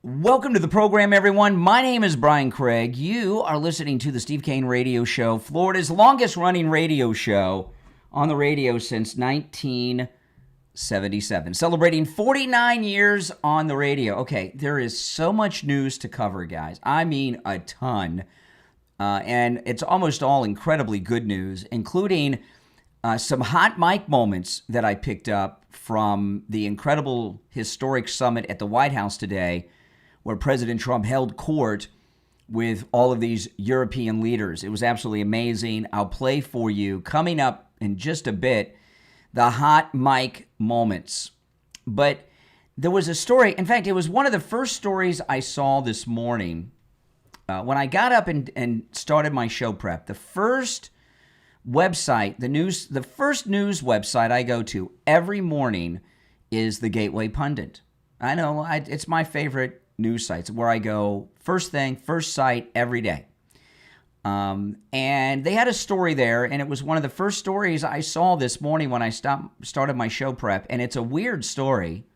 Welcome to the program, everyone. My name is Brian Craig. You are listening to the Steve Kane Radio Show, Florida's longest-running radio show on the radio since 1977, celebrating 49 years on the radio. Okay, there is so much news to cover, guys. I mean, a ton. And it's almost all incredibly good news, including some hot mic moments that I picked up from the incredible historic summit at the White House today, where President Trump held court with all of these European leaders. It was absolutely amazing. I'll play for you, coming up in just a bit, the hot mic moments. But there was a story. In fact, it was one of the first stories I saw this morning. When I got up and started my show prep, the first website, the first news website I go to every morning is the Gateway Pundit. I know, it's my favorite news sites where I go first thing, first site every day. And they had a story there, and it was one of the first stories I saw this morning when I started my show prep. And it's a weird story,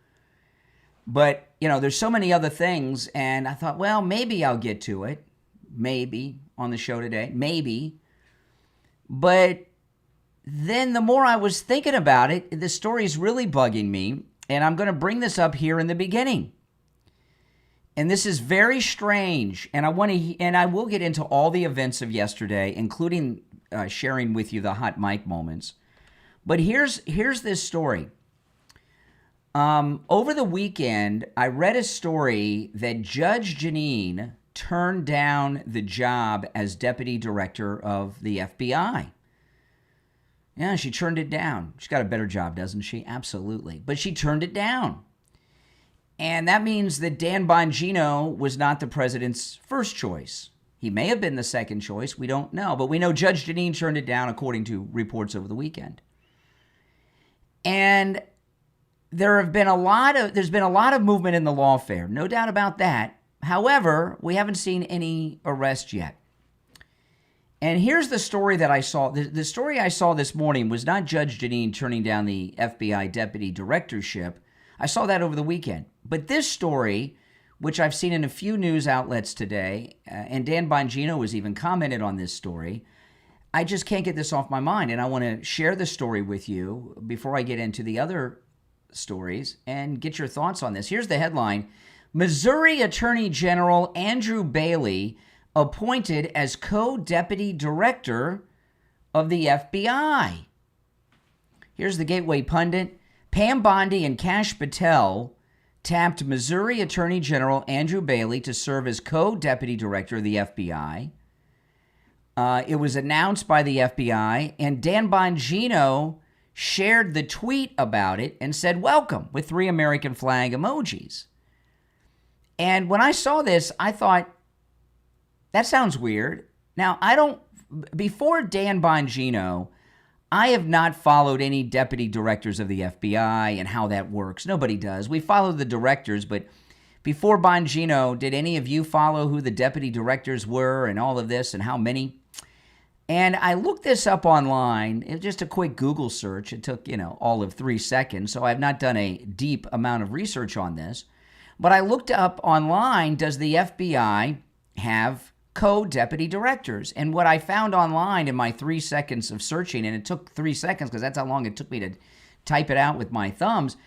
but you know, there's so many other things, and I thought, well, maybe I'll get to it, maybe on the show today, maybe. But then the more I was thinking about it, the story is really bugging me, and I'm going to bring this up here in the beginning. And this is very strange, and I will get into all the events of yesterday, including sharing with you the hot mic moments. But here's this story. Over the weekend, I read a story that Judge Jogn turned down the job as deputy director of the FBI. Yeah, she turned it down. She's got a better job, doesn't she? Absolutely. But she turned it down. And that means that Dan Bongino was not the president's first choice. He may have been the second choice. We don't know. But we know Judge Jogn turned it down, according to reports over the weekend. And there's been a lot of movement in the lawfare, no doubt about that. However, we haven't seen any arrests yet. And here's the story that I saw. The story I saw this morning was not Judge Jogn turning down the FBI deputy directorship. I saw that over the weekend. But this story, which I've seen in a few news outlets today, and Dan Bongino has even commented on this story, I just can't get this off my mind. And I want to share the story with you before I get into the other stories and get your thoughts on this. Here's the headline. Missouri Attorney General Andrew Bailey appointed as co-deputy director of the FBI. Here's the Gateway Pundit. Pam Bondi and Kash Patel tapped Missouri Attorney General Andrew Bailey to serve as co-deputy director of the FBI. It was announced by the FBI, and Dan Bongino shared the tweet about it and said, "Welcome," with 3 American flag emojis. And when I saw this, I thought, that sounds weird. Now, before Dan Bongino, I have not followed any deputy directors of the FBI and how that works. Nobody does. We follow the directors, but before Bongino, did any of you follow who the deputy directors were and all of this and how many? And I looked this up online. It was just a quick Google search. It took, all of 3 seconds, so I've not done a deep amount of research on this. But I looked up online, does the FBI have co-deputy directors? And what I found online in my 3 seconds of searching, and it took 3 seconds because that's how long it took me to type it out with my thumbs,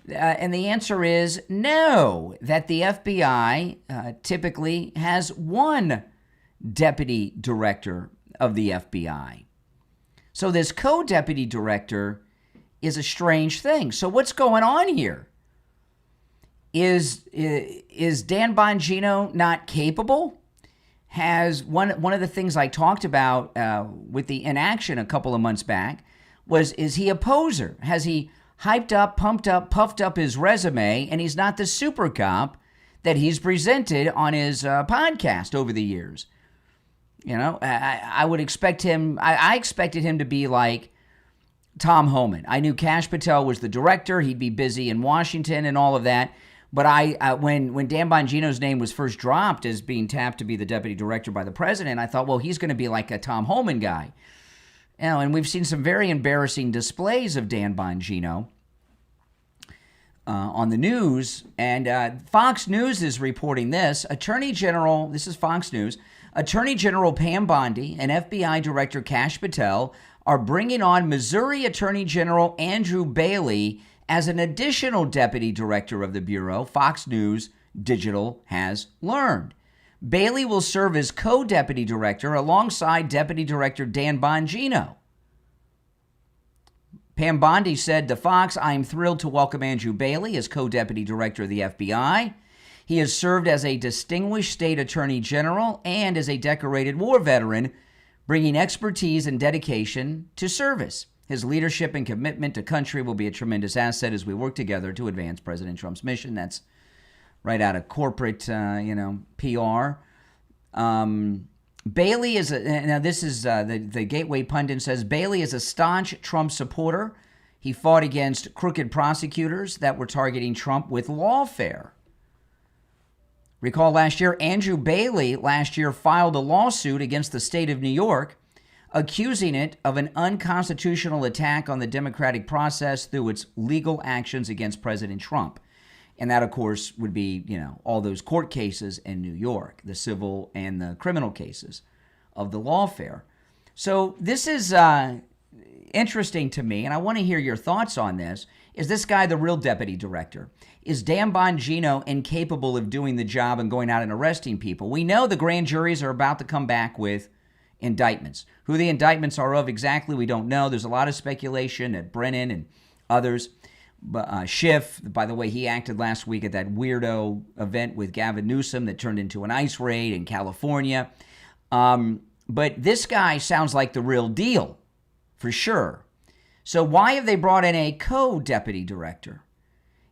and the answer is no, that the FBI typically has one deputy director of the FBI. So this co-deputy director is a strange thing. So what's going on here? Is Dan Bongino not capable? Has one of the things I talked about with the inaction a couple of months back is he a poser? Has he hyped up, puffed up his resume, and he's not the super cop that he's presented on his podcast over the years? I would expect him. I expected him to be like Tom Homan. I knew Kash Patel was the director. He'd be busy in Washington and all of that. But when Dan Bongino's name was first dropped as being tapped to be the deputy director by the president, I thought, well, he's going to be like a Tom Homan guy. And we've seen some very embarrassing displays of Dan Bongino. on the news, and Fox News is reporting this. This is Fox News, Attorney General Pam Bondi and FBI Director Kash Patel are bringing on Missouri Attorney General Andrew Bailey as an additional deputy director of the Bureau, Fox News Digital has learned. Bailey will serve as co-deputy director alongside Deputy Director Dan Bongino. Pam Bondi said to Fox, "I am thrilled to welcome Andrew Bailey as co-deputy director of the FBI. He has served as a distinguished state attorney general and as a decorated war veteran, bringing expertise and dedication to service. His leadership and commitment to country will be a tremendous asset as we work together to advance President Trump's mission." That's right out of corporate, PR. Bailey is now this is the Gateway Pundit says Bailey is a staunch Trump supporter. He fought against crooked prosecutors that were targeting Trump with lawfare. Recall last year, Andrew Bailey filed a lawsuit against the state of New York, accusing it of an unconstitutional attack on the democratic process through its legal actions against President Trump. And that, of course, would be, all those court cases in New York, the civil and the criminal cases of the lawfare. So this is interesting to me, and I want to hear your thoughts on this. Is this guy the real deputy director? Is Dan Bongino incapable of doing the job and going out and arresting people? We know the grand juries are about to come back with indictments. Who the indictments are of exactly, we don't know. There's a lot of speculation at Brennan and others. Schiff, by the way, he acted last week at that weirdo event with Gavin Newsom that turned into an ICE raid in California. But this guy sounds like the real deal, for sure. So why have they brought in a co-deputy director?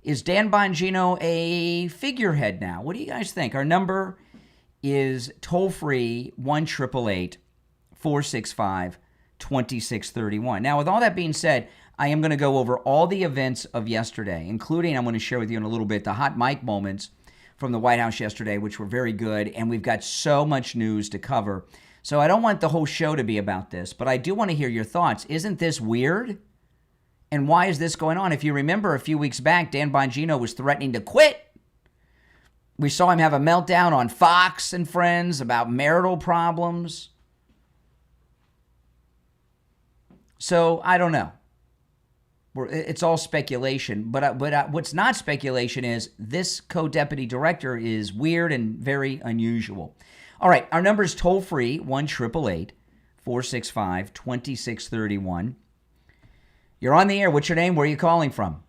Is Dan Bongino a figurehead now? What do you guys think? Our number is toll-free 1-888-465-2631. Now, with all that being said, I am going to go over all the events of yesterday, including, I'm going to share with you in a little bit, the hot mic moments from the White House yesterday, which were very good, and we've got so much news to cover. So I don't want the whole show to be about this, but I do want to hear your thoughts. Isn't this weird? And why is this going on? If you remember a few weeks back, Dan Bongino was threatening to quit. We saw him have a meltdown on Fox and Friends about marital problems. So I don't know. It's all speculation, but what's not speculation is this co-deputy director is weird and very unusual. All right, our number is toll-free, 1-888-465-2631. You're on the air. What's your name? Where are you calling from?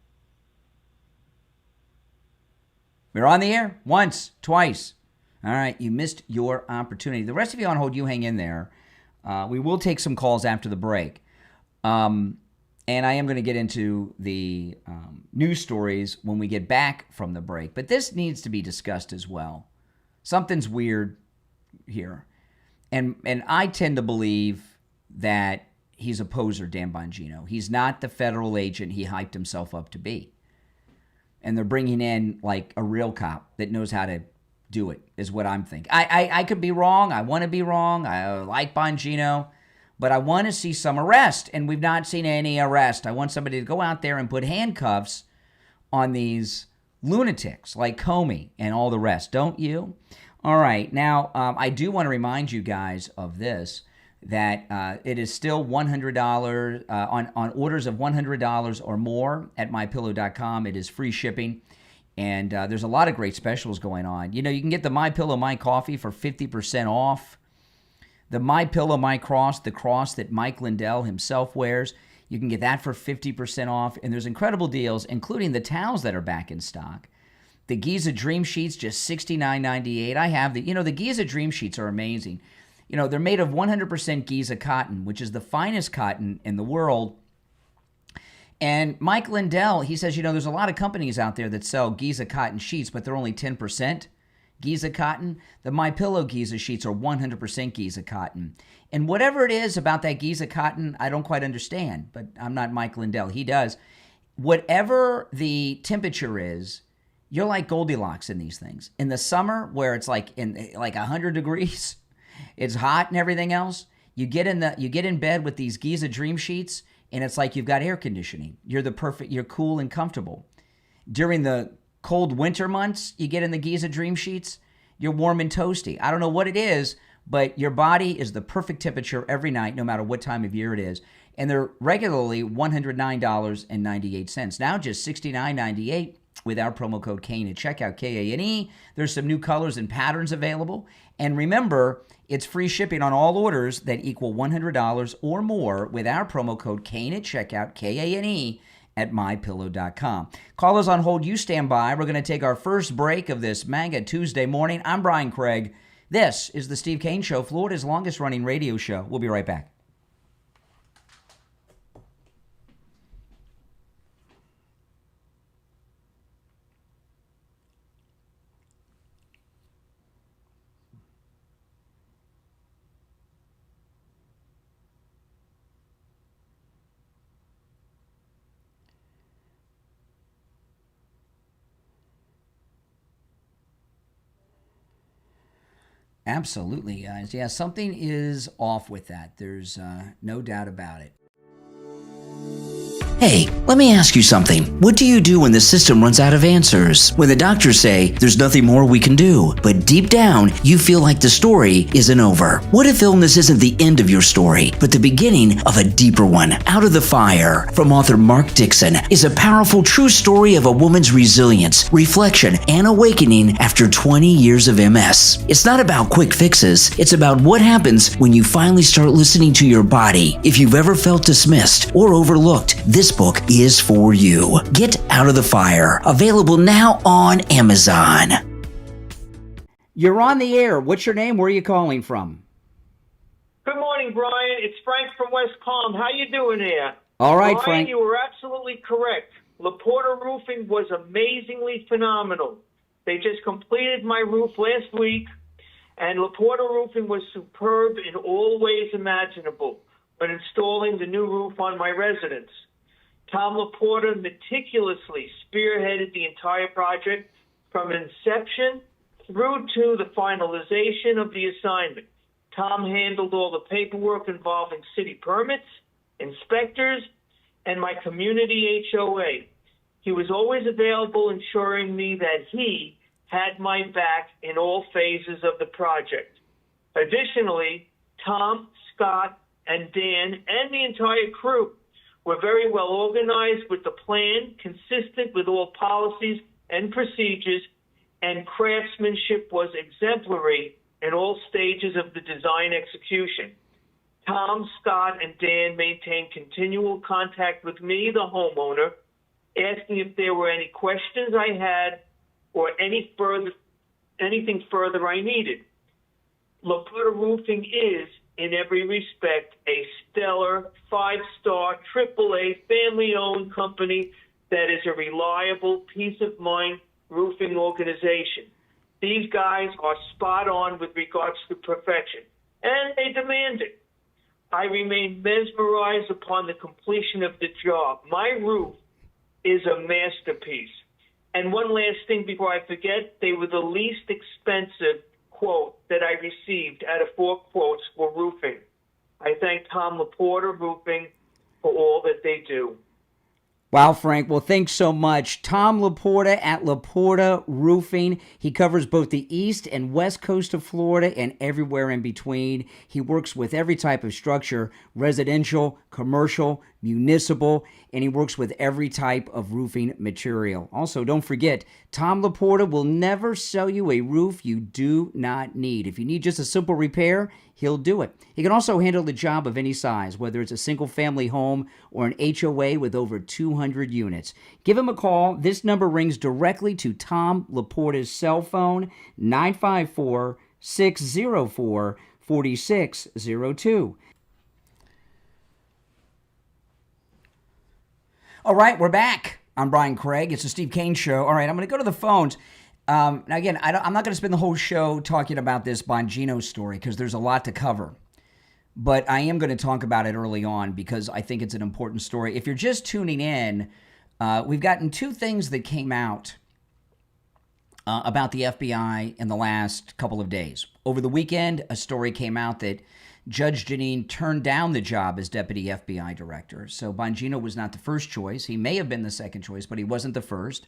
You're on the air once, twice. All right, you missed your opportunity. The rest of you on hold, you hang in there. We will take some calls after the break. And I am going to get into the news stories when we get back from the break. But this needs to be discussed as well. Something's weird here. And I tend to believe that he's a poser, Dan Bongino. He's not the federal agent he hyped himself up to be. And they're bringing in like a real cop that knows how to do it, is what I'm thinking. I could be wrong. I want to be wrong. I like Bongino. But I want to see some arrest, and we've not seen any arrest. I want somebody to go out there and put handcuffs on these lunatics like Comey and all the rest, don't you? All right, now I do want to remind you guys of this, that it is still $100 on orders of $100 or more at MyPillow.com. It is free shipping, and there's a lot of great specials going on. You can get the MyPillow My Coffee for 50% off. The MyPillow My Cross, the cross that Mike Lindell himself wears, you can get that for 50% off. And there's incredible deals, including the towels that are back in stock. The Giza Dream Sheets, just $69.98. I have the Giza Dream Sheets are amazing. They're made of 100% Giza cotton, which is the finest cotton in the world. And Mike Lindell, he says, there's a lot of companies out there that sell Giza cotton sheets, but they're only 10% Giza cotton. The MyPillow Giza sheets are 100% Giza cotton. And whatever it is about that Giza cotton, I don't quite understand, but I'm not Mike Lindell. He does. Whatever the temperature is, you're like Goldilocks in these things. In the summer, where it's like 100 degrees, it's hot and everything else, you get in bed with these Giza Dream Sheets, and it's like you've got air conditioning. You're cool and comfortable. during the cold winter months you get in the Giza Dream Sheets, you're warm and toasty. I don't know what it is, but your body is the perfect temperature every night, no matter what time of year it is. And they're regularly $109.98. Now just $69.98 with our promo code Kane at checkout, Kane. There's some new colors and patterns available. And remember, it's free shipping on all orders that equal $100 or more with our promo code Kane at checkout, Kane at mypillow.com. Callers on hold, you stand by. We're going to take our first break of this Manga Tuesday morning. I'm Brian Craig. This is the Steve Kane Show, Florida's longest running radio show. We'll be right back. Absolutely, guys. Yeah, something is off with that. There's no doubt about it. Hey, let me ask you something. What do you do when the system runs out of answers? When the doctors say there's nothing more we can do, but deep down you feel like the story isn't over? What if illness isn't the end of your story, but the beginning of a deeper one? Out of the Fire, from author Mark Dixon, is a powerful true story of a woman's resilience, reflection, and awakening after 20 years of MS. It's not about quick fixes. It's about what happens when you finally start listening to your body. If you've ever felt dismissed or overlooked, this book is for you. Get Out of the Fire, available now on Amazon. You're on the air. What's your name? Where are you calling from? Good morning, Brian. It's Frank from West Palm. How you doing there? All right, Brian, Frank. you were absolutely correct. LaPorta Roofing was amazingly phenomenal. They just completed my roof last week, and LaPorta Roofing was superb in all ways imaginable when installing the new roof on my residence. Tom LaPorta meticulously spearheaded the entire project from inception through to the finalization of the assignment. Tom handled all the paperwork involving city permits, inspectors, and my community HOA. He was always available, ensuring me that he had my back in all phases of the project. Additionally, Tom, Scott, and Dan, and the entire crew were very well organized with the plan, consistent with all policies and procedures, and craftsmanship was exemplary in all stages of the design execution. Tom, Scott, and Dan maintained continual contact with me, the homeowner, asking if there were any questions I had or anything further I needed. LaPorta Roofing is, in every respect, a stellar, 5-star, AAA, family-owned company that is a reliable, peace-of-mind roofing organization. These guys are spot on with regards to perfection, and they demand it. I remain mesmerized upon the completion of the job. My roof is a masterpiece. And one last thing before I forget, they were the least expensive quote that I received out of 4 quotes for roofing. I thank Tom LaPorta Roofing for all that they do. Wow, Frank. Well, thanks so much. Tom LaPorta at LaPorta Roofing. He covers both the east and west coast of Florida and everywhere in between. He works with every type of structure, residential, commercial, municipal, and he works with every type of roofing material. Also, don't forget, Tom LaPorta will never sell you a roof you do not need. If you need just a simple repair, he'll do it. He can also handle the job of any size, whether it's a single-family home or an HOA with over 200 units. Give him a call. This number rings directly to Tom LaPorta's cell phone, 954-604-4602. All right, we're back. I'm Brian Craig. It's the Steve Kane Show. All right, I'm going to go to the phones. Now, again, I'm not going to spend the whole show talking about this Bongino story because there's a lot to cover. But I am going to talk about it early on because I think it's an important story. If you're just tuning in, we've gotten 2 things that came out about the FBI in the last couple of days. Over the weekend, a story came out that Judge Janine turned down the job as deputy FBI director. So Bongino was not the first choice. He may have been the second choice, but he wasn't the first.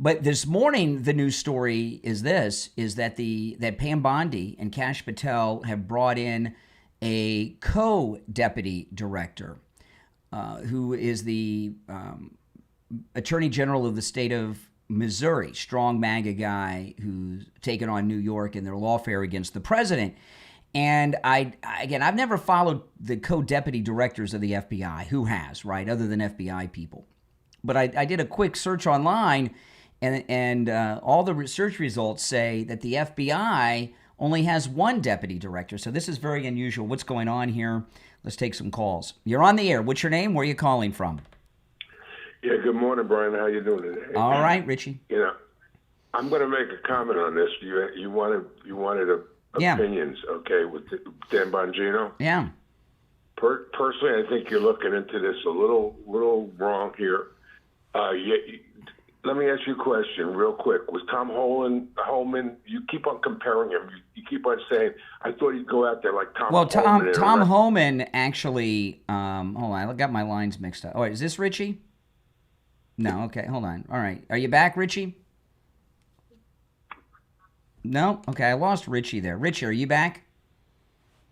But this morning, the news story is that Pam Bondi and Kash Patel have brought in a co-deputy director who is the Attorney General of the state of Missouri, strong MAGA guy who's taken on New York in their lawfare against the president. And I've never followed the co-deputy directors of the FBI. Who has, right? Other than FBI people. But I did a quick search online, and all the research results say that the FBI only has one deputy director. So this is very unusual. What's going on here? Let's take some calls. You're on the air. What's your name? Where are you calling from? Yeah, good morning, Brian. How you doing today? All right, Richie. You know, I'm going to make a comment on this. You wanted opinions, okay, with Dan Bongino? Yeah. Personally, I think you're looking into this a little wrong here. Let me ask you a question real quick. Was Tom Holman, you keep on comparing him. You keep on saying, I thought he'd go out there like Tom Holman. Well, Tom Holman actually, hold on, I got my lines mixed up. Oh, is this Richie? No, okay, hold on. All right. Are you back, Richie? No? Okay, I lost Richie there. Richie, are you back?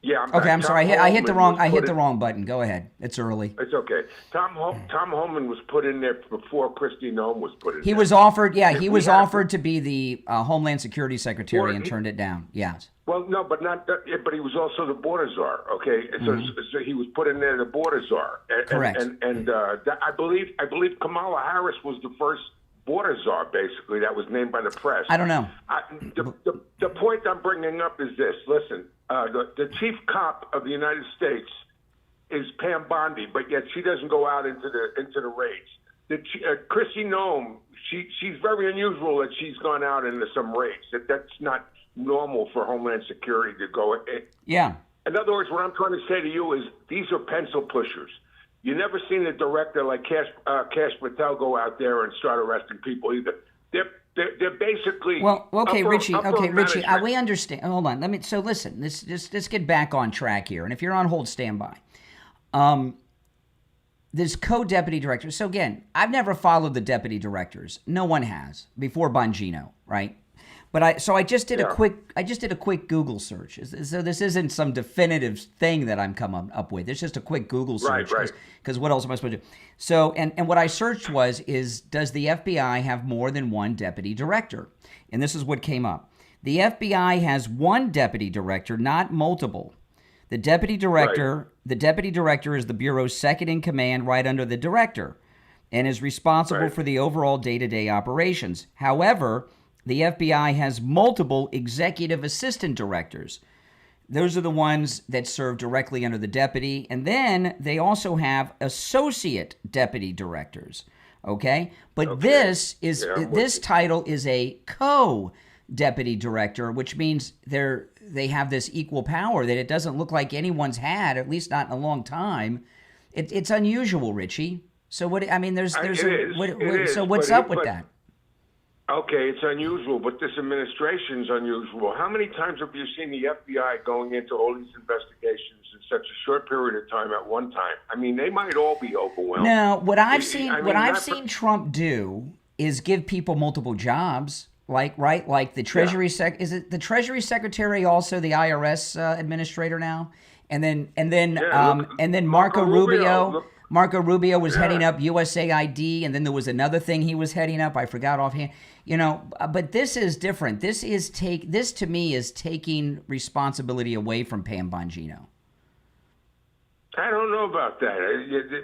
Yeah, I'm okay, back. I'm sorry. I hit the wrong button. Go ahead. It's early. It's okay. Tom Holman was put in there before Kristi Noem was put in there. He was offered, he was offered to be the Homeland Security Secretary and turned it down. Yes. Well, no, but not that. But he was also the border czar. Okay, so he was put in there the border czar. Correct. And I believe Kamala Harris was the first border czar, basically, that was named by the press. I don't know. The point I'm bringing up is this. Listen, the chief cop of the United States is Pam Bondi, but yet she doesn't go out into the raids. Kristi Noem, she's very unusual that she's gone out into some raids. That's not normal for Homeland Security to go. Yeah. In other words, what I'm trying to say to you is these are pencil pushers. You never seen a director like Kash Patel go out there and start arresting people either. They're basically Richie. Richie, We understand. Hold on. So listen. Let's get back on track here. And if you're on hold, stand by. This co-deputy director. So again, I've never followed the deputy directors. No one has before Bongino, right? But I just did a quick Google search. So this isn't some definitive thing that I'm coming up with. It's just a quick Google search. Right. Because what else am I supposed to do? So and what I searched is does the FBI have more than one deputy director? And this is what came up. The FBI has one deputy director, not multiple. The deputy director is the bureau's second in command, right under the director, and is responsible for the overall day-to-day operations. However, the FBI has multiple executive assistant directors. Those are the ones that serve directly under the deputy. And then they also have associate deputy directors. Okay? But this title is a co-deputy director, which means they have this equal power that it doesn't look like anyone's had, at least not in a long time. It's unusual, Richie. So what? I mean, so what's up with that? Okay, it's unusual, but this administration's unusual. How many times have you seen the FBI going into all these investigations in such a short period of time at one time? I mean, they might all be overwhelmed. No, what I've seen Trump do is give people multiple jobs, like the Treasury is it the Treasury Secretary also the IRS administrator now, and then Marco Rubio. Marco Rubio was heading up USAID, and then there was another thing he was heading up. I forgot offhand. But this is different. This to me is taking responsibility away from Pam Bongino. I don't know about that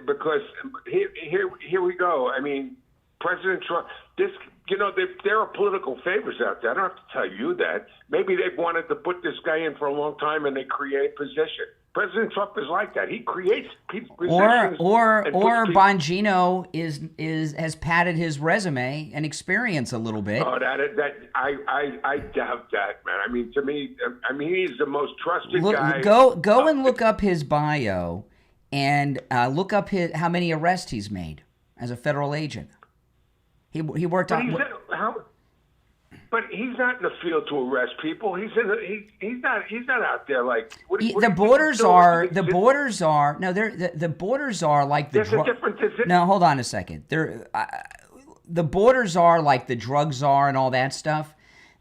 because here we go. I mean, President Trump. There are political favors out there. I don't have to tell you that. Maybe they've wanted to put this guy in for a long time, and they create a position. President Trump is like that. He creates positions. Or Bongino has padded his resume and experience a little bit. Oh, I doubt that, man. I mean, to me, he's the most trusted guy. Go and look up his bio, and look up how many arrests he's made as a federal agent. He worked on. But he's not in the field to arrest people. He's not out there like. The borders are like the. There's a difference. No, hold on a second. the border czar, like the drug czar and all that stuff,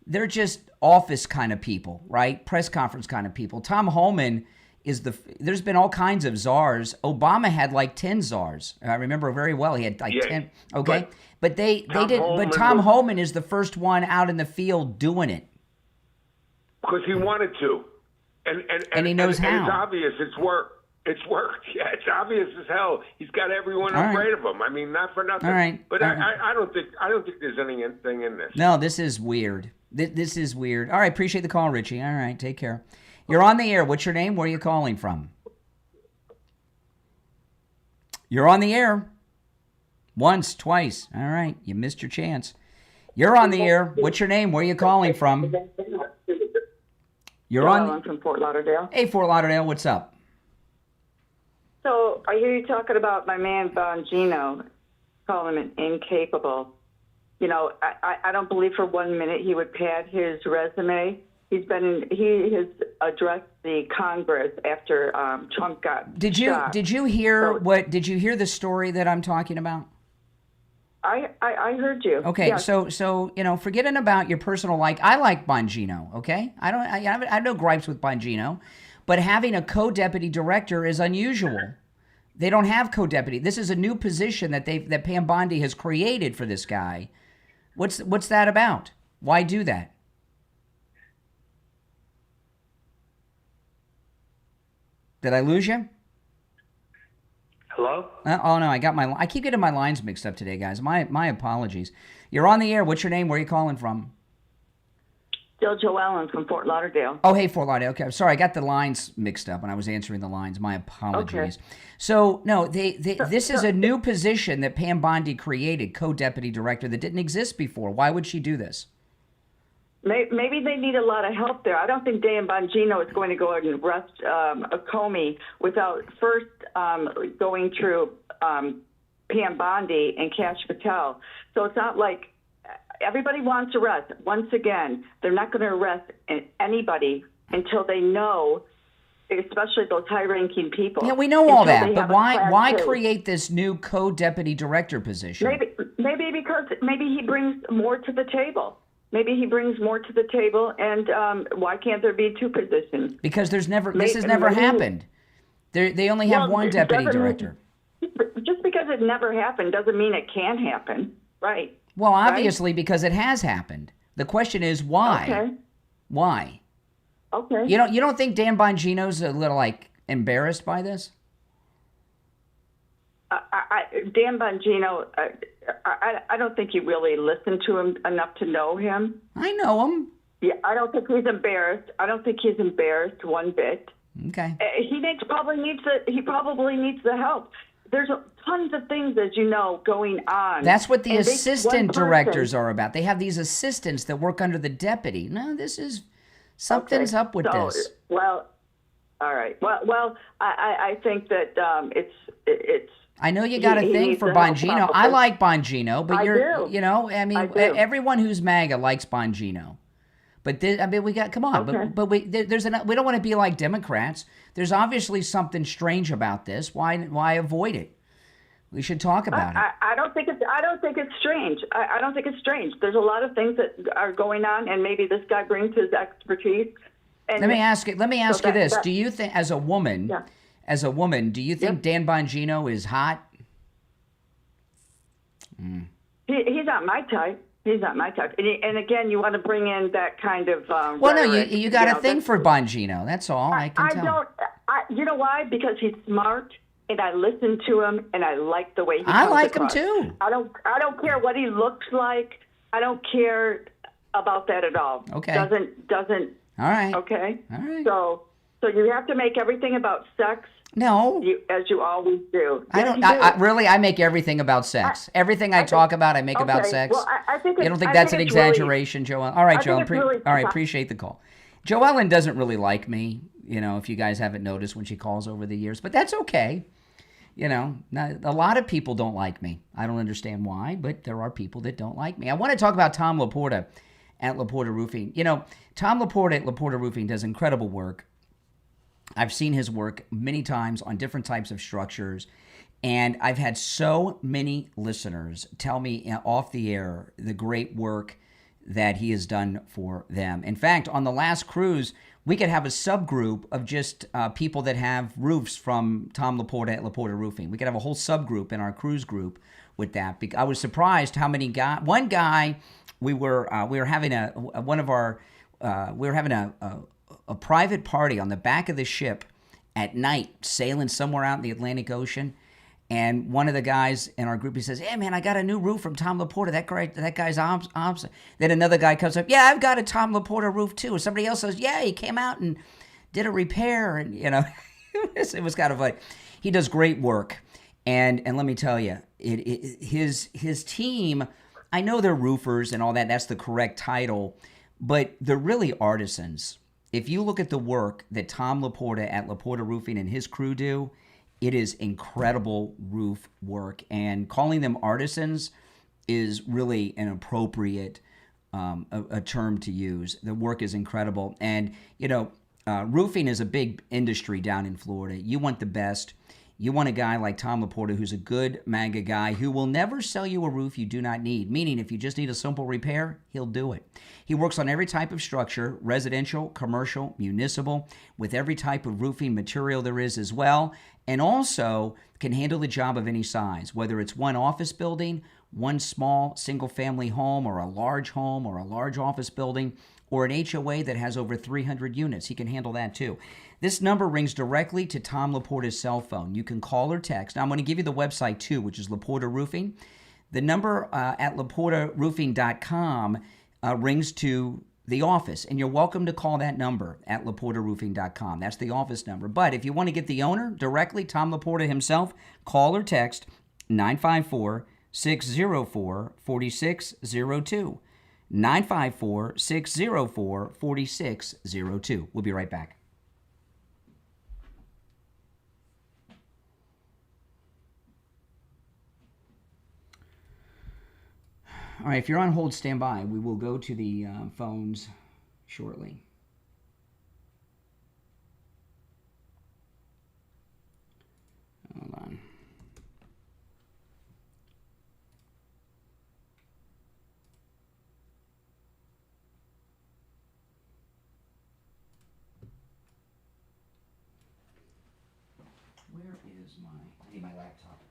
they're just office kind of people, right? Press conference kind of people. Tom Homan there's been all kinds of czars. Obama had like 10 czars. I remember very well. He had like 10. Okay. But Tom Homan is the first one out in the field doing it. Because he wanted to. And he knows how. And it's obvious. It's worked. Yeah, it's obvious as hell. He's got everyone afraid of him. I mean, not for nothing. All right. But I don't think there's anything in this. No, this is weird. This is weird. All right, appreciate the call, Richie. All right, take care. You're on the air. What's your name? Where are you calling from? You're on the air. Once, twice. All right, you missed your chance. You're on the air. What's your name? Where are you calling from? You're on. I'm from Fort Lauderdale. Hey, Fort Lauderdale. What's up? So I hear you talking about my man Bongino, calling him incapable. You know, I don't believe for 1 minute he would pad his resume. He has addressed the Congress after Trump got Did you hear the story that I'm talking about? I heard you. Okay, yes. So forgetting about your personal I like Bongino. Okay, I have no gripes with Bongino, but having a co-deputy director is unusual. They don't have co-deputy. This is a new position that Pam Bondi has created for this guy. What's that about? Why do that? Did I lose you? Hello? Oh no, I keep getting my lines mixed up today, guys. My apologies. You're on the air. What's your name? Where are you calling from? Still Joellen from Fort Lauderdale. Oh, hey, Fort Lauderdale. Okay, sorry, I got the lines mixed up when I was answering the lines. My apologies. Okay. So no, this is a new position that Pam Bondi created, co-deputy director, that didn't exist before. Why would she do this? Maybe they need a lot of help there. I don't think Dan Bongino is going to go and arrest Comey without first going through Pam Bondi and Kash Patel. So it's not like everybody wants arrest. Once again, they're not going to arrest anybody until they know, especially those high-ranking people. Yeah, we know all that, but why create this new co-deputy director position? Maybe because he brings more to the table. Maybe he brings more to the table, and why can't there be two positions? Because this has never happened. They only have one deputy director. Just because it never happened doesn't mean it can happen, right? Well, obviously, because it has happened. The question is why? Okay. Why? Okay. You don't think Dan Bongino's a little embarrassed by this? Dan Bongino, I don't think you really listen to him enough to know him. I know him. Yeah, I don't think he's embarrassed. I don't think he's embarrassed one bit. Okay. He probably needs the help. There's tons of things, as you know, going on. That's what the assistant directors are about. They have these assistants that work under the deputy. No, something's up with this. Well, all right. Well, I think that it's. I know you got a thing for Bongino. I like Bongino, but everyone who's MAGA likes Bongino. But come on. Okay. But we don't want to be like Democrats. There's obviously something strange about this. Why avoid it? We should talk about it. I don't think it's strange. I don't think it's strange. There's a lot of things that are going on, and maybe this guy brings his expertise. And let me ask you this: do you think, as a woman, do you think Dan Bongino is hot? He's not my type. He's not my type. And again, you want to bring in that kind of well, rhetoric, no, you got a thing for Bongino. That's all I can tell. You know why? Because he's smart, and I listen to him, and I like the way he comes I like across. him too. I don't care what he looks like. I don't care about that at all. Okay. Doesn't. All right. Okay. All right. So you have to make everything about sex. No. As you always do. I don't. I make everything about sex. Everything I talk about, I make about sex. Well, I think you don't think that's an exaggeration, Joellen? All right, Joellen. All right, appreciate the call. Joellen doesn't really like me, if you guys haven't noticed when she calls over the years, but that's okay. A lot of people don't like me. I don't understand why, but there are people that don't like me. I want to talk about Tom Laporta at Laporta Roofing. Tom Laporta at Laporta Roofing does incredible work. I've seen his work many times on different types of structures. And I've had so many listeners tell me off the air the great work that he has done for them. In fact, on the last cruise, we could have a subgroup of just people that have roofs from Tom Laporta at Laporta Roofing. We could have a whole subgroup in our cruise group with that. I was surprised how many one guy we were having a private party on the back of the ship at night, sailing somewhere out in the Atlantic Ocean. And one of the guys in our group, he says, "Hey, man, I got a new roof from Tom Laporta. That guy's awesome." Then another guy comes up, "Yeah, I've got a Tom Laporta roof too." Somebody else says, "Yeah, he came out and did a repair." And, it was kind of like, he does great work. And let me tell you, his team, I know they're roofers and all that. That's the correct title. But they're really artisans. If you look at the work that Tom Laporta at Laporta Roofing and his crew do, it is incredible roof work, and calling them artisans is really an appropriate a term to use. The work is incredible, and roofing is a big industry down in Florida. You want the best. You want a guy like Tom Laporta, who's a good MAGA guy, who will never sell you a roof you do not need, meaning if you just need a simple repair, he'll do it. He works on every type of structure, residential, commercial, municipal, with every type of roofing material there is as well, and also can handle the job of any size, whether it's one office building, one small single-family home, or a large office building, or an HOA that has over 300 units. He can handle that too. This number rings directly to Tom Laporta's cell phone. You can call or text. Now, I'm going to give you the website too, which is Laporta Roofing. The number at laportaroofing.com rings to the office, and you're welcome to call that number at laportaroofing.com. That's the office number. But if you want to get the owner directly, Tom Laporta himself, call or text 954-604-4602. 954-604-4602. We'll be right back. All right, if you're on hold, stand by. We will go to the phones shortly. Hold on. Where is I need my laptop.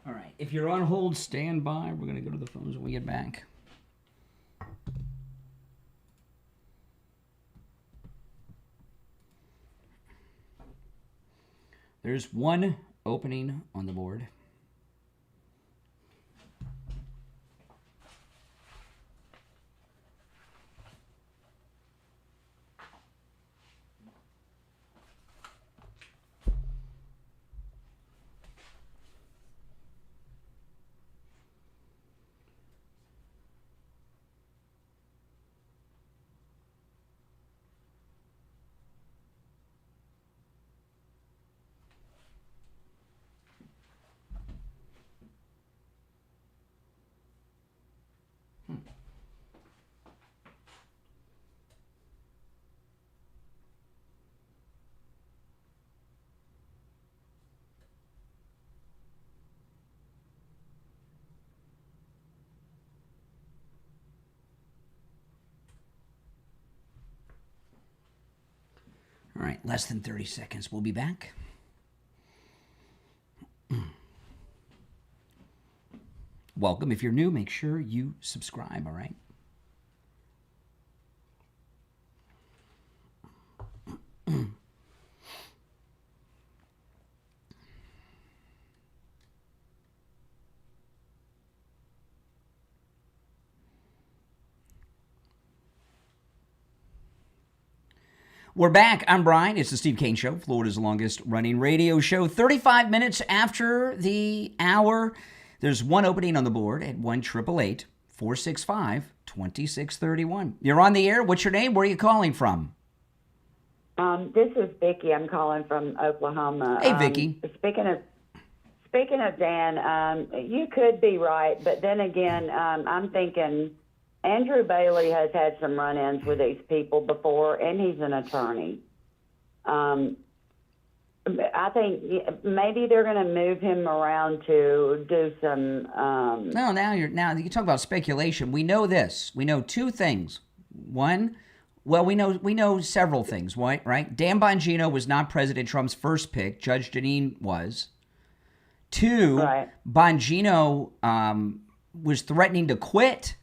All right. If you're on hold, stand by. We're going to go to the phones when we get back. There's one opening on the board. All right, less than 30 seconds. We'll be back. Welcome. If you're new, make sure you subscribe, all right? We're back. I'm Brian. It's the Steve Kane Show, Florida's longest running radio show. 35 minutes after the hour, there's one opening on the board at 1-888-465-2631. You're on the air. What's your name? Where are you calling from? This is Vicki. I'm calling from Oklahoma. Hey, Vicki. Speaking of Dan, you could be right, but then again, I'm thinking Andrew Bailey has had some run-ins with these people before, and he's an attorney. I think maybe they're going to move him around to do some. No, now you talk about speculation. We know this. We know two things. One, well, we know several things. Right? Dan Bongino was not President Trump's first pick. Judge Jeanine was. Two, right. Bongino was threatening to quit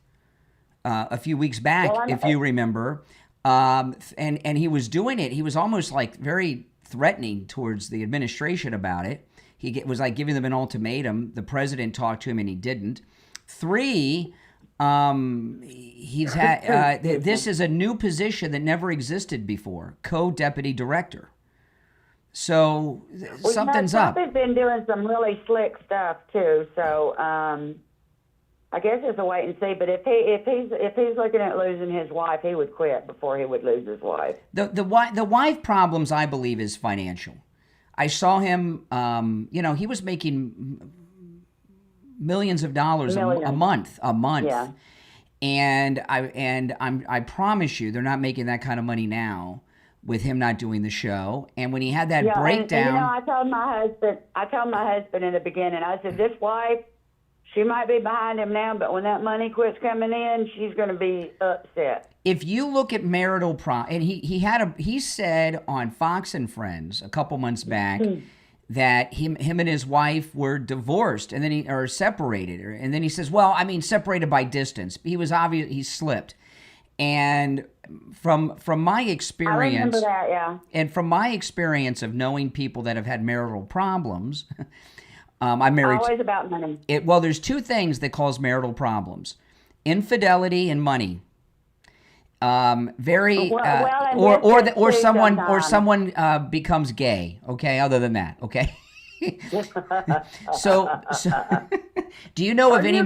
a few weeks back, if you remember, and he was doing it. He was almost like very threatening towards the administration about it. He was like giving them an ultimatum. The president talked to him and he didn't. Three, he's had this is a new position that never existed before, co-deputy director. So something's up. Trump has been doing some really slick stuff too. So I guess it's a wait and see. But if he's looking at losing his wife, he would quit before he would lose his wife. The wife problems, I believe, is financial. I saw him. He was making millions of dollars a month. Yeah. And I promise you, they're not making that kind of money now with him not doing the show. And when he had that breakdown, and, I told my husband in the beginning, I said, this wife, she might be behind him now, but when that money quits coming in, she's going to be upset. If you look at marital and he said on Fox and Friends a couple months back that him and his wife were divorced and then separated, and then he says, well, I mean, separated by distance. He was obvious he slipped, and from my experience, I remember that, yeah. And from my experience of knowing people that have had marital problems. I'm married. Always about money. Well, there's two things that cause marital problems: infidelity and money. Someone becomes gay. Okay, other than that, okay. so do you know of any?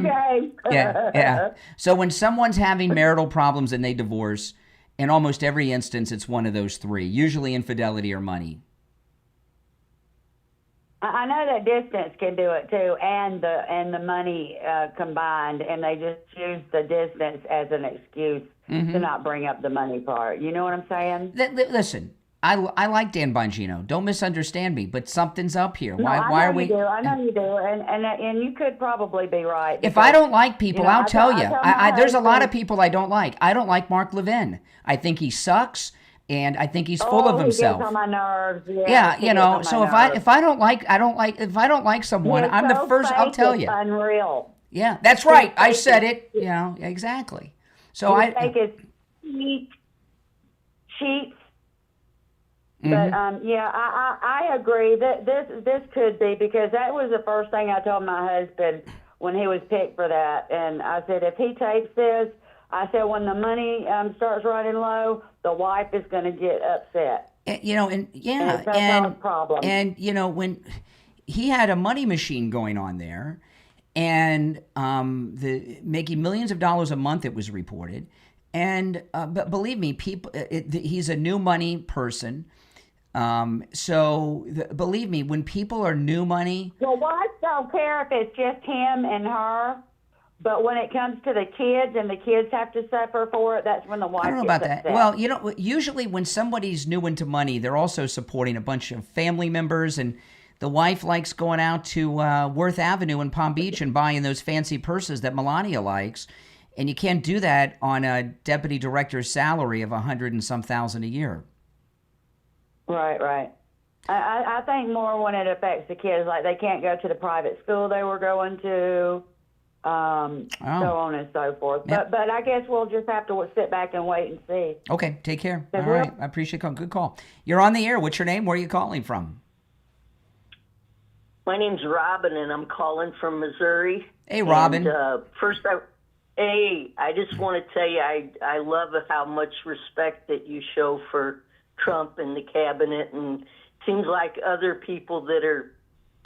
Yeah. So when someone's having marital problems and they divorce, in almost every instance, it's one of those three. Usually infidelity or money. I know that distance can do it too, and the money combined, and they just use the distance as an excuse to not bring up the money part. You know what I'm saying? Listen, I like Dan Bongino. Don't misunderstand me, but something's up here. Why are we? I know you do, and you could probably be right. If I don't like people, I'll tell you. There's a lot of people I don't like. I don't like Mark Levin. I think he sucks. And I think he's full of himself. He gets on my nerves. Yeah, so if I don't like someone, I'm the first. I'll tell you. Unreal. Yeah, that's right. I said it. Exactly. So I think it's cheats. But yeah, I agree that this could be, because that was the first thing I told my husband when he was picked for that, and I said, if he takes this, I said, when the money starts running low, the wife is going to get upset. And That's not a problem. And when he had a money machine going on there, and making millions of dollars a month, it was reported. And but believe me, he's a new money person. Believe me, when people are new money, The wives don't care if it's just him and her, but when it comes to the kids and the kids have to suffer for it, that's when the wife I don't know gets about that. upset. Well, usually when somebody's new into money, they're also supporting a bunch of family members, and the wife likes going out to Worth Avenue in Palm Beach and buying those fancy purses that Melania likes, and you can't do that on a deputy director's salary of $100 and some thousand a year. Right. I think more when it affects the kids, like they can't go to the private school they were going to, so on and so forth. Yep. But I guess we'll just have to sit back and wait and see. Okay, take care. All Good right, I appreciate it. Good call. You're on the air. What's your name? Where are you calling from? My name's Robin, and I'm calling from Missouri. Hey, Robin. And, I just want to tell you, I love how much respect that you show for Trump and the cabinet, and it seems like other people that are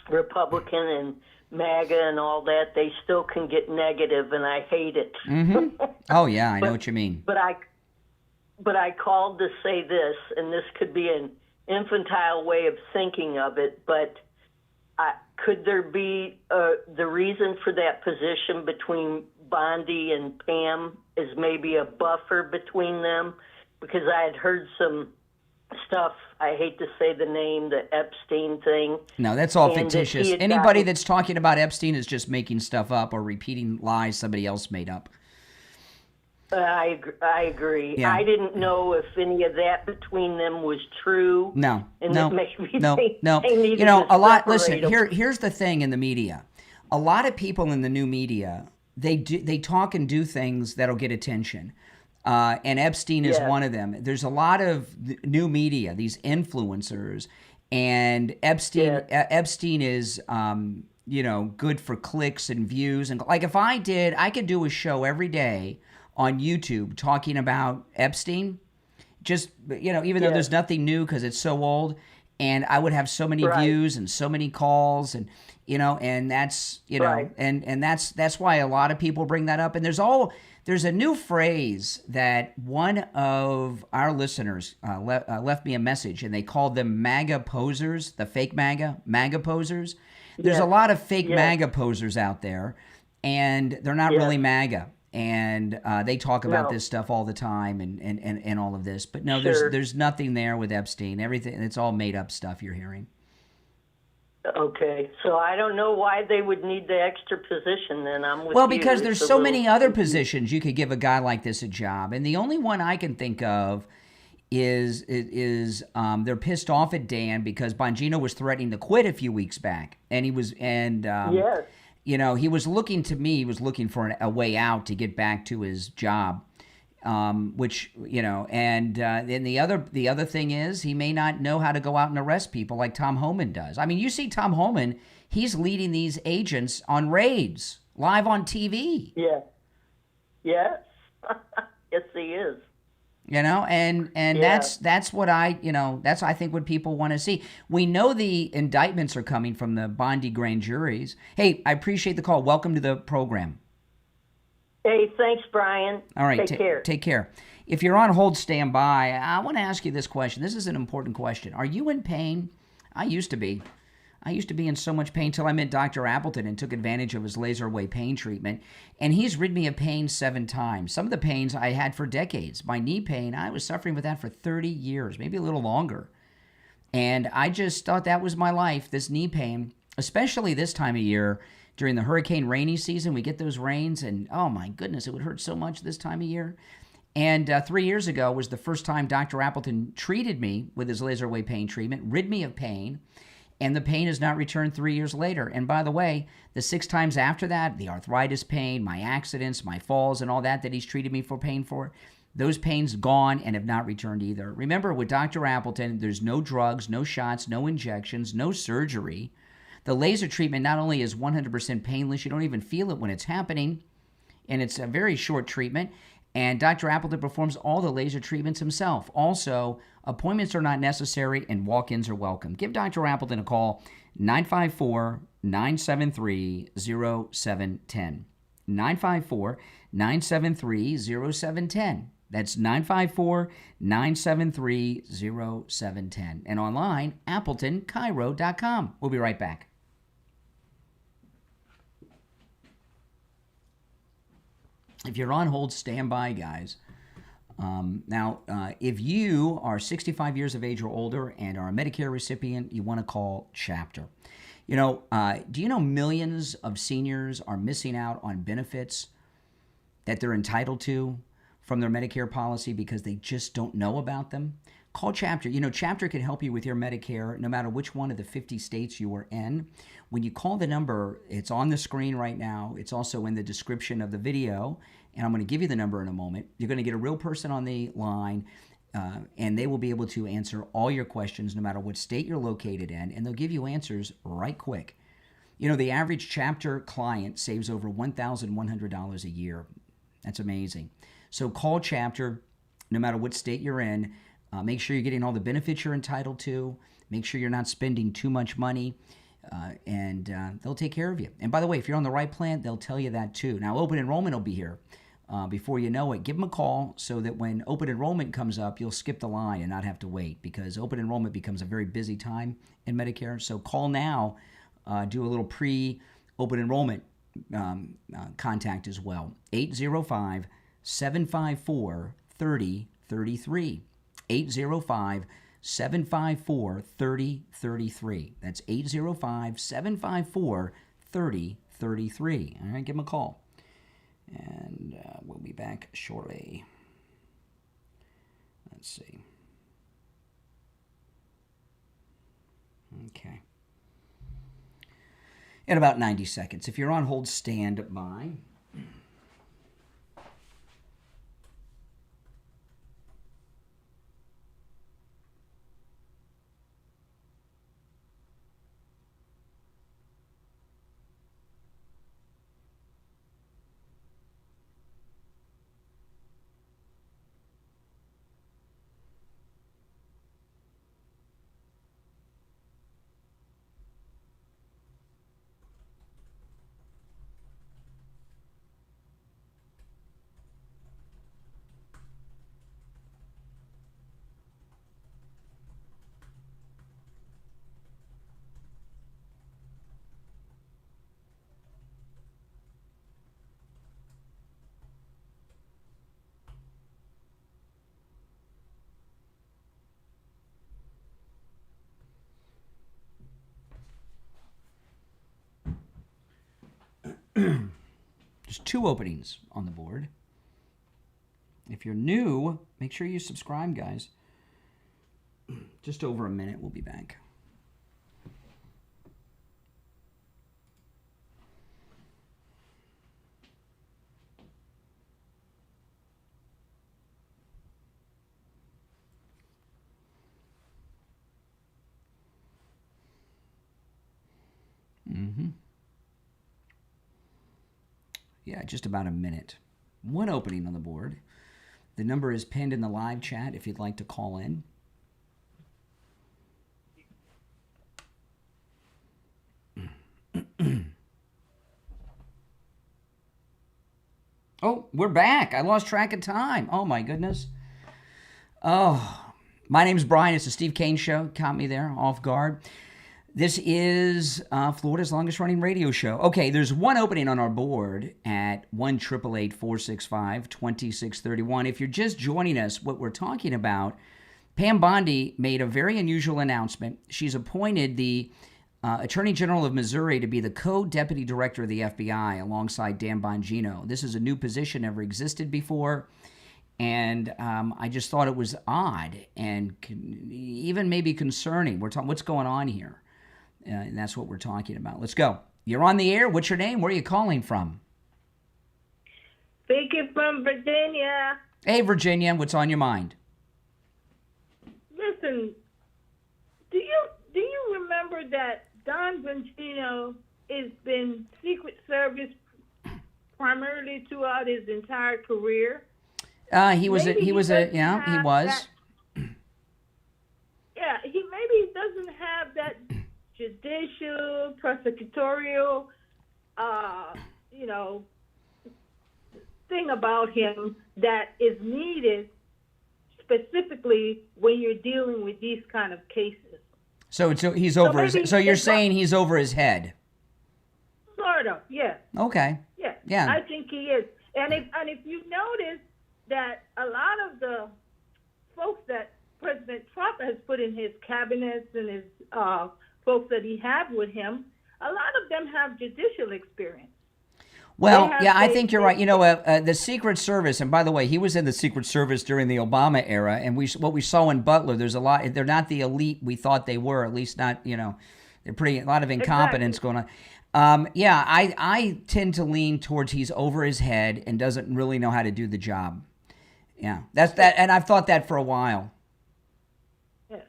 Republican and MAGA and all that, they still can get negative, and I hate it. Mm-hmm. Oh, yeah, I know what you mean. But I called to say this, and this could be an infantile way of thinking of it, but could there be the reason for that position between Bondi and Pam is maybe a buffer between them? Because I had heard some stuff, I hate to say the name, the Epstein thing. No, that's all fictitious. Anybody that's talking about Epstein is just making stuff up or repeating lies somebody else made up. I agree. Yeah. I didn't know if any of that between them was true. No. It makes me think they needed You know, to a lot. separate Listen, them. here's the thing in the media. A lot of people in the new media, they talk and do things that'll get attention. And Epstein is one of them. There's a lot of new media, these influencers, and Epstein is, good for clicks and views. And like if I could do a show every day on YouTube talking about Epstein, just, even though there's nothing new because it's so old, and I would have so many views and so many calls, and and that's and that's why a lot of people bring that up. And there's a new phrase that one of our listeners left me a message, and they called them MAGA posers, the fake MAGA posers. There's a lot of fake MAGA posers out there, and they're not really MAGA. And they talk about this stuff all the time and all of this. But no, there's nothing there with Epstein. Everything, it's all made up stuff you're hearing. Okay, so I don't know why they would need the extra position then. I'm with Well, you. because there's It's a so little many other positions you could give a guy like this a job. And the only one I can think of is they're pissed off at Dan because Bongino was threatening to quit a few weeks back. And he was, yes. He was looking for a way out to get back to his job, then the other thing is he may not know how to go out and arrest people like Tom Homan does. I mean, you see Tom Homan, he's leading these agents on raids live on TV. Yeah. Yes. Yes, he is. That's what I think what people want to see. We know the indictments are coming from the Bondi grand juries. Hey, I appreciate the call. Welcome to the program. Hey, thanks, Brian. All right, Take care. Take care. If you're on hold, stand by. I want to ask you this question. This is an important question. Are you in pain? I used to be. I used to be in so much pain till I met Dr. Appleton and took advantage of his laser away pain treatment. And he's rid me of pain 7 times. Some of the pains I had for decades. My knee pain, I was suffering with that for 30 years, maybe a little longer. And I just thought that was my life, this knee pain, especially this time of year. During the hurricane rainy season, we get those rains, and oh my goodness, it would hurt so much this time of year. And 3 years ago was the first time Dr. Appleton treated me with his laser away pain treatment, rid me of pain, and the pain has not returned 3 years later. And by the way, the 6 times after that, the arthritis pain, my accidents, my falls, and all that he's treated me for pain for, Those pains gone and have not returned either. Remember, with Dr. Appleton, there's no drugs, no shots, no injections, no surgery. The laser treatment not only is 100% painless, you don't even feel it when it's happening, and it's a very short treatment. And Dr. Appleton performs all the laser treatments himself. Also, appointments are not necessary and walk-ins are welcome. Give Dr. Appleton a call, 954-973-0710. 954-973-0710. That's 954-973-0710. And online, AppletonChiro.com. We'll be right back. If you're on hold, stand by, guys. If you are 65 years of age or older and are a Medicare recipient, you want to call Chapter. Do you know millions of seniors are missing out on benefits that they're entitled to from their Medicare policy because they just don't know about them? Call Chapter. Chapter can help you with your Medicare no matter which one of the 50 states you are in. When you call the number, it's on the screen right now. It's also in the description of the video, and I'm going to give you the number in a moment. You're going to get a real person on the line, and they will be able to answer all your questions no matter what state you're located in, and they'll give you answers right quick. The average Chapter client saves over $1,100 a year. That's amazing. So call Chapter no matter what state you're in. Make sure you're getting all the benefits you're entitled to. Make sure you're not spending too much money, and they'll take care of you. And by the way, if you're on the right plan, they'll tell you that too. Now, open enrollment will be here before you know it. Give them a call so that when open enrollment comes up, you'll skip the line and not have to wait, because open enrollment becomes a very busy time in Medicare. So call now, do a little pre-open enrollment contact as well. 805-754-3033. 805-754-3033. That's 805-754-3033. All right, give them a call. And we'll be back shortly. Let's see. Okay. In about 90 seconds. If you're on hold, stand by. There's 2 openings on the board. If you're new, make sure you subscribe, guys. Just over a minute, we'll be back. Yeah, just about a minute. 1 opening on the board. The number is pinned in the live chat if you'd like to call in. Oh, we're back. I lost track of time. Oh, my goodness. Oh, my name's Brian. It's the Steve Kane Show. Caught me there, off guard. This is Florida's longest-running radio show. Okay, there's 1 opening on our board at 1-888-465-2631. If you're just joining us, what we're talking about, Pam Bondi made a very unusual announcement. She's appointed the Attorney General of Missouri to be the co-deputy director of the FBI alongside Dan Bongino. This is a new position, never existed before. And I just thought it was odd and even maybe concerning. We're talking, what's going on here? And that's what we're talking about. Let's go. You're on the air. What's your name? Where are you calling from? Vicky from Virginia. Hey, Virginia, what's on your mind? Listen, do you remember that Don Bongino has been Secret Service primarily throughout his entire career? He was. Maybe He was. doesn't Yeah, he have was. Yeah, maybe doesn't have that judicial, prosecutorial, thing about him that is needed specifically when you're dealing with these kind of cases. So he's over. maybe So you're it's saying he's over his head? Sort of, yeah. Okay. Yeah. Yeah. I think he is. And if you notice that a lot of the folks that President Trump has put in his cabinets and his folks that he have with him, a lot of them have judicial experience. Well, yeah, I think you're right. The Secret Service, and by the way, he was in the Secret Service during the Obama era, and what we saw in Butler, there's a lot. They're not the elite we thought they were, at least not. They're a lot of incompetence going on. I tend to lean towards he's over his head and doesn't really know how to do the job. Yeah, that's that, and I've thought that for a while. Yeah,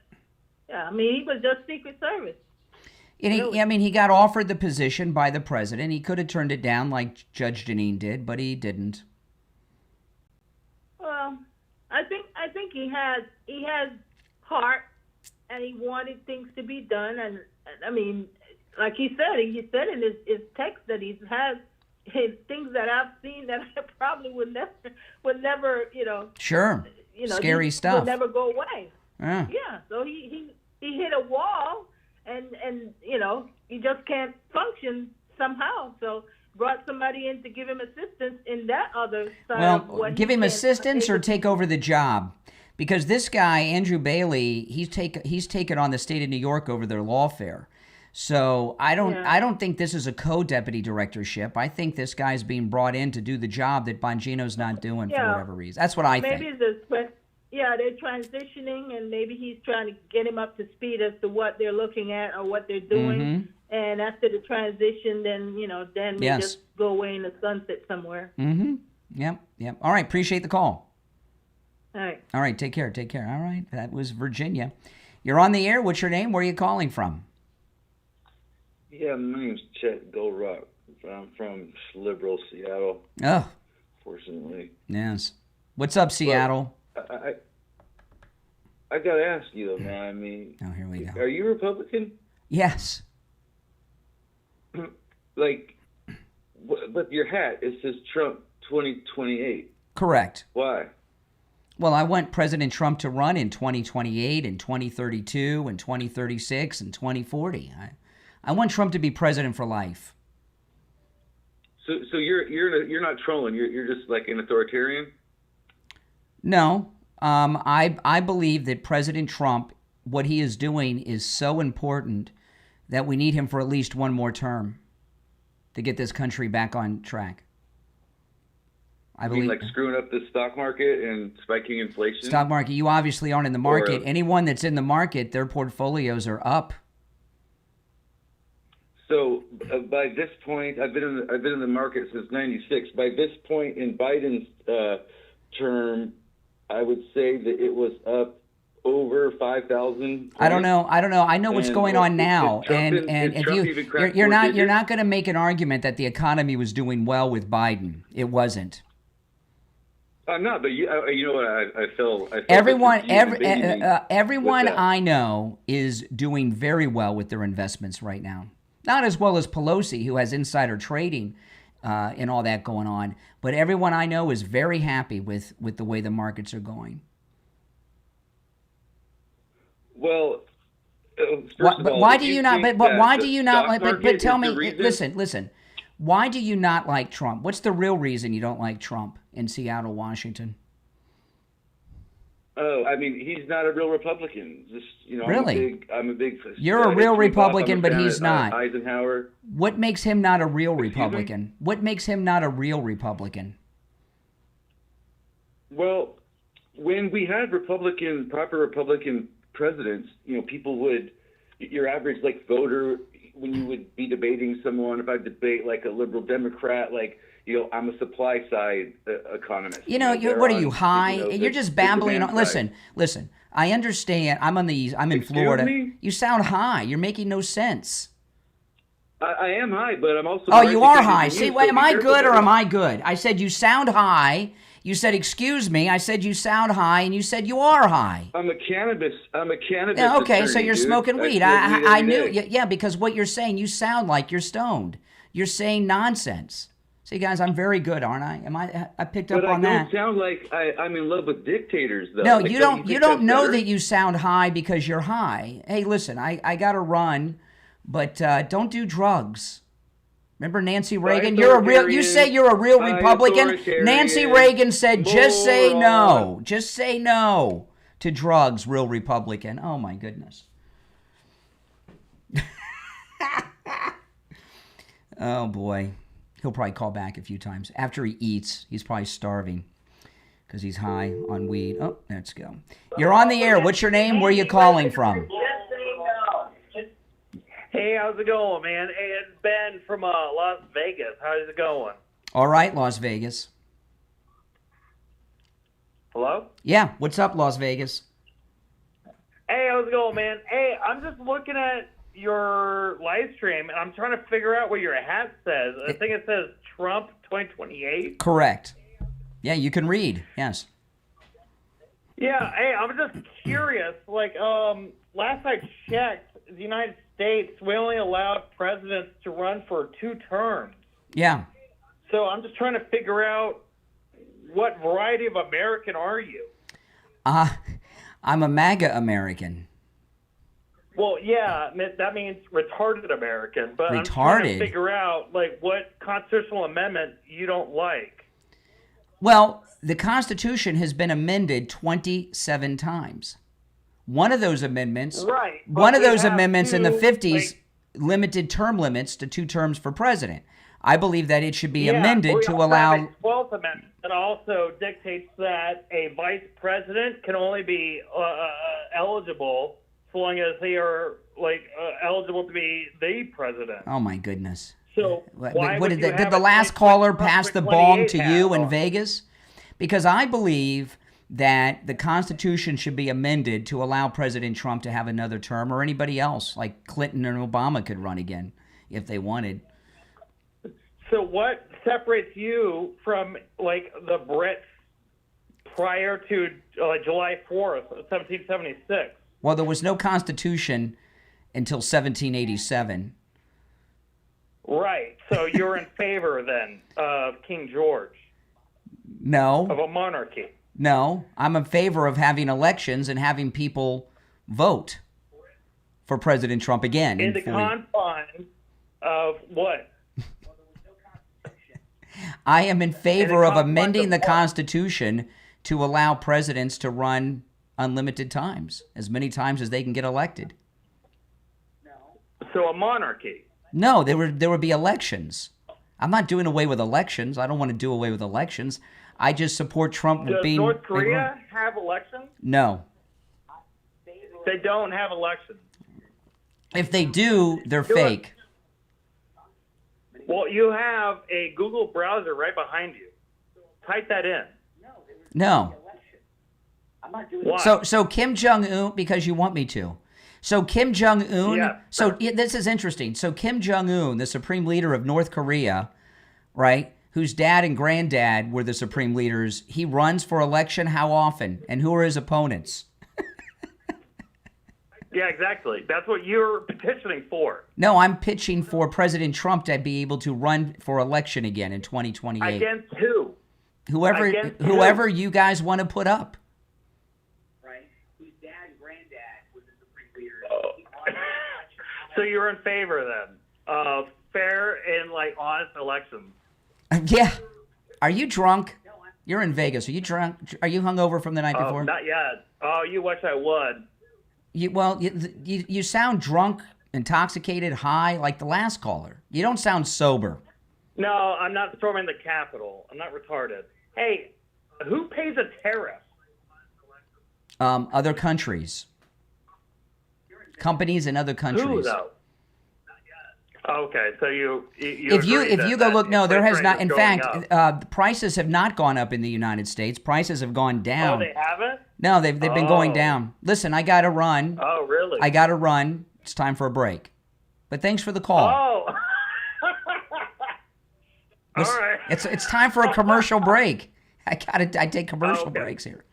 I mean, he was just Secret Service. And he got offered the position by the president. He could have turned it down like Judge Jeanine did, but he didn't. Well, I think he has heart, and he wanted things to be done. And I mean, like he said in his text that he has things that I've seen that I probably would never, Sure. Scary stuff. Would never go away. Yeah. Yeah. So he hit a wall. And he just can't function somehow. So brought somebody in to give him assistance in that other side. Well, give him assistance or take over the job, because this guy Andrew Bailey, he's taken on the state of New York over their lawfare. So I don't think this is a co-deputy directorship. I think this guy's being brought in to do the job that Bongino's not doing for whatever reason. That's what I think. Maybe they're transitioning, and maybe he's trying to get him up to speed as to what they're looking at or what they're doing. Mm-hmm. And after the transition, then we just go away in the sunset somewhere. Mm-hmm. Yep. All right. Appreciate the call. All right. Take care. All right. That was Virginia. You're on the air. What's your name? Where are you calling from? Yeah, my name's Chet Goldrock. I'm from liberal Seattle. Oh. Fortunately. Yes. What's up, Seattle? I got to ask you, though, man. I mean, here we go. Are you Republican? Yes. But your hat, it says Trump 2028. Correct. Why? Well, I want President Trump to run in 2028 and 2032 and 2036 and 2040. I want Trump to be president for life. So you're not trolling. You're just like an authoritarian? No. I believe that President Trump, what he is doing is so important that we need him for at least one more term to get this country back on track. I believe, like screwing up the stock market and spiking inflation? Stock market, you obviously aren't in the market. Anyone that's in the market, their portfolios are up. So by this point, I've been in the market since '96. By this point in Biden's term, I would say that it was up over 5,000. I don't know. I know what's going on now, and if you're not going to make an argument that the economy was doing well with Biden. It wasn't. No, but you know what? I felt everyone I know is doing very well with their investments right now. Not as well as Pelosi, who has insider trading and all that going on, but everyone I know is very happy with the way the markets are going. Well, why do you not? But why do you not like? But tell me. Listen. Why do you not like Trump? What's the real reason you don't like Trump in Seattle, Washington? Oh, I mean, he's not a real Republican. Just really, I'm a big. You're a real Republican, but he's not. Eisenhower. What makes him not a real Republican? What makes him not a real Republican? Well, when we had proper Republican presidents, people would, your average voter, when you would be debating someone, if I debate like a liberal Democrat, like, I'm a supply side economist. What are you, high? You're just babbling on. Listen. Listen. I understand. I'm in Florida. Me? You sound high. You're making no sense. I am high, but I'm also. Oh, you are high. See, wait, am I good or am I good? I said you sound high. You said, excuse me. I said you sound high, and you said you are high. I'm a cannabis. Yeah, okay, attorney, so you're dude. smoking weed. I knew. Yeah, because what you're saying, you sound like you're stoned. You're saying nonsense. See, guys, I'm very good, aren't I? I picked up on that. But I don't sound like I'm in love with dictators, though. No, like, you don't know better? that you sound high because you're high. Hey, listen, I got to run, but don't do drugs. Remember Nancy Reagan? You say you're a real Republican. Nancy Reagan said, just say no. Just say no to drugs, real Republican. Oh, my goodness. Oh, boy. He'll probably call back a few times. After he eats, he's probably starving because he's high on weed. Oh, let's go. You're on the air. What's your name? Where are you calling from? Hey, how's it going, man? Hey, it's Ben from Las Vegas. How's it going? All right, Las Vegas. Hello? Yeah, what's up, Las Vegas? Hey, how's it going, man? Hey, I'm just looking at your live stream, and I'm trying to figure out what your hat says. I think it says Trump 2028. Correct. Yeah, you can read. Yes. Yeah, hey, I'm just curious. Like, last I checked, the United States, we only allowed presidents to run for 2 terms. Yeah. So I'm just trying to figure out what variety of American are you? I'm a MAGA American. Well, yeah, that means retarded American. But Retarded? I'm trying to figure out, like, what constitutional amendment you don't like. Well, the Constitution has been amended 27 times. One of those amendments, right? One of those amendments in the 50s limited term limits to 2 terms for president. I believe that it should be amended to allow. The 12th Amendment that also dictates that a vice president can only be eligible so long as they are eligible to be the president. Oh my goodness! So did the last caller pass the bong to you in Vegas? Because I believe that the Constitution should be amended to allow President Trump to have another term, or anybody else, like Clinton and Obama could run again if they wanted. So what separates you from, like, the Brits prior to July 4th, 1776? Well, there was no Constitution until 1787. Right. So you're in favor, then, of King George? No. Of a monarchy? No. I'm in favor of having elections and having people vote for President Trump again. In the confines of what? I am in favor of amending the Constitution to allow presidents to run unlimited times, as many times as they can get elected. So a monarchy? No, there would be elections. I'm not doing away with elections. I don't want to do away with elections. I just support Trump being... Does North Korea have elections? No. They don't have elections. If they do, they're fake. Well, you have a Google browser right behind you. Type that in. No. Why? So Kim Jong-un, because you want me to. So Kim Jong-un, this is interesting. So Kim Jong-un, the supreme leader of North Korea, right, whose dad and granddad were the supreme leaders, he runs for election how often? And who are his opponents? Yeah, exactly. That's what you're petitioning for. No, I'm pitching for President Trump to be able to run for election again in 2028. Against who? Whoever you guys want to put up. Right. Whose dad and granddad were the supreme leaders. Oh. So you're in favor then of fair and honest elections? Yeah. Are you drunk? You're in Vegas. Are you drunk? Are you hungover from the night before? Not yet. Oh, you wish I would. You sound drunk, intoxicated, high, like the last caller. You don't sound sober. No, I'm not storming the Capitol. I'm not retarded. Hey, who pays a tariff? Other countries. Companies in other countries. Who, though? Okay, so you if you go look, no, there has not. In fact, the prices have not gone up in the United States. Prices have gone down. Oh, they haven't? No, they've been going down. Listen, I got to run. Oh, really? I got to run. It's time for a break. But thanks for the call. Oh. All right. It's time for a commercial break. I take commercial breaks here.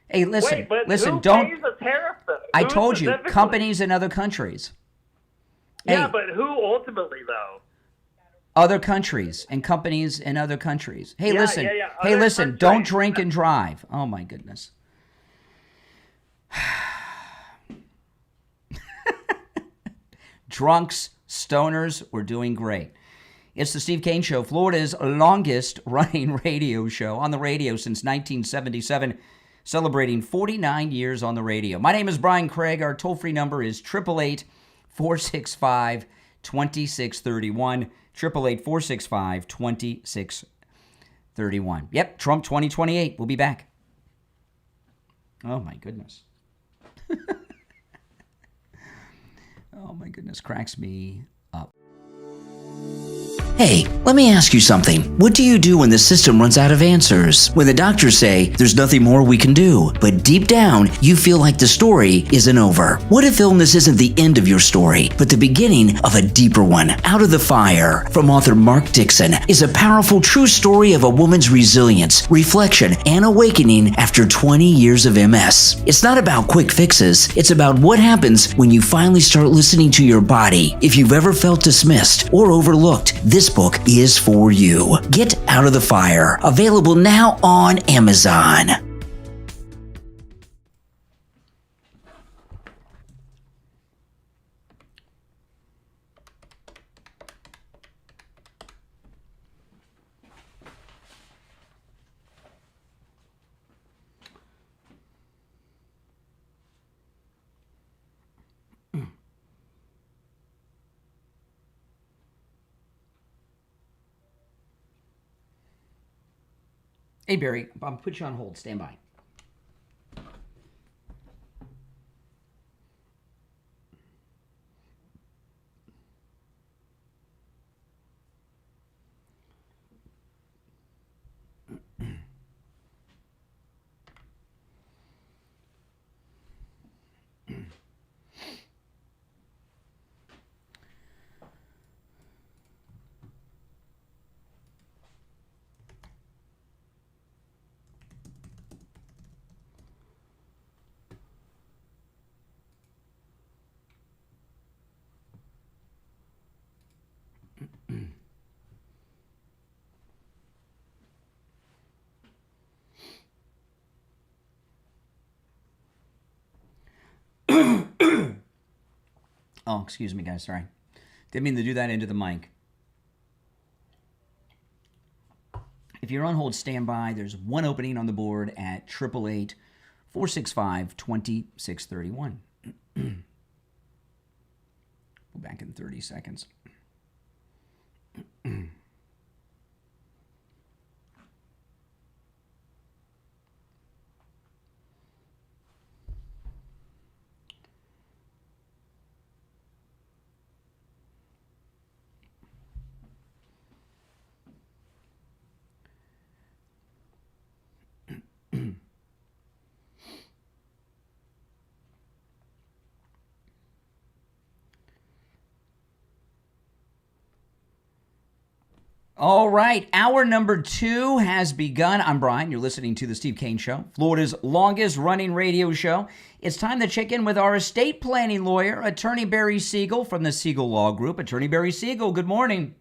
Hey, listen, who don't. Pays the tariff, though? I told you, companies in other countries. Yeah, hey, but who ultimately though? Other countries and companies in other countries. Hey, listen. Hey, other listen. countries. Don't drink and drive. Oh my goodness. Drunks, stoners, we're doing great. It's the Steve Kane Show, Florida's longest running radio show, on the radio since 1977, celebrating 49 years on the radio. My name is Brian Craig. Our toll-free number is 888-465-2631, 888-465-2631. Yep, Trump 2028. We'll be back. Oh, my goodness. Oh, my goodness. Cracks me up. Hey, let me ask you something. What do you do when the system runs out of answers? When the doctors say there's nothing more we can do, but deep down you feel like the story isn't over? What if illness isn't the end of your story, but the beginning of a deeper one? Out of the Fire, from author Mark Dixon, is a powerful true story of a woman's resilience, reflection, and awakening after 20 years of MS. It's not about quick fixes. It's about what happens when you finally start listening to your body. If you've ever felt dismissed or overlooked, this book is for you. Get Out of the Fire, available now on Amazon. Hey, Barry, I'll put you on hold. Stand by. Oh, excuse me, guys. Sorry. Didn't mean to do that into the mic. If you're on hold, stand by. There's one opening on the board at 888-465-2631. We'll back in 30 seconds. All right, hour number 2 has begun. I'm Brian. You're listening to The Steve Kane Show, Florida's longest running radio show. It's time to check in with our estate planning lawyer, Attorney Barry Siegel from the Siegel Law Group. Attorney Barry Siegel, good morning.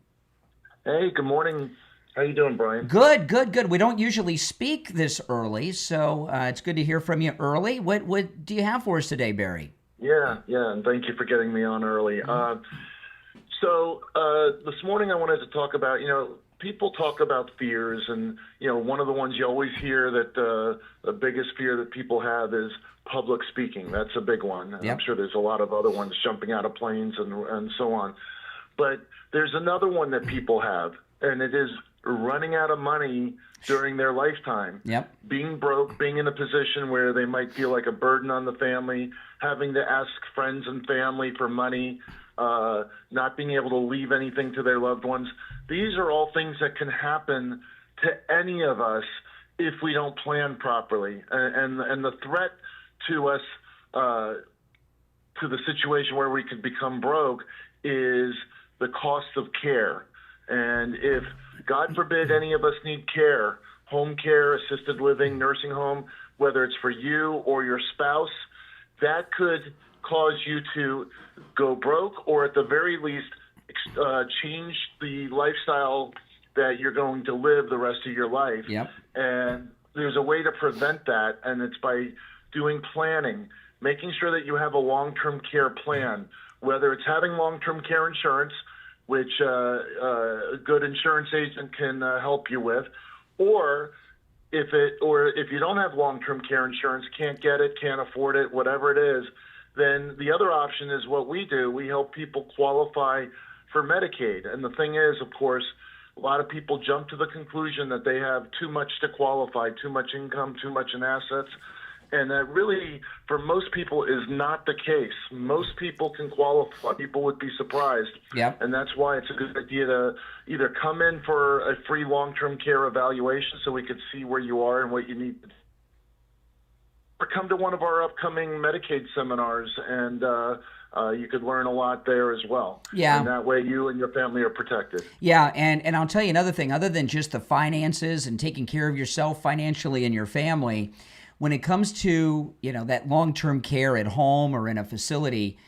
Hey, good morning. How you doing, Brian? Good. We don't usually speak this early, so it's good to hear from you early. What do you have for us today, Barry? Yeah, and thank you for getting me on early. So this morning I wanted to talk about, people talk about fears, and, one of the ones you always hear that the biggest fear that people have is public speaking. That's a big one. And Yep. I'm sure there's a lot of other ones, jumping out of planes and so on. But there's another one that people have, and it is running out of money during their lifetime. Yep. Being broke, being in a position where they might feel like a burden on the family, having to ask friends and family for money not being able to leave anything to their loved ones. These are all things that can happen to any of us if we don't plan properly. And the threat to us, to the situation where we could become broke, is the cost of care. And if, God forbid, any of us need care, home care, assisted living, nursing home, whether it's for you or your spouse, that could cause you to go broke, or at the very least change the lifestyle that you're going to live the rest of your life. Yep. And there's a way to prevent that, and it's by doing planning, making sure that you have a long-term care plan, whether it's having long-term care insurance, which a good insurance agent can help you with, or if you don't have long-term care insurance, can't get it, can't afford it, whatever it is, then the other option is what we do. We help people qualify for Medicaid. And the thing is, of course, a lot of people jump to the conclusion that they have too much to qualify, too much income, too much in assets. And that really, for most people, is not the case. Most people can qualify. People would be surprised. Yep. And that's why it's a good idea to either come in for a free long-term care evaluation so we could see where you are and what you need to do, or come to one of our upcoming Medicaid seminars, and you could learn a lot there as well. Yeah. And that way you and your family are protected. Yeah, and I'll tell you another thing. Other than just the finances and taking care of yourself financially and your family, when it comes to, that long-term care at home or in a facility,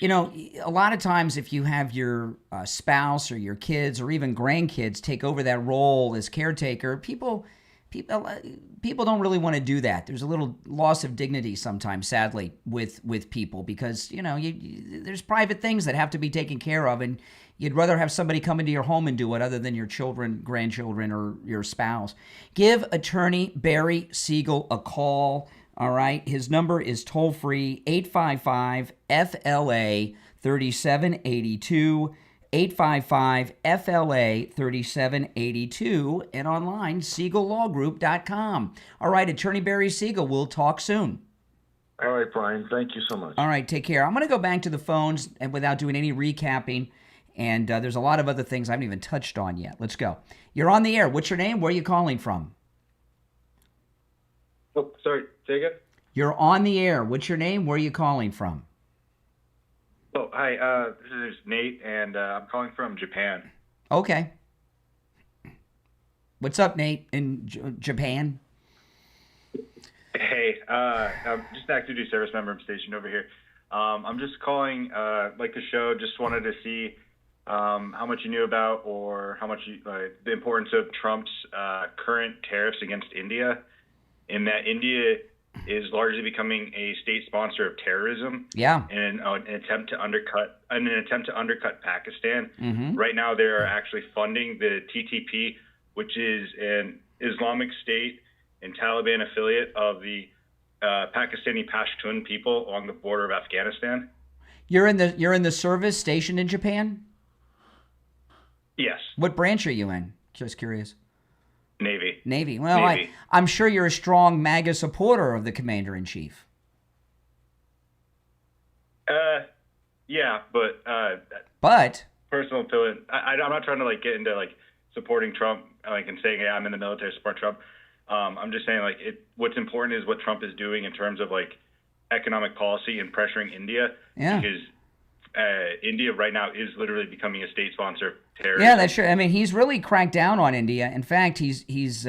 a lot of times if you have your spouse or your kids or even grandkids take over that role as caretaker, people don't really want to do that. There's a little loss of dignity sometimes, sadly, with people, because there's private things that have to be taken care of, and you'd rather have somebody come into your home and do it other than your children, grandchildren, or your spouse. Give attorney Barry Siegel a call. All right, his number is toll free 855-FLA-3782. 855-FLA-3782, and online, SiegelLawGroup.com. All right, Attorney Barry Siegel, we'll talk soon. All right, Brian. Thank you so much. All right, take care. I'm going to go back to the phones and without doing any recapping, and there's a lot of other things I haven't even touched on yet. Let's go. You're on the air. What's your name? Where are you calling from? Oh, sorry. Say again? You're on the air. What's your name? Where are you calling from? Oh, hi. This is Nate, and I'm calling from Japan. Okay. What's up, Nate, in Japan? Hey, I'm just an active duty service member. I'm stationed over here. I'm just calling, like the show, just wanted to see how much you knew about, or how much the importance of Trump's current tariffs against India, in that India is largely becoming a state sponsor of terrorism. Yeah. In an attempt to undercut Pakistan. Mm-hmm. Right now, they are actually funding the TTP, which is an Islamic State and Taliban affiliate of the Pakistani Pashtun people along the border of Afghanistan. You're in the service stationed in Japan? Yes. What branch are you in? Just curious. Navy. Well, Navy. I'm sure you're a strong MAGA supporter of the Commander-in-Chief. Yeah, but personal opinion. I'm not trying to get into supporting Trump and saying, yeah, I'm in the military, support Trump. I'm just saying what's important is what Trump is doing in terms of economic policy and pressuring India. Yeah. Because India right now is literally becoming a state sponsor of terrorism. Yeah, that's true. I mean, he's really cracked down on India. In fact, he's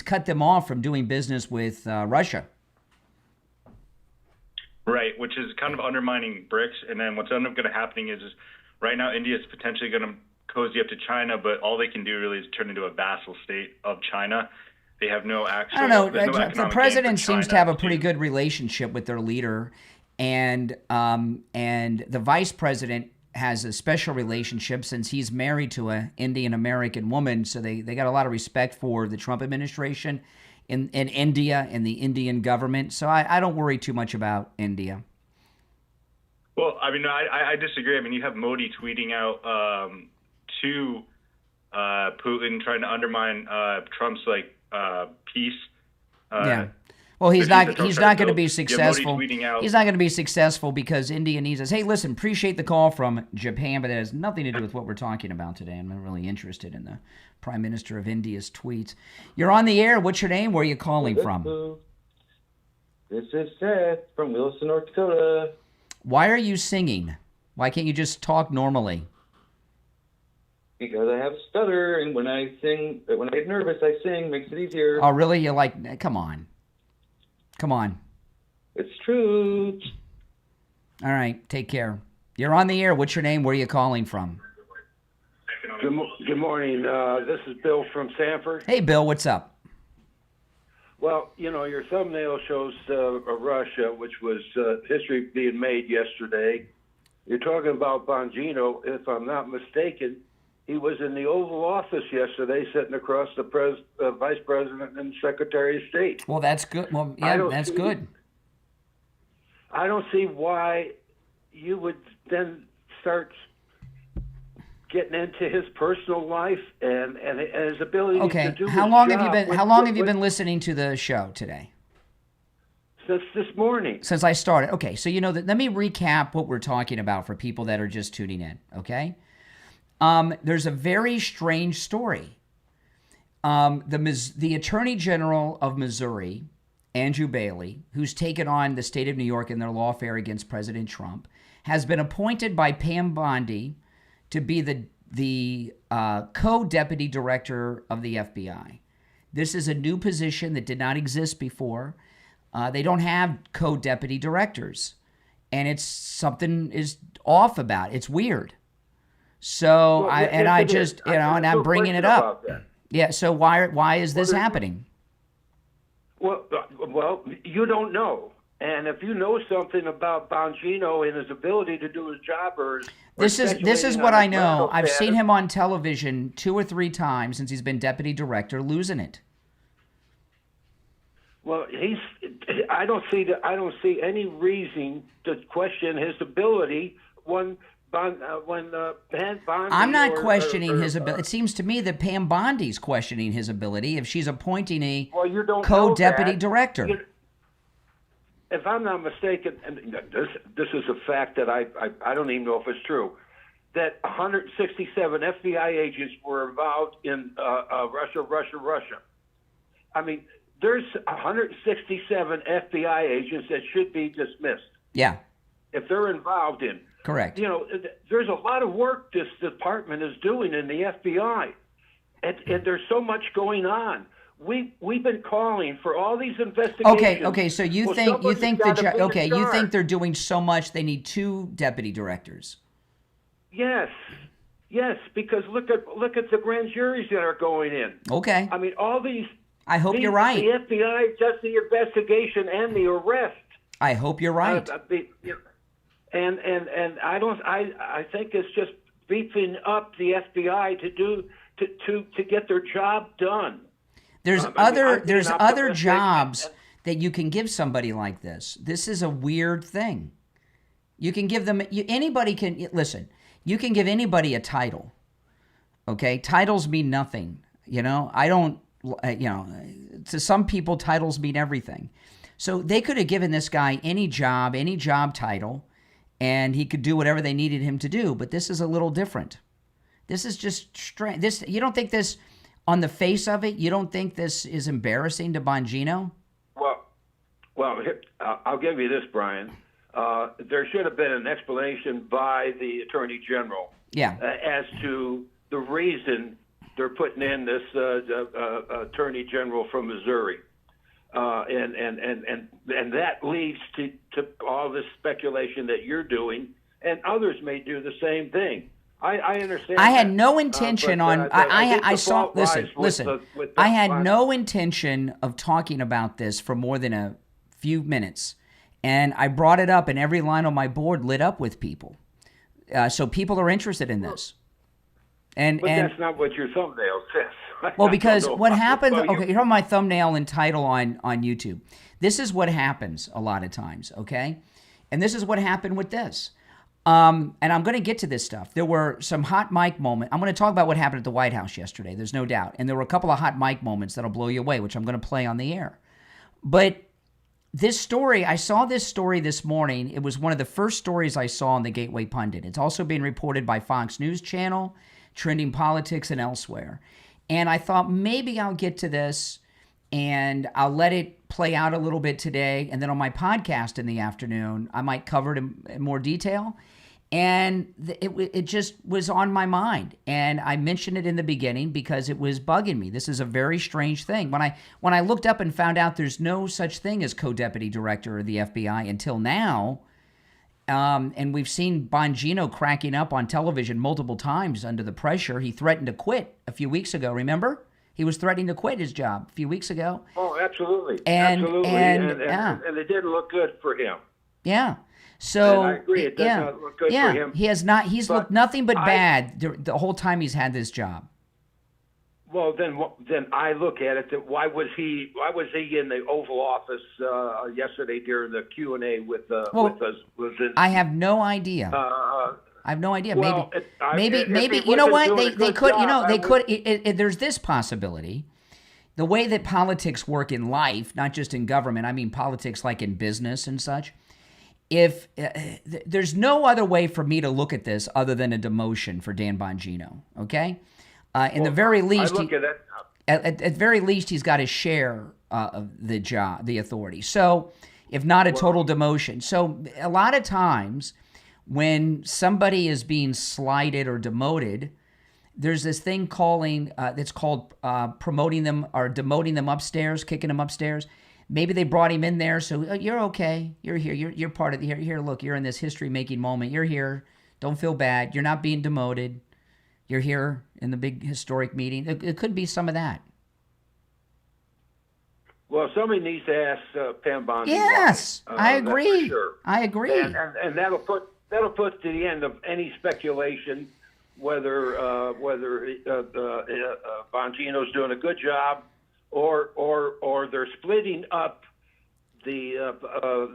cut them off from doing business with Russia. Right, which is kind of undermining BRICS. And then what's going to happening is right now India is potentially going to cozy up to China, but all they can do really is turn into a vassal state of China. They have no actual. I don't know. The president seems to have a pretty good relationship with their leader, and the vice president has a special relationship since he's married to an Indian American woman. So they got a lot of respect for the Trump administration in India and the Indian government. So I don't worry too much about India. Well, I mean, I disagree. I mean, you have Modi tweeting out to Putin, trying to undermine Trump's peace. Yeah. Well, he's not going to be Modi successful. tweeting out- He's not going to be successful because India needs us. Hey, listen, appreciate the call from Japan, but that has nothing to do with what we're talking about today. I'm not really interested in the Prime Minister of India's tweets. You're on the air. What's your name? Where are you calling from? This is Seth from Wilson, North Dakota. Why are you singing? Why can't you just talk normally? Because I have a stutter, and when I get nervous, I sing. Makes it easier. Oh, really? You're like, come on. Come on. It's true. All right, take care. You're on the air. What's your name? Where are you calling from? Good morning. This is Bill from Sanford. Hey, Bill, what's up? Well, your thumbnail shows Russia, which was history being made yesterday. You're talking about Bongino. If I'm not mistaken, he was in the Oval Office yesterday, sitting across the Vice President and Secretary of State. Well, that's good. Well, yeah, that's good. I don't see why you would then start getting into his personal life and his ability to do how his long job. How long have you been listening to the show today? Since this morning. Since I started. Okay, so let me recap what we're talking about for people that are just tuning in, okay? There's a very strange story. The Attorney General of Missouri, Andrew Bailey, who's taken on the state of New York in their lawfare against President Trump, has been appointed by Pam Bondi to be the co-deputy director of the FBI. This is a new position that did not exist before. They don't have co-deputy directors, and something is off about it. It's weird. So I'm bringing it up. Yeah. So why is this happening? Well, you don't know. And if you know something about Bongino and his ability to do his job, this is what I know. I've seen him on television 2 or 3 times since he's been deputy director, losing it. Well, I don't see any reason to question his ability when Pam Bondi. I'm not questioning his ability. It seems to me that Pam Bondi's questioning his ability if she's appointing a co-deputy director. If I'm not mistaken, and this is a fact that I don't even know if it's true, that 167 FBI agents were involved in Russia. I mean, there's 167 FBI agents that should be dismissed. Yeah. If they're involved in. Correct. There's a lot of work this department is doing in the FBI, and there's so much going on. We've been calling for all these investigations. Okay. So you think they're doing so much they need 2 deputy directors? Yes, because look at the grand juries that are going in. Okay. I mean, all these. I hope you're right. The FBI does the investigation and the arrest. I hope you're right. And I think it's just beefing up the FBI to get their job done. There's other jobs that you can give somebody like this. This is a weird thing. You can give them anybody can listen. You can give anybody a title. Okay? Titles mean nothing. I don't to some people titles mean everything. So they could have given this guy any job title, and he could do whatever they needed him to do, but this is a little different. This is just strange. You don't think this on the face of it, you don't think this is embarrassing to Bongino? Well, I'll give you this, Brian. There should have been an explanation by the Attorney General as to the reason they're putting in this Attorney General from Missouri. And that leads to all this speculation that you're doing, and others may do the same thing. I understand. I had no intention I had no intention of talking about this for more than a few minutes, and I brought it up, and every line on my board lit up with people. So people are interested in this. But that's not what your thumbnail says. Well, because what happens, you're on my thumbnail and title on YouTube. This is what happens a lot of times, okay? And this is what happened with this. And I'm going to get to this stuff. There were some hot mic moments. I'm going to talk about what happened at the White House yesterday. There's no doubt. And there were a couple of hot mic moments that'll blow you away, which I'm going to play on the air. But this story, I saw this story this morning. It was one of the first stories I saw on the Gateway Pundit. It's also being reported by Fox News Channel, Trending Politics, and elsewhere. And I thought maybe I'll get to this and I'll let it play out a little bit today. And then on my podcast in the afternoon, I might cover it in more detail. And it just was on my mind. And I mentioned it in the beginning because it was bugging me. This is a very strange thing. When I looked up and found out there's no such thing as co-deputy director of the FBI until now, and we've seen Bongino cracking up on television multiple times under the pressure. He threatened to quit a few weeks ago, remember? He was threatening to quit his job a few weeks ago. Oh, absolutely. Absolutely. And it didn't look good for him. Yeah. So, and I agree, it does not look good for him. He has not. He's looked nothing but bad the whole time he's had this job. Well, then I look at it that why was he in the Oval Office yesterday during the Q&A with us? I have no idea. I have no idea. Well, Maybe you know what they could. You know they could. There's this possibility. The way that politics work in life, not just in government. I mean politics like in business and such. If there's no other way for me to look at this other than a demotion for Dan Bongino, okay? In the very least, at very least, he's got his share of the job, the authority. So, if not a total demotion. So, a lot of times when somebody is being slighted or demoted, there's this thing that's called promoting them or demoting them upstairs, kicking them upstairs. Maybe they brought him in there, so you're okay. You're here. You're part of the here. Look, you're in this history-making moment. You're here. Don't feel bad. You're not being demoted. You're here in the big historic meeting. It could be some of that. Well, somebody needs to ask Pam Bondi. Yes, I agree. Sure. I agree. And that'll put to the end of any speculation whether Bongino's doing a good job. Or they're splitting up the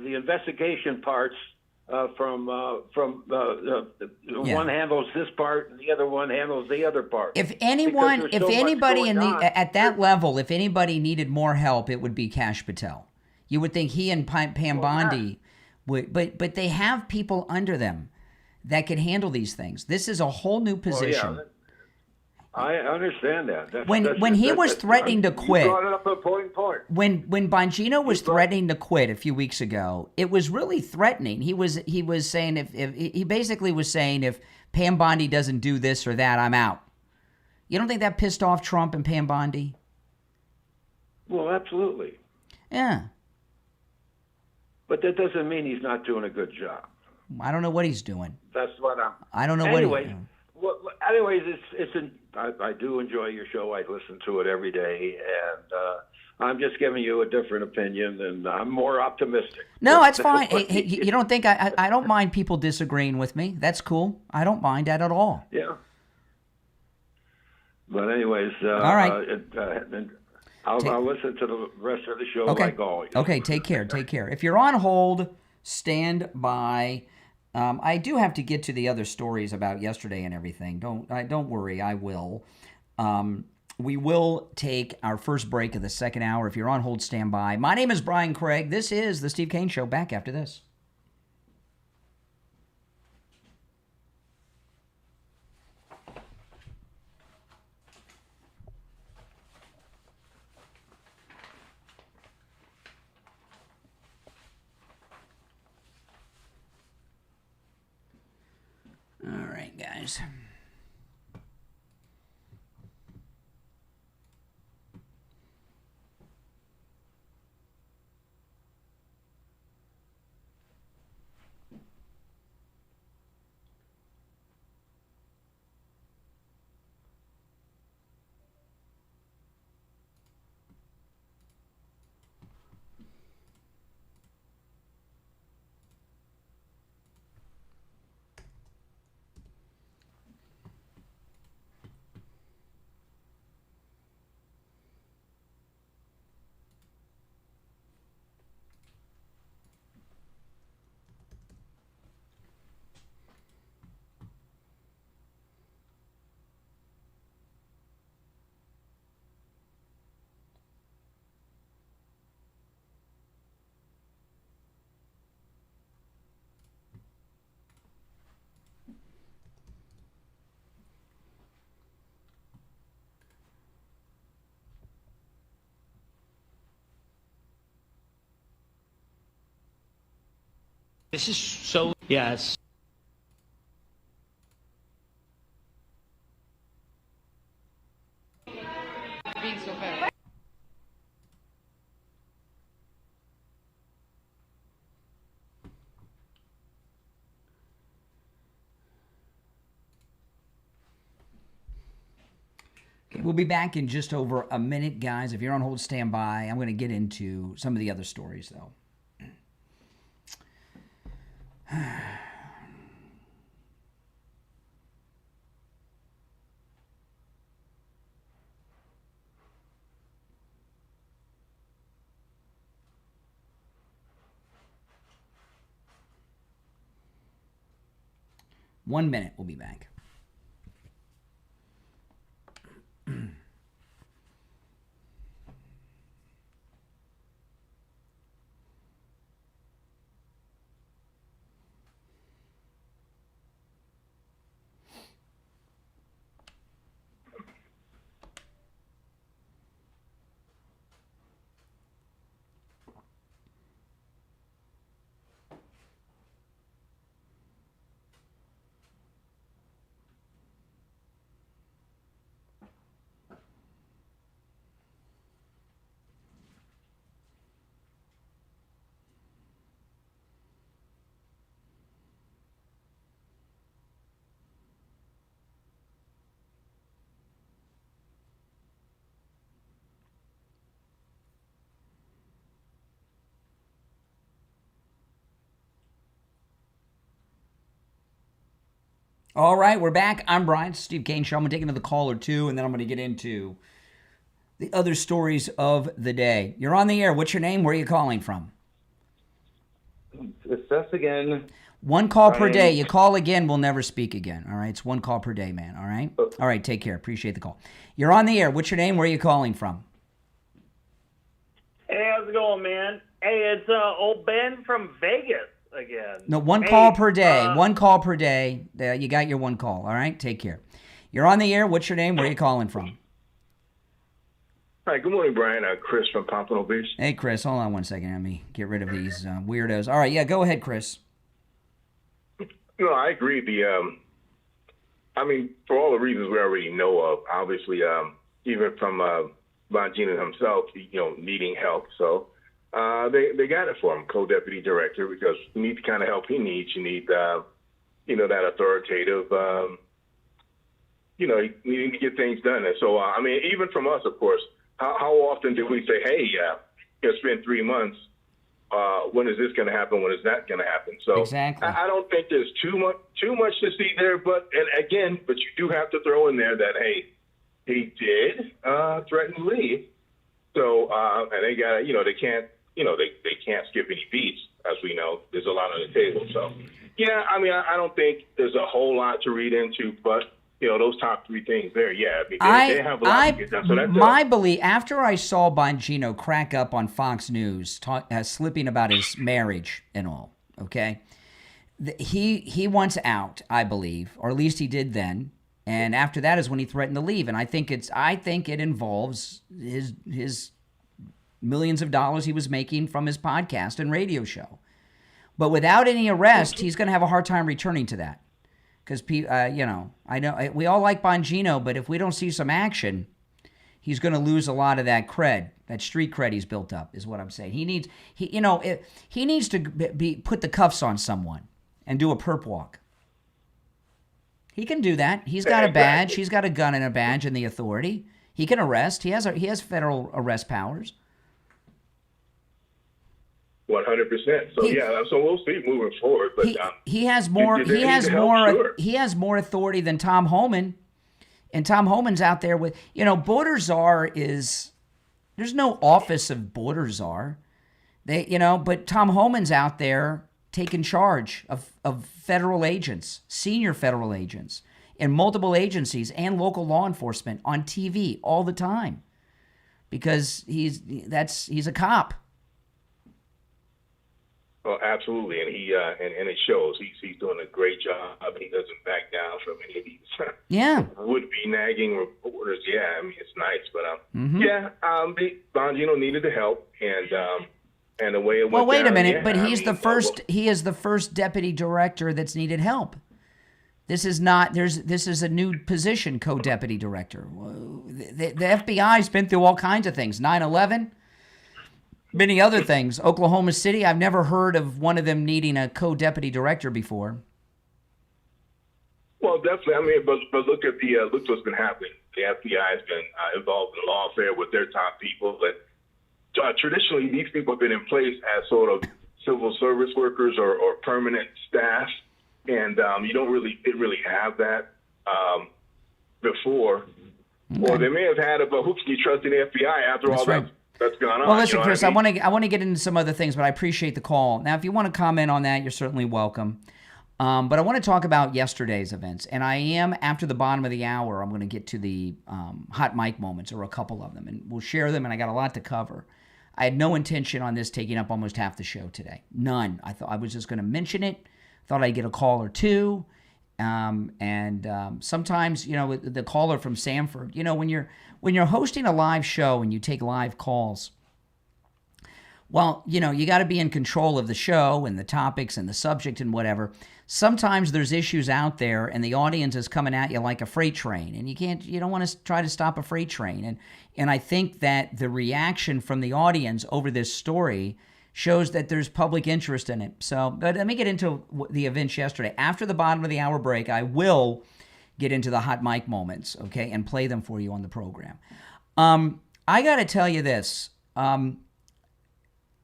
investigation parts from one handles this part and the other one handles the other part. If anybody at that level, if anybody needed more help, it would be Kash Patel. You would think he and Pam Bondi would, but they have people under them that can handle these things. This is a whole new position. Well, I understand that. When he was threatening to quit, you brought it up a point. When Bongino was threatening to quit a few weeks ago, it was really threatening. He was saying if he basically was saying if Pam Bondi doesn't do this or that, I'm out. You don't think that pissed off Trump and Pam Bondi? Well, absolutely. Yeah. But that doesn't mean he's not doing a good job. I don't know what he's doing. That's what I don't know what he's doing. Well, anyways, I do enjoy your show. I listen to it every day, and I'm just giving you a different opinion, and I'm more optimistic. No, that's fine. Hey, you don't think I don't mind people disagreeing with me? That's cool. I don't mind that at all. Yeah. But anyways, all right. I'll listen to the rest of the show like always. Okay, take care. Take care. If you're on hold, stand by. I do have to get to the other stories about yesterday and everything. Don't worry, I will. We will take our first break of the second hour. If you're on hold, stand by. My name is Brian Craig. This is the Steve Kane Show. Back after this. All right, guys. This is so, yes. Being so bad. Okay, we'll be back in just over a minute, guys. If you're on hold, stand by. I'm going to get into some of the other stories, though. One minute, we'll be back. All right, we're back. I'm Brian, Steve Kane Show. I'm going to take another call or two, and then I'm going to get into the other stories of the day. You're on the air. What's your name? Where are you calling from? It's us again. One call per day. You call again, we'll never speak again. All right, it's one call per day, man. All right? All right, take care. Appreciate the call. You're on the air. What's your name? Where are you calling from? Hey, how's it going, man? Hey, it's old Ben from Vegas again. No, one call per day. One call per day. You got your one call. All right, take care. You're on the air. What's your name? Where are you calling from? Hi, good morning, Brian. Chris from Pompano Beach. Hey, Chris. Hold on one second. Let me get rid of these weirdos. All right, yeah, go ahead, Chris. No, I agree. I mean, for all the reasons we already know of, obviously, even from Bongino himself, needing help. So they got it for him, co-deputy director, because you need the kind of help he needs. You need, that authoritative, needing to get things done. And so, I mean, even from us, of course, how often do we say, hey, it's been 3 months. When is this going to happen? When is that going to happen? So exactly. I don't think there's too much to see there. But you do have to throw in there that, hey, he did threaten to leave. So and they got they can't skip any beats, as we know. There's a lot on the table. So yeah, I mean, I don't think there's a whole lot to read into, but. Those top three things there, yeah. I mean, they have a lot to get done. So that's my belief, after I saw Bongino crack up on Fox News, slipping about his marriage and all, okay? He wants out, I believe, or at least he did then. And after that is when he threatened to leave. And I think it involves his millions of dollars he was making from his podcast and radio show. But without any arrest, he's going to have a hard time returning to that. Because, I know we all like Bongino, but if we don't see some action, he's going to lose a lot of that cred, that street cred he's built up, is what I'm saying. He needs to put the cuffs on someone and do a perp walk. He can do that. He's got a badge. He's got a gun and a badge and the authority. He can arrest. He has federal arrest powers. 100%. So so we'll see moving forward. But he has more. He has more authority than Tom Homan, and Tom Homan's out there with border czar is. There's no office of border czar, but Tom Homan's out there taking charge of federal agents, senior federal agents, in multiple agencies and local law enforcement on TV all the time, because he's a cop. Well, absolutely, and he and it shows. He's doing a great job. He doesn't back down from any of these would-be nagging reporters. Yeah, I mean it's nice, but Bongino needed the help, and and the way it went Well, wait a down, minute, yeah, but he is the first deputy director that's needed help. This is not, this is a new position, co-deputy director. The FBI's been through all kinds of things, 9/11, many other things. Oklahoma City, I've never heard of one of them needing a co-deputy director before. Well, definitely. I mean, but look at look what's been happening. The FBI has been involved in lawfare with their top people. But traditionally, these people have been in place as sort of civil service workers or permanent staff, and you didn't really have that before. Okay. Or they may have had it, but who can you trust in the FBI after all that's gone on? Well, listen, you know Chris, I mean? I want to get into some other things, but I appreciate the call. Now, if you want to comment on that, you're certainly welcome. But I want to talk about yesterday's events, and I am, after the bottom of the hour, I'm going to get to the hot mic moments, or a couple of them, and we'll share them, and I got a lot to cover. I had no intention on this taking up almost half the show today. None. I thought I was just going to mention it, thought I'd get a call or two, and sometimes, the caller from Sanford, when you're hosting a live show and you take live calls, well, you got to be in control of the show and the topics and the subject and whatever. Sometimes there's issues out there and the audience is coming at you like a freight train, and you don't want to try to stop a freight train. And I think that the reaction from the audience over this story shows that there's public interest in it. So, but let me get into the events yesterday. After the bottom of the hour break, I will get into the hot mic moments, okay, and play them for you on the program. I got to tell you this.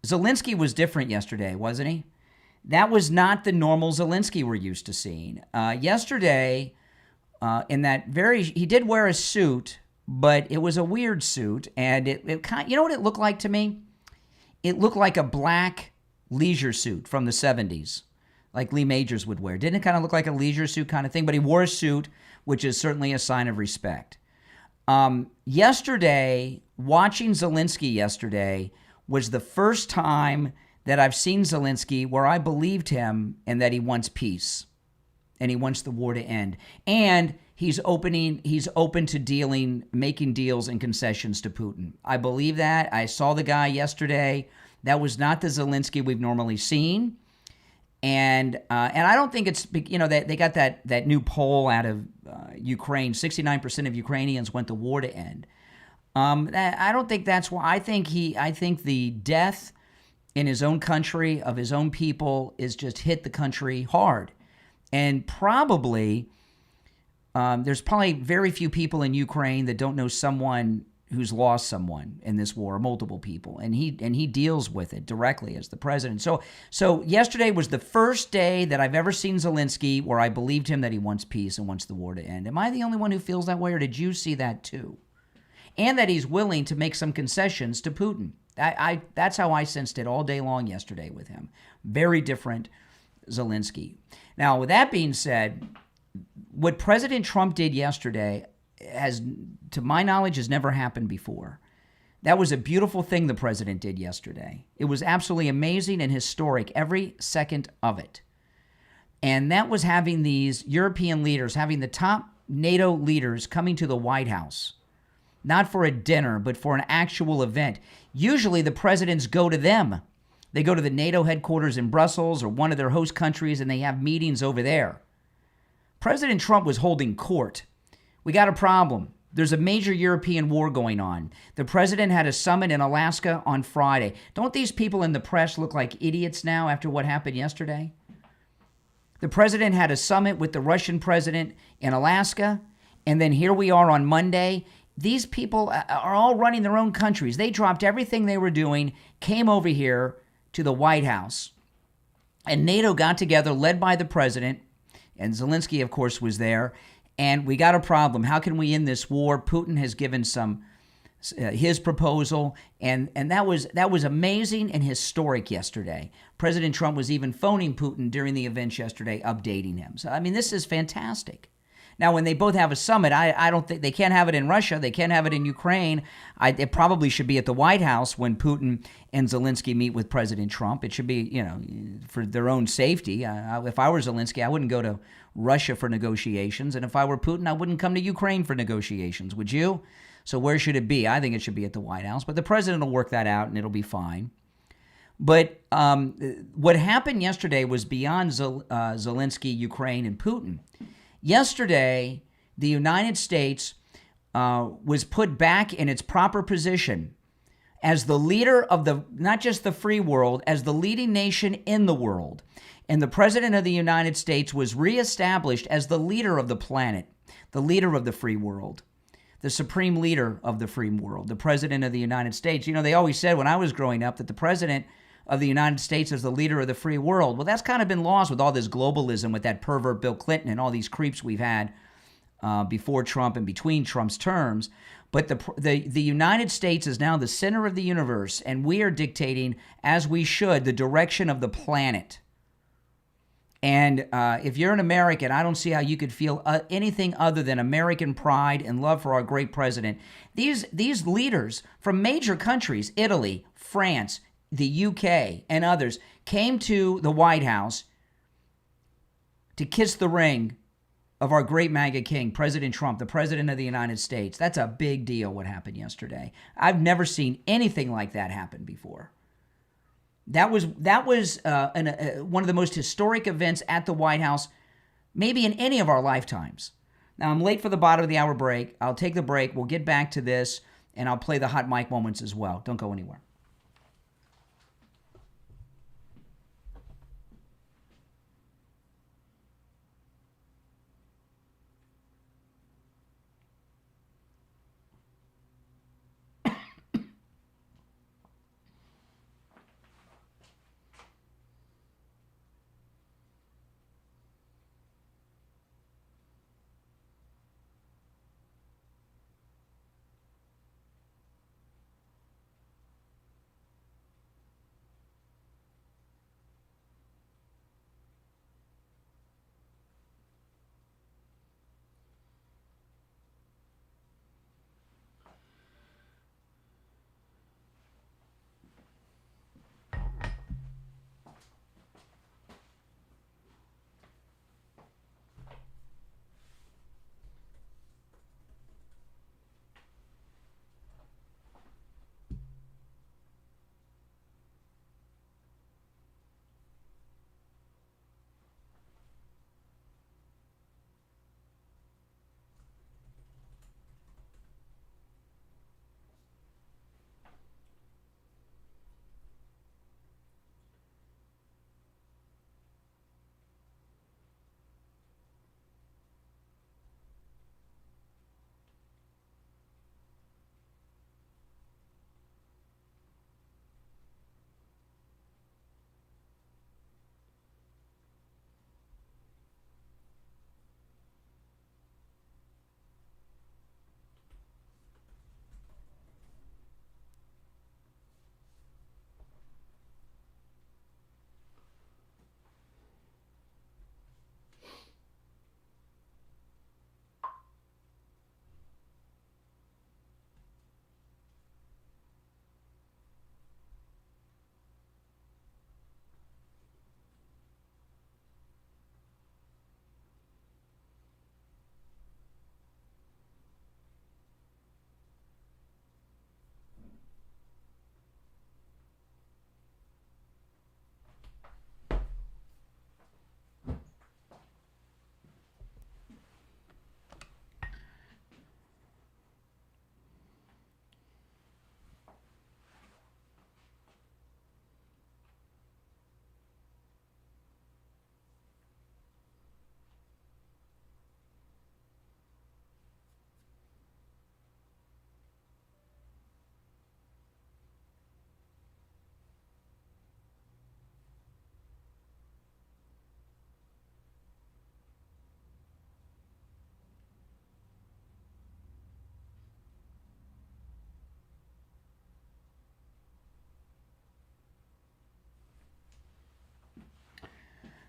ZELENSKYY was different yesterday, wasn't he? That was not the normal ZELENSKYY we're used to seeing. Yesterday, he did wear a suit, but it was a weird suit, and it kind, you know what it looked like to me? It looked like a black leisure suit from the 70s, like Lee Majors would wear. Didn't it kind of look like a leisure suit kind of thing? But he wore a suit, which is certainly a sign of respect. Yesterday, watching ZELENSKYY yesterday was the first time that I've seen ZELENSKYY where I believed him and that he wants peace and he wants the war to end. And he's open to making deals and concessions to Putin. I believe that. I saw the guy yesterday. That was not the ZELENSKYY we've normally seen. And I don't think it's, they got that new poll out of Ukraine. 69% of Ukrainians want the war to end. I don't think that's why. I think the death in his own country of his own people is just hit the country hard. And probably, there's probably very few people in Ukraine that don't know someone who's lost someone in this war, multiple people. And he deals with it directly as the president. So yesterday was the first day that I've ever seen ZELENSKYY where I believed him that he wants peace and wants the war to end. Am I the only one who feels that way, or did you see that too? And that he's willing to make some concessions to Putin. That's how I sensed it all day long yesterday with him. Very different ZELENSKYY. Now, with that being said, what President Trump did yesterday to my knowledge, has never happened before. That was a beautiful thing the president did yesterday. It was absolutely amazing and historic, every second of it. And that was having these European leaders, having the top NATO leaders coming to the White House. Not for a dinner, but for an actual event. Usually the presidents go to them. They go to the NATO headquarters in Brussels or one of their host countries, and they have meetings over there. President Trump was holding court. We got a problem. There's a major European war going on. The president had a summit in Alaska on Friday. Don't these people in the press look like idiots now after what happened yesterday? The president had a summit with the Russian president in Alaska, and then here we are on Monday. These people are all running their own countries. They dropped everything they were doing, came over here to the White House. And NATO got together, led by the president, and ZELENSKYY, of course, was there. And we got a problem. How can we end this war? Putin has given his proposal, and that was amazing and historic yesterday. President Trump was even phoning Putin during the events yesterday, updating him. So, I mean, this is fantastic. Now, when they both have a summit, I don't think they can't have it in Russia. They can't have it in Ukraine. It probably should be at the White House when Putin and ZELENSKYY meet with President Trump. It should be, for their own safety. If I were ZELENSKYY, I wouldn't go to Russia for negotiations. And if I were Putin, I wouldn't come to Ukraine for negotiations. Would you? So where should it be? I think it should be at the White House. But the president will work that out, and it'll be fine. But what happened yesterday was beyond Zelensky, Ukraine, and Putin. Yesterday, the United States was put back in its proper position as the leader of the, not just the free world, as the leading nation in the world. And the President of the United States was reestablished as the leader of the planet, the leader of the free world, the supreme leader of the free world, the President of the United States. You know, they always said when I was growing up that the President of the United States is the leader of the free world. Well, that's kind of been lost with all this globalism, with that pervert Bill Clinton and all these creeps we've had before Trump and between Trump's terms. But the United States is now the center of the universe, and we are dictating, as we should, the direction of the planet. And if you're an American, I don't see how you could feel anything other than American pride and love for our great president. These leaders from major countries, Italy, France, the UK, and others, came to the White House to kiss the ring of our great MAGA king, President Trump, the President of the United States. That's a big deal, what happened yesterday. I've never seen anything like that happen before. That was one of the most historic events at the White House, maybe in any of our lifetimes. Now, I'm late for the bottom of the hour break. I'll take the break. We'll get back to this, and I'll play the hot mic moments as well. Don't go anywhere.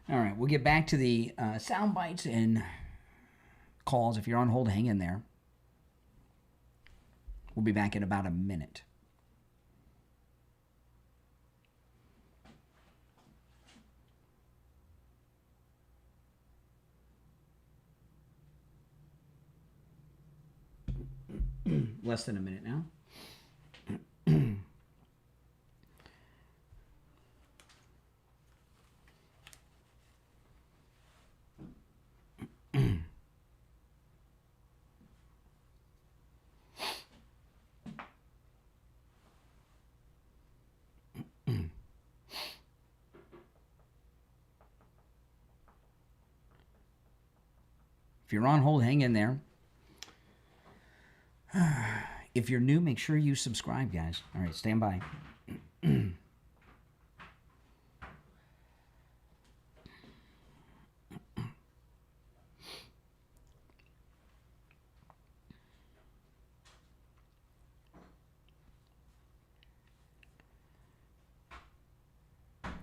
All right, we'll get back to the sound bites and calls. If you're on hold, hang in there. We'll be back in about a minute. Less than a minute now. If you're on hold, hang in there. If you're new, make sure you subscribe, guys. All right, stand by.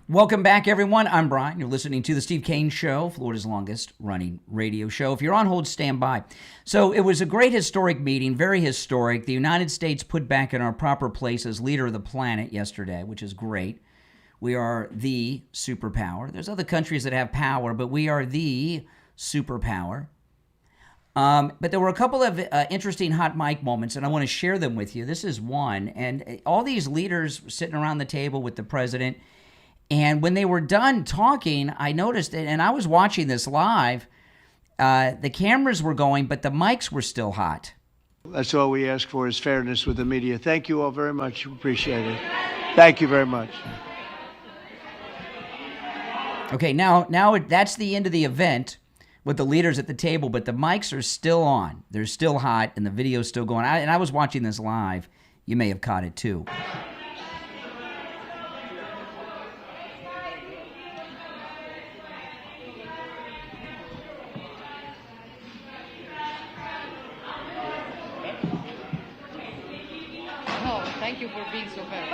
Welcome back, everyone. I'm Brian. You're listening to the Steve Kane Show, Florida's longest running radio show. If you're on hold, stand by. So it was a great historic meeting, very historic. The United States put back in our proper place as leader of the planet yesterday, which is great. We are the superpower. There's other countries that have power, but we are the superpower. But there were a couple of interesting hot mic moments, and I want to share them with you. This is one. And all these leaders sitting around the table with the president. And when they were done talking, I noticed it, and I was watching this live, the cameras were going, but the mics were still hot. That's all we ask for is fairness with the media. Thank you all very much. Appreciate it. Thank you very much. Okay, now that's the end of the event with the leaders at the table, but the mics are still on. They're still hot, and the video's still going. And I was watching this live. You may have caught it, too. Thank you for being so fair.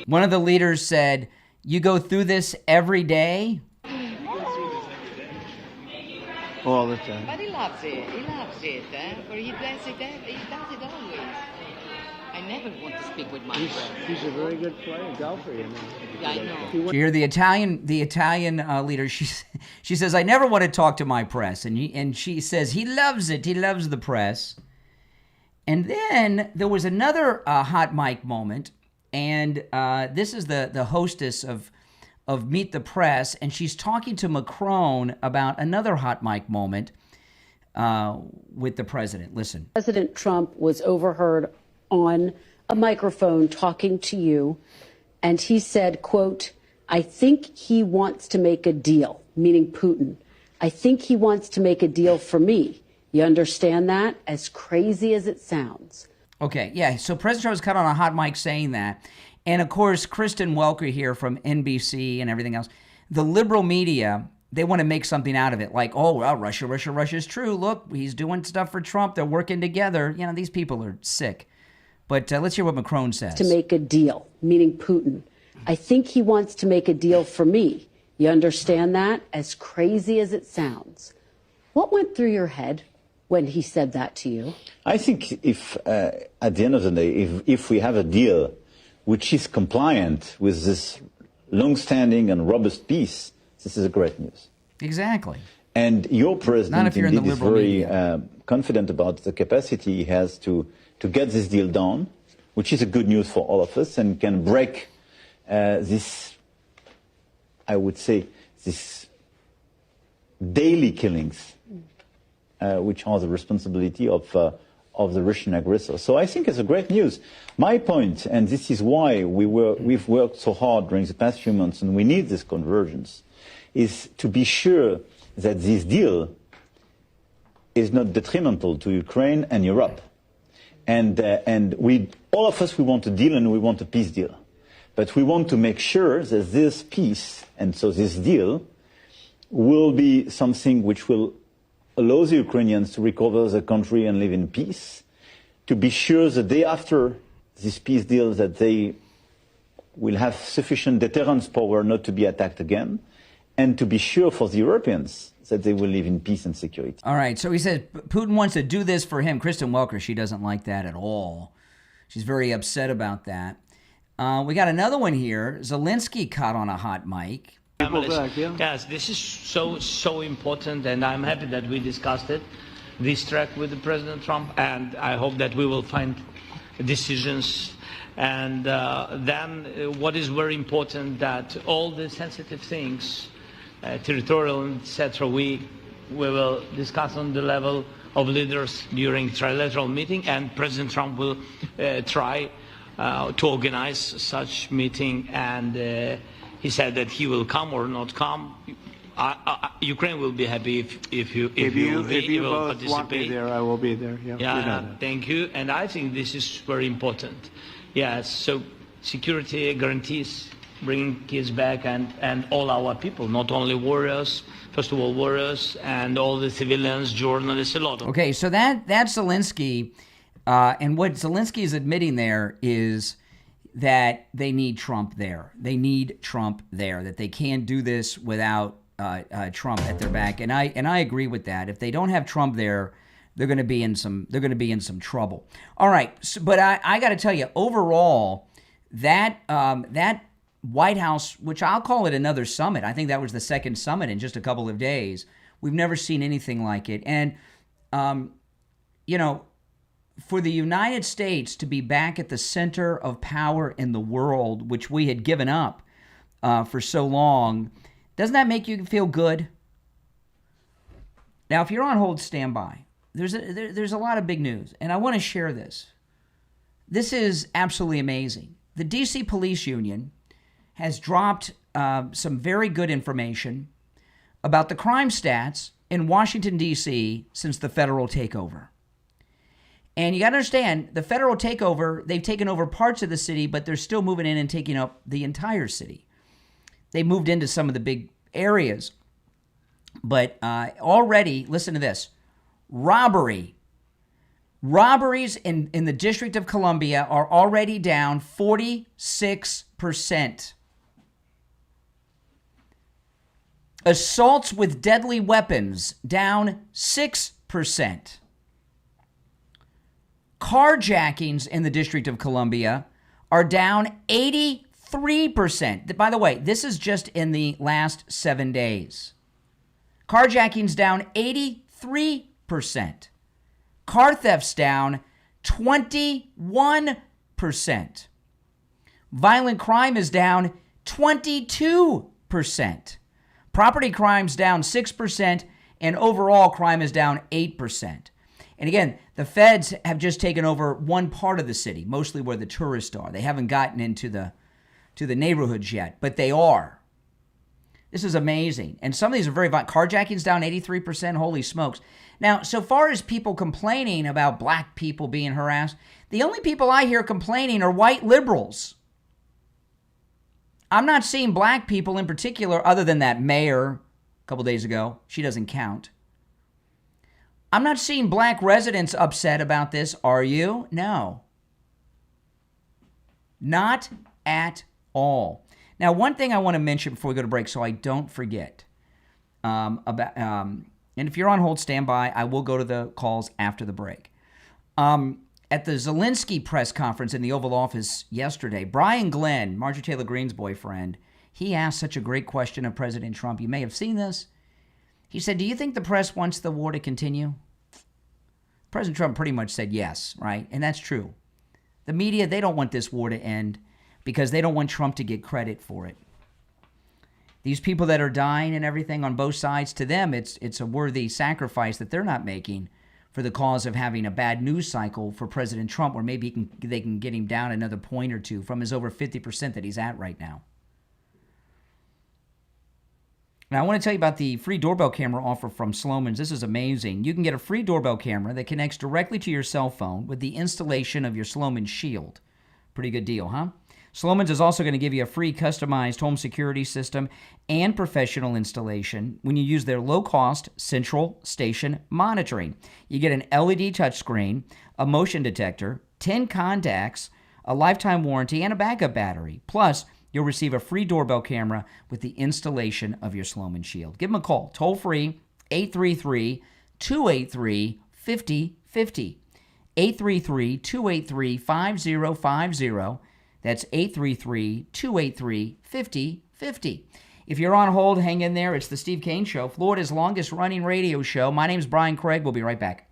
One of the leaders said, "You go through this every day?" All the time. But he loves it. He loves it. But he does it always. I never want to speak with my friend. He's a very good player, golfer, you know. Yeah, I know. You hear the Italian leader. She says, "I never want to talk to my press," and she says he loves it. He loves the press. And then there was another hot mic moment, and this is the hostess of Meet the Press, and she's talking to Macron about another hot mic moment with the president. Listen. President Trump was overheard on a microphone talking to you, and he said, quote, "I think he wants to make a deal," meaning Putin. "I think he wants to make a deal for me. You understand that? As crazy as it sounds." Okay, yeah, so President Trump was caught on a hot mic saying that. And, of course, Kristen Welker here from NBC and everything else, the liberal media, they want to make something out of it. Like, oh, well, Russia's true. Look, he's doing stuff for Trump. They're working together. You know, these people are sick. But let's hear what Macron says. To make a deal, meaning Putin. "I think he wants to make a deal for me. You understand that? As crazy as it sounds." What went through your head when he said that to you? I think if, at the end of the day, if we have a deal which is compliant with this long-standing and robust peace, this is a great news. Exactly. And your president indeed is very media. confident about the capacity he has to get this deal done, which is a good news for all of us and can break this, I would say, this daily killings, which are the responsibility of the Russian aggressor. So I think it's a great news. My point, and this is why we've worked so hard during the past few months, and we need this convergence, is to be sure that this deal is not detrimental to Ukraine and Europe. And all of us, we want a deal and we want a peace deal. But we want to make sure that this peace, and so this deal, will be something which will allow the Ukrainians to recover the country and live in peace, to be sure the day after this peace deal that they will have sufficient deterrence power not to be attacked again, and to be sure for the Europeans that they will live in peace and security. All right, so he says Putin wants to do this for him. Kristen Welker, she doesn't like that at all. She's very upset about that. We got another one here. ZELENSKYY caught on a hot mic. Yes, this is so important, and I'm happy that we discussed it, this track with President Trump, and I hope that we will find decisions. And then what is very important, that all the sensitive things, territorial, etc., we will discuss on the level of leaders during trilateral meeting, and President Trump will try to organize such meeting, and he said that he will come or not come. Ukraine will be happy if you will both want me there, I will be there. Yeah, yeah, you know that. thank you. And I think this is very important. Yeah, so security guarantees, bringing kids back and all our people, not only warriors, first of all warriors, and all the civilians, journalists, a lot of. Okay, so that's ZELENSKYY, and what ZELENSKYY is admitting there is that they need Trump there. They need Trump there, that they can't do this without Trump at their back, and I agree with that. If they don't have Trump there, they're going to be in some trouble. All right, so, but I got to tell you, overall, that White House, which I'll call it another summit. I think that was the second summit in just a couple of days. We've never seen anything like it, and for the United States to be back at the center of power in the world, which we had given up for so long. Doesn't that make you feel good? Now, if you're on hold, stand by. There's a lot of big news, and I want to share this. This is absolutely amazing. The D.C. Police Union has dropped some very good information about the crime stats in Washington, D.C. since the federal takeover. And you got to understand, the federal takeover, they've taken over parts of the city, but they're still moving in and taking up the entire city. They moved into some of the big areas. But already, listen to this, robberies in the District of Columbia are already down 46%. Assaults with deadly weapons down 6%. Carjackings in the District of Columbia are down 83%. By the way, this is just in the last 7 days. Carjackings down 83%. Car thefts down 21%. Violent crime is down 22%. Property crime's down 6%, and overall crime is down 8%. And again, the feds have just taken over one part of the city, mostly where the tourists are. They haven't gotten into the neighborhoods yet, but they are. This is amazing. And some of these are very violent. Carjacking's down 83%. Holy smokes. Now, so far as people complaining about black people being harassed, the only people I hear complaining are white liberals. I'm not seeing black people in particular, other than that mayor a couple days ago. She doesn't count. I'm not seeing black residents upset about this. Are you? No. Not at all. Now, one thing I want to mention before we go to break, so I don't forget, and if you're on hold, stand by. I will go to the calls after the break. At the ZELENSKYY press conference in the Oval Office yesterday, Brian Glenn, Marjorie Taylor Greene's boyfriend, he asked such a great question of President Trump. You may have seen this. He said, do you think the press wants the war to continue? President Trump pretty much said yes, right? And that's true. The media, they don't want this war to end because they don't want Trump to get credit for it. These people that are dying and everything on both sides, to them, it's a worthy sacrifice that they're not making for the cause of having a bad news cycle for President Trump, where maybe they can get him down another point or two from his over 50% that he's at right now. Now, I want to tell you about the free doorbell camera offer from Slomin's. This is amazing. You can get a free doorbell camera that connects directly to your cell phone with the installation of your Slomin's Shield. Pretty good deal, huh? Slomin's is also going to give you a free customized home security system and professional installation when you use their low-cost central station monitoring. You get an LED touchscreen, a motion detector, 10 contacts, a lifetime warranty, and a backup battery. Plus, you'll receive a free doorbell camera with the installation of your Slomin's Shield. Give them a call, toll-free, 833-283-5050. 833-283-5050. That's 833-283-5050. If you're on hold, hang in there. It's the Steve Kane Show, Florida's longest-running radio show. My name's Brian Craig. We'll be right back.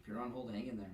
If you're on hold, hang in there.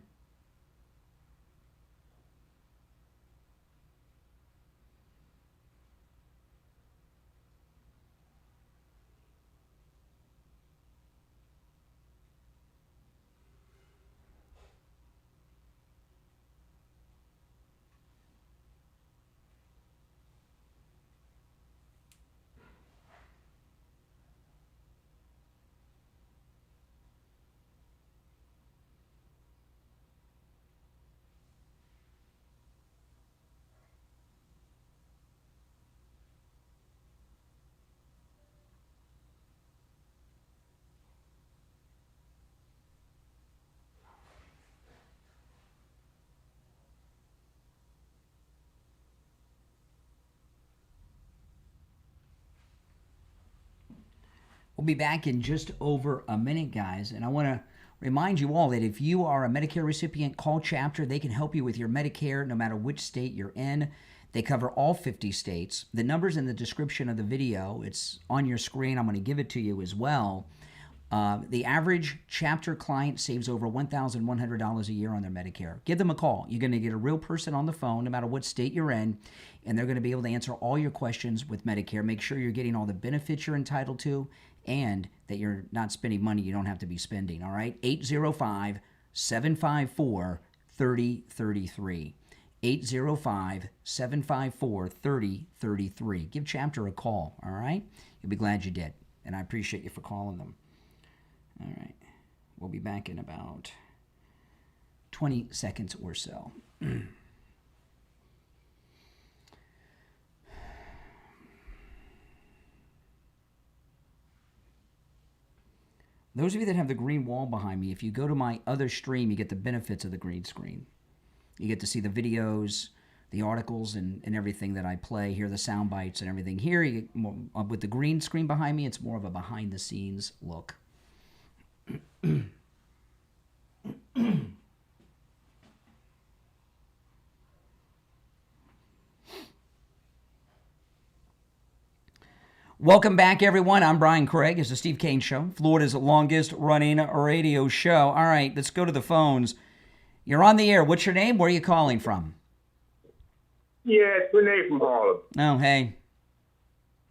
We'll be back in just over a minute, guys. And I want to remind you all that if you are a Medicare recipient, call Chapter. They can help you with your Medicare no matter which state you're in. They cover all 50 states. The number's in the description of the video. It's on your screen. I'm going to give it to you as well. The average Chapter client saves over $1,100 a year on their Medicare. Give them a call. You're going to get a real person on the phone, no matter what state you're in, and they're going to be able to answer all your questions with Medicare. Make sure you're getting all the benefits you're entitled to and that you're not spending money you don't have to be spending, all right? 805-754-3033. 805-754-3033. Give Chapter a call, all right? You'll be glad you did, and I appreciate you for calling them. All right. We'll be back in about 20 seconds or so. Those of you that have the green wall behind me, if you go to my other stream, you get the benefits of the green screen. You get to see the videos, the articles, and everything that I play, hear the sound bites and everything. Here, you get more, with the green screen behind me, it's more of a behind-the-scenes look. Welcome back, everyone. I'm Brian Craig. It's the Steve Kane Show, Florida's longest-running radio show. All right, let's go to the phones. You're on the air. What's your name? Where are you calling from? Yeah, it's Renee from Harlem. Oh, hey.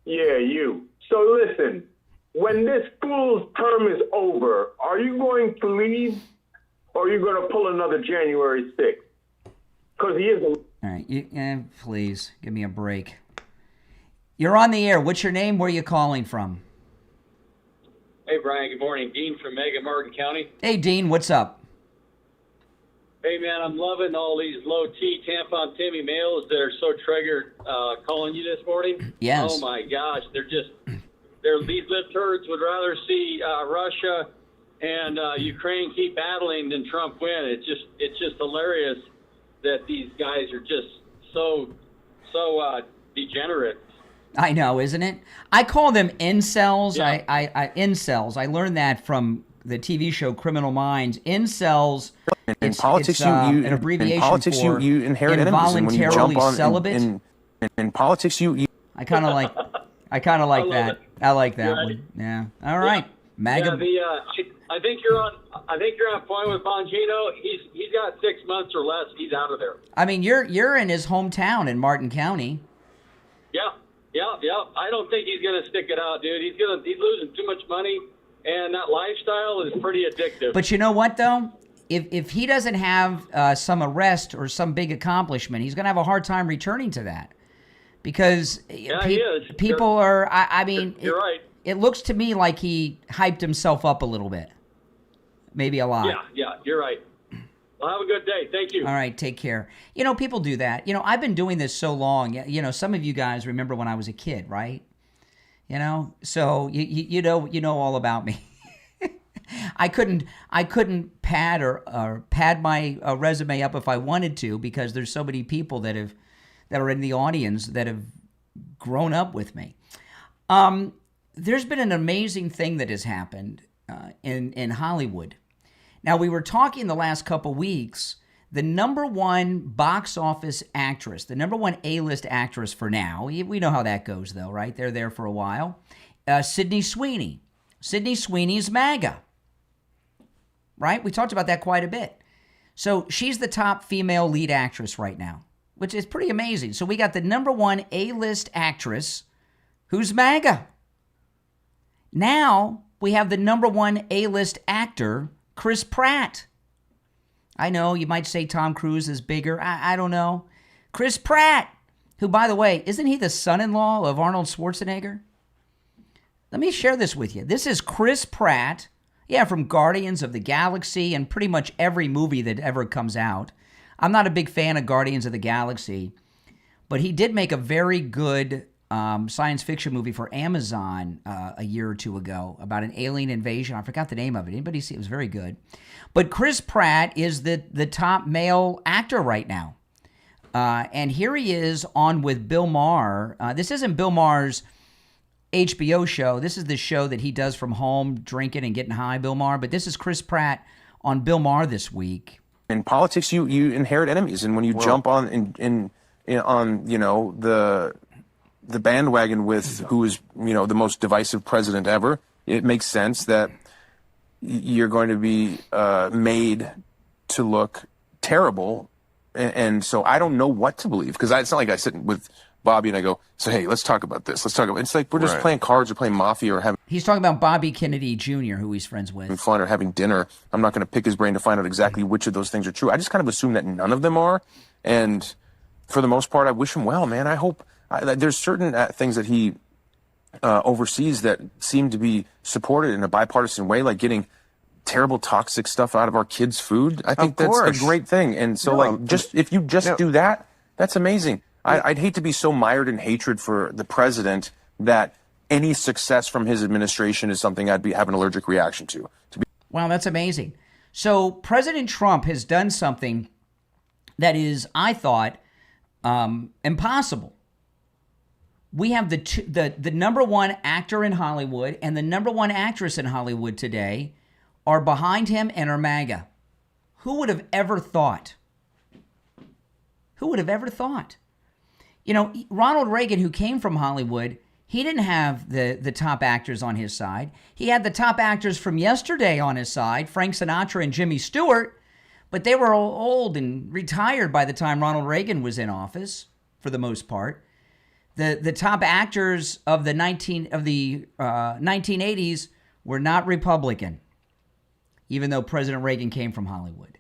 Yeah, you. So listen, when this fool's term is over, are you going to leave or are you going to pull another January 6th? Because he isn't. All right, please, give me a break. You're on the air. What's your name? Where are you calling from? Hey, Brian. Good morning. Dean from Mega Martin County. Hey, Dean. What's up? Hey, man. I'm loving all these low-T tampon Timmy males that are so triggered calling you this morning. Yes. Oh, my gosh. These lip turds would rather see Russia and Ukraine keep battling than Trump win. It's just hilarious that these guys are just so degenerate. I know, isn't it? I call them incels. Yeah. Incels. I learned that from the TV show Criminal Minds. Incels. In politics, an abbreviation for you inherit involuntarily celibate. In politics, you. I kind of like that. I like that one. Yeah. All right. MAGA. Yeah, I think you're on point with Bongino. He's got 6 months or less. He's out of there. I mean, you're in his hometown in Martin County. Yeah. I don't think he's gonna stick it out, dude. He's losing too much money, and that lifestyle is pretty addictive. But you know what, though? If he doesn't have some arrest or some big accomplishment, he's gonna have a hard time returning to that, because people are. I mean, you're right. It looks to me like he hyped himself up a little bit, maybe a lot. Yeah, you're right. Well, have a good day. Thank you. All right, take care. You know, people do that. You know, I've been doing this so long. You know, some of you guys remember when I was a kid, right? You know, so you know all about me. I couldn't pad or pad my resume up if I wanted to, because there's so many people that are in the audience that have grown up with me. There's been an amazing thing that has happened in Hollywood. Now, we were talking the last couple weeks, the number one box office actress, the number one A-list actress for now, we know how that goes, though, right? They're there for a while. Sydney Sweeney. Sydney Sweeney's MAGA. right? We talked about that quite a bit. So she's the top female lead actress right now, which is pretty amazing. So we got the number one A-list actress who's MAGA. Now we have the number one A-list actor, Chris Pratt. I know you might say Tom Cruise is bigger. I don't know. Chris Pratt, who, by the way, isn't he the son-in-law of Arnold Schwarzenegger? Let me share this with you. This is Chris Pratt, from Guardians of the Galaxy and pretty much every movie that ever comes out. I'm not a big fan of Guardians of the Galaxy, but he did make a very good science fiction movie for Amazon a year or two ago about an alien invasion. I forgot the name of it. Anybody see it? It was very good. But Chris Pratt is the top male actor right now. And here he is on with Bill Maher. This isn't Bill Maher's HBO show. This is the show that he does from home, drinking and getting high, Bill Maher. But this is Chris Pratt on Bill Maher this week. In politics, you inherit enemies, and when you jump on the bandwagon with who is the most divisive president ever, it makes sense that you're going to be made to look terrible. And so I don't know what to believe, because it's not like I sit with Bobby and I go, so hey, let's talk about this. It's like we're just playing cards or playing Mafia or having. He's talking about Bobby Kennedy Jr., who he's friends with. Fun or having dinner. I'm not going to pick his brain to find out exactly which of those things are true. I just kind of assume that none of them are. And for the most part, I wish him well, man. I hope there's certain things that he oversees that seem to be supported in a bipartisan way, like getting terrible toxic stuff out of our kids' food. I think that's a great thing. And so if you do that, that's amazing. I'd hate to be so mired in hatred for the president that any success from his administration is something I'd have an allergic reaction to. Wow, that's amazing. So President Trump has done something that is, I thought, impossible. We have the number one actor in Hollywood and the number one actress in Hollywood today are behind him and are MAGA. Who would have ever thought? Who would have ever thought? Ronald Reagan, who came from Hollywood, he didn't have the top actors on his side. He had the top actors from yesterday on his side, Frank Sinatra and Jimmy Stewart, but they were old and retired by the time Ronald Reagan was in office, for the most part. The top actors of the 1980s were not Republican, even though President Reagan came from Hollywood.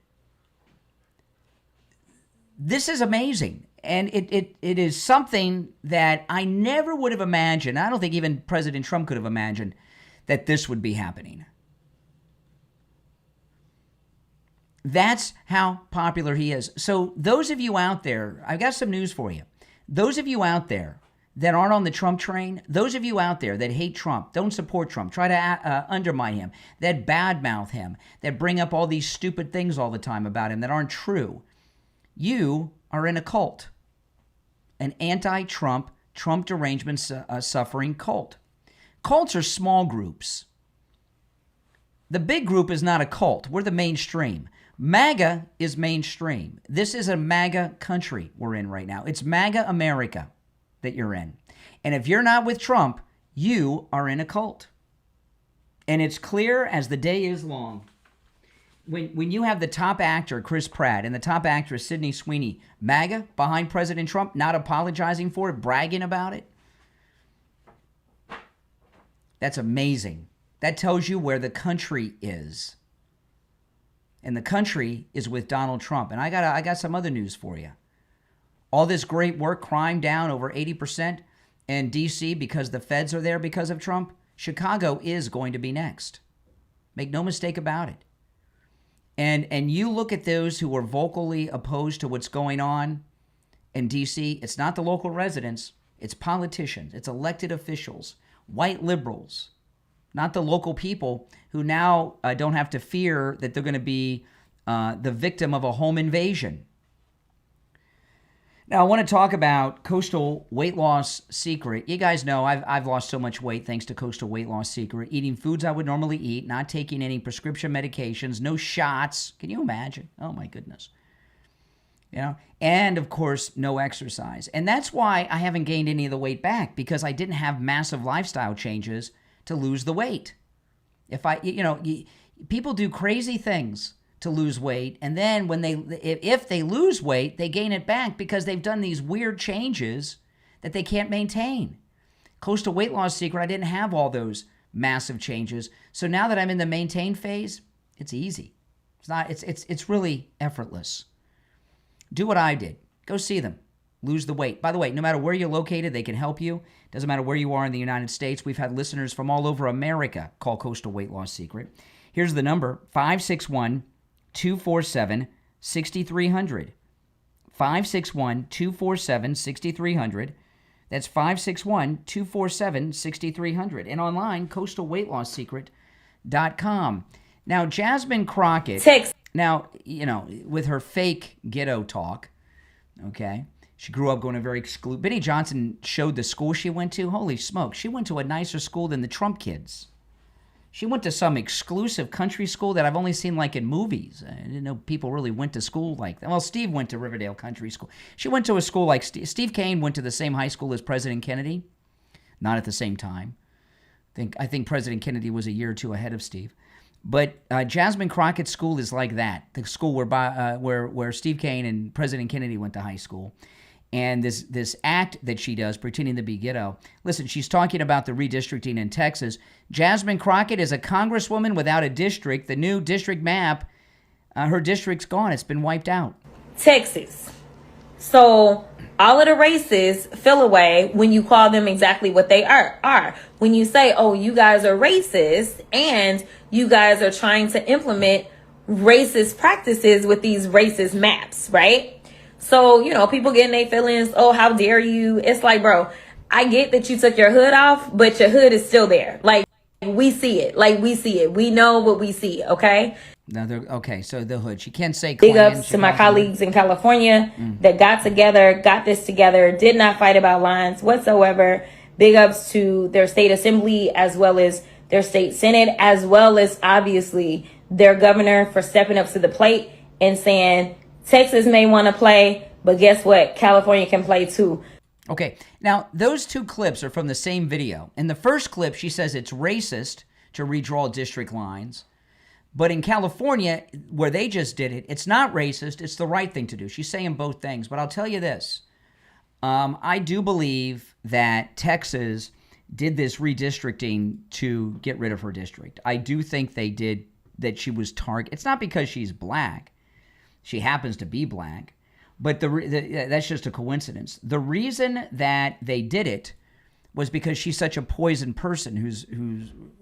This is amazing. And it is something that I never would have imagined. I don't think even President Trump could have imagined that this would be happening. That's how popular he is. So those of you out there, I've got some news for you. Those of you out there that aren't on the Trump train, those of you out there that hate Trump, don't support Trump, try to undermine him, that badmouth him, that bring up all these stupid things all the time about him that aren't true, you are in a cult, an anti-Trump, Trump derangement suffering cult. Cults are small groups. The big group is not a cult. We're the mainstream. MAGA is mainstream. This is a MAGA country we're in right now. It's MAGA America that you're in. And if you're not with Trump, you are in a cult. And it's clear as the day is long. When you have the top actor, Chris Pratt, and the top actress, Sydney Sweeney, MAGA, behind President Trump, not apologizing for it, bragging about it, that's amazing. That tells you where the country is. And the country is with Donald Trump. And I got some other news for you. All this great work, crime down over 80% in D.C. because the feds are there because of Trump. Chicago is going to be next. Make no mistake about it. And you look at those who are vocally opposed to what's going on in D.C., it's not the local residents, it's politicians, it's elected officials, white liberals, not the local people who now don't have to fear that they're going to be the victim of a home invasion. Now, I want to talk about Coastal Weight Loss Secret. You guys know I've lost so much weight thanks to Coastal Weight Loss Secret. Eating foods I would normally eat, not taking any prescription medications, no shots. Can you imagine? Oh, my goodness. And, of course, no exercise. And that's why I haven't gained any of the weight back, because I didn't have massive lifestyle changes to lose the weight. If People do crazy things to lose weight, and then when if they lose weight, they gain it back because they've done these weird changes that they can't maintain. Close to Weight Loss Secret, I didn't have all those massive changes. So now that I'm in the maintain phase, it's easy. It's really effortless. Do what I did. Go see them. Lose the weight. By the way, no matter where you're located, they can help you. Doesn't matter where you are in the United States. We've had listeners from all over America call Coastal Weight Loss Secret. Here's the number, 561-247-6300. 561-247-6300. That's 561-247-6300. And online, coastalweightloss.com. Now, Jasmine Crockett, now, with her fake ghetto talk, okay, she grew up going to very exclusive. Benny Johnson showed the school she went to. Holy smoke, she went to a nicer school than the Trump kids. She went to some exclusive country school that I've only seen like in movies. I didn't know people really went to school like that. Well, Steve went to Riverdale Country School. She went to a school like Steve Kane went to the same high school as President Kennedy. Not at the same time. I think President Kennedy was a year or two ahead of Steve. But Jasmine Crockett's school is like that. The school where Steve Kane and President Kennedy went to high school. And this act that she does, pretending to be ghetto. Listen, she's talking about the redistricting in Texas. Jasmine Crockett is a congresswoman without a district. The new district map, her district's gone. It's been wiped out. Texas. So all of the races feel away when you call them exactly what they are. When you say, oh, you guys are racist and you guys are trying to implement racist practices with these racist maps, right? So, people getting their feelings, oh, how dare you? It's like, bro, I get that you took your hood off, but your hood is still there. Like, we see it. We know what we see, okay? Okay, so the hood. She can't say Big ups to my colleagues in California that got this together, did not fight about lines whatsoever. Big ups to their state assembly as well as their state senate, as well as, obviously, their governor for stepping up to the plate and saying, Texas may want to play, but guess what? California can play too. Okay, now those two clips are from the same video. In the first clip, she says it's racist to redraw district lines. But in California, where they just did it, it's not racist. It's the right thing to do. She's saying both things. But I'll tell you this. I do believe that Texas did this redistricting to get rid of her district. I do think they did, that she was targeted. It's not because she's black. She happens to be black, but that's just a coincidence. The reason that they did it was because she's such a poison person who's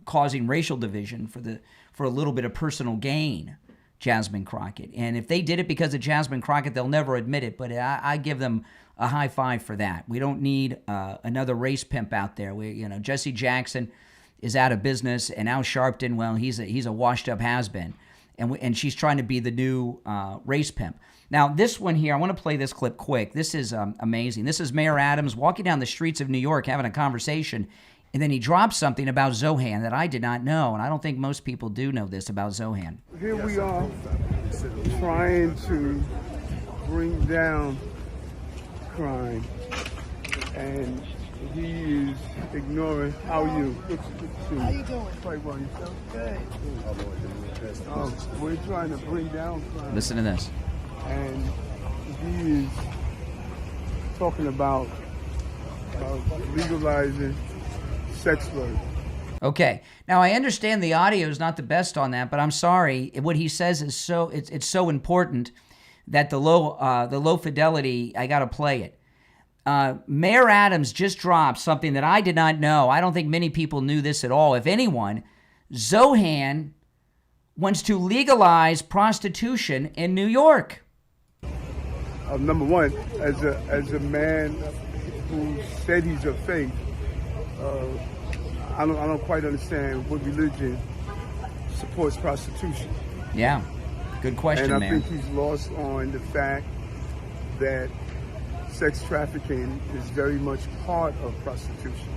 causing racial division for a little bit of personal gain, Jasmine Crockett. And if they did it because of Jasmine Crockett, they'll never admit it, but I give them a high five for that. We don't need another race pimp out there. Jesse Jackson is out of business, and Al Sharpton, well, he's a washed-up has-been. And she's trying to be the new race pimp. Now, this one here, I want to play this clip quick. This is amazing. This is Mayor Adams walking down the streets of New York having a conversation, and then he drops something about Zohan that I did not know, and I don't think most people do know this about Zohan. Here we are trying to bring down crime, and he is ignoring. How are you? How you doing? Quite well, yourself? Good. We're trying to bring down crime. Listen to this. And he is talking about legalizing sex work. Okay. Now, I understand the audio is not the best on that, but I'm sorry. What he says is it's so important that the low fidelity, I got to play it. Mayor Adams just dropped something that I did not know. I don't think many people knew this at all. If anyone, Zohan wants to legalize prostitution in New York. Number one, as a man who said he's of faith, I don't quite understand what religion supports prostitution. Yeah, good question, and I man. think he's lost on the fact that sex trafficking is very much part of prostitution.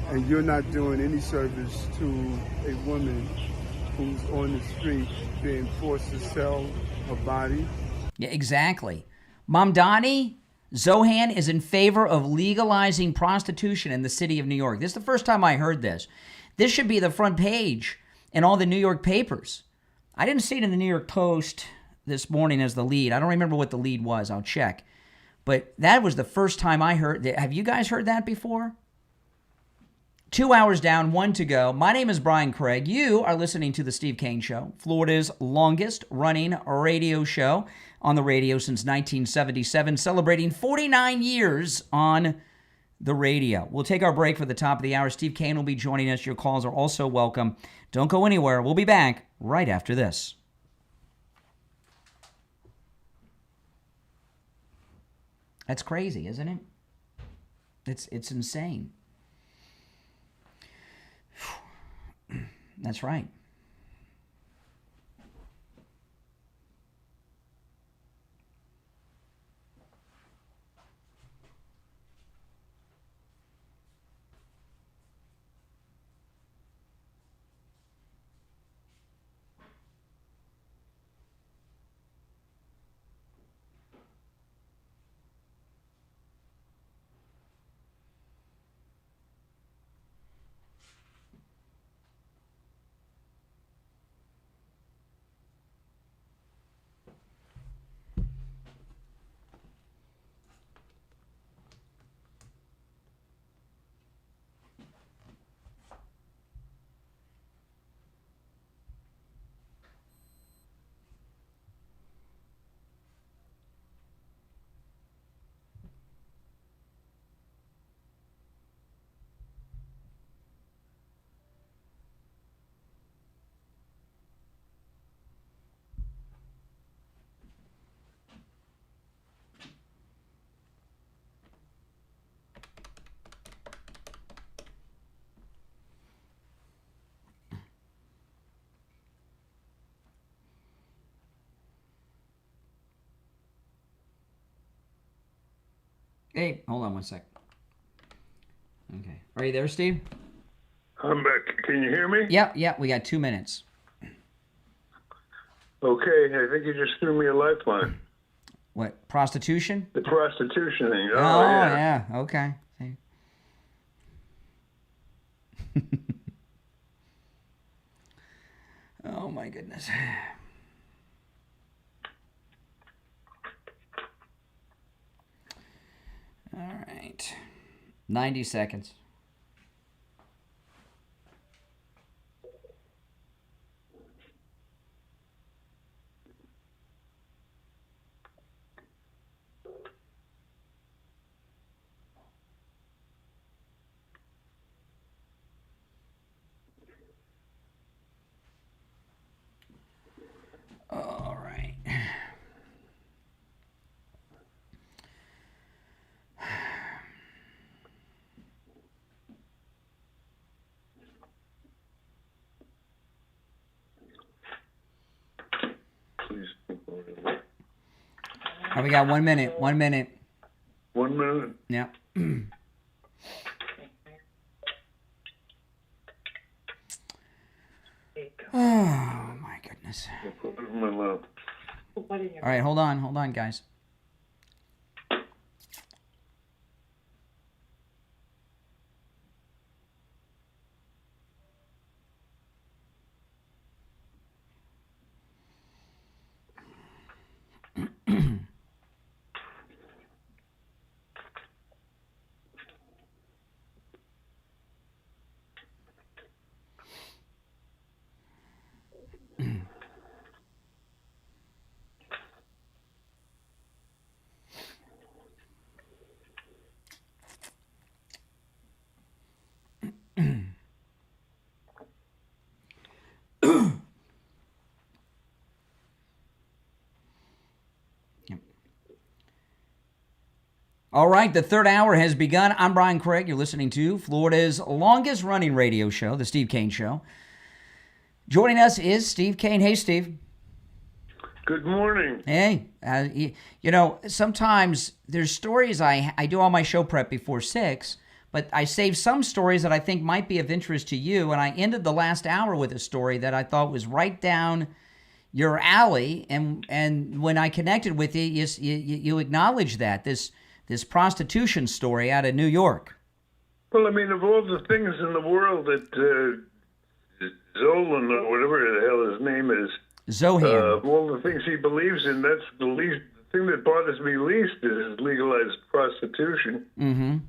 And you're not doing any service to a woman who's on the street being forced to sell her body. Yeah, exactly. Mamdani, Zohan is in favor of legalizing prostitution in the city of New York. This is the first time I heard this. This should be the front page in all the New York papers. I didn't see it in the New York Post this morning as the lead. I don't remember what the lead was. I'll check. But that was the first time I heard. Have you guys heard that before? 2 hours down, 1 to go. My name is Brian Craig. You are listening to The Steve Kane Show, Florida's longest running radio show on the radio since 1977, celebrating 49 years on the radio. We'll take our break for the top of the hour. Steve Kane will be joining us. Your calls are also welcome. Don't go anywhere. We'll be back right after this. That's crazy, isn't it? It's insane. That's right. Hey, hold on one sec. Okay. Are you there, Steve? I'm back. Can you hear me? Yeah, we got 2 minutes. Okay, I think you just threw me a lifeline. What, prostitution? The prostitution thing. Oh yeah. Okay. Oh, my goodness. All right. 90 seconds. All right. Oh, we got 1 minute. 1 minute. 1 minute? Yeah. Oh, my goodness. All right, hold on, guys. All right, the third hour has begun. I'm Brian Craig. You're listening to Florida's longest running radio show, The Steve Kane Show. Joining us is Steve Kane. Hey, Steve. Good morning. Hey, you know, sometimes there's stories I do all my show prep before 6, but I save some stories that I think might be of interest to you, and I ended the last hour with a story that I thought was right down your alley, and when I connected with you, you acknowledged that, this prostitution story out of New York. Well, I mean, of all the things in the world that Zolan or whatever the hell his name is. Zohan. All the things he believes in, that's the thing that bothers me least is legalized prostitution. Mm-hmm.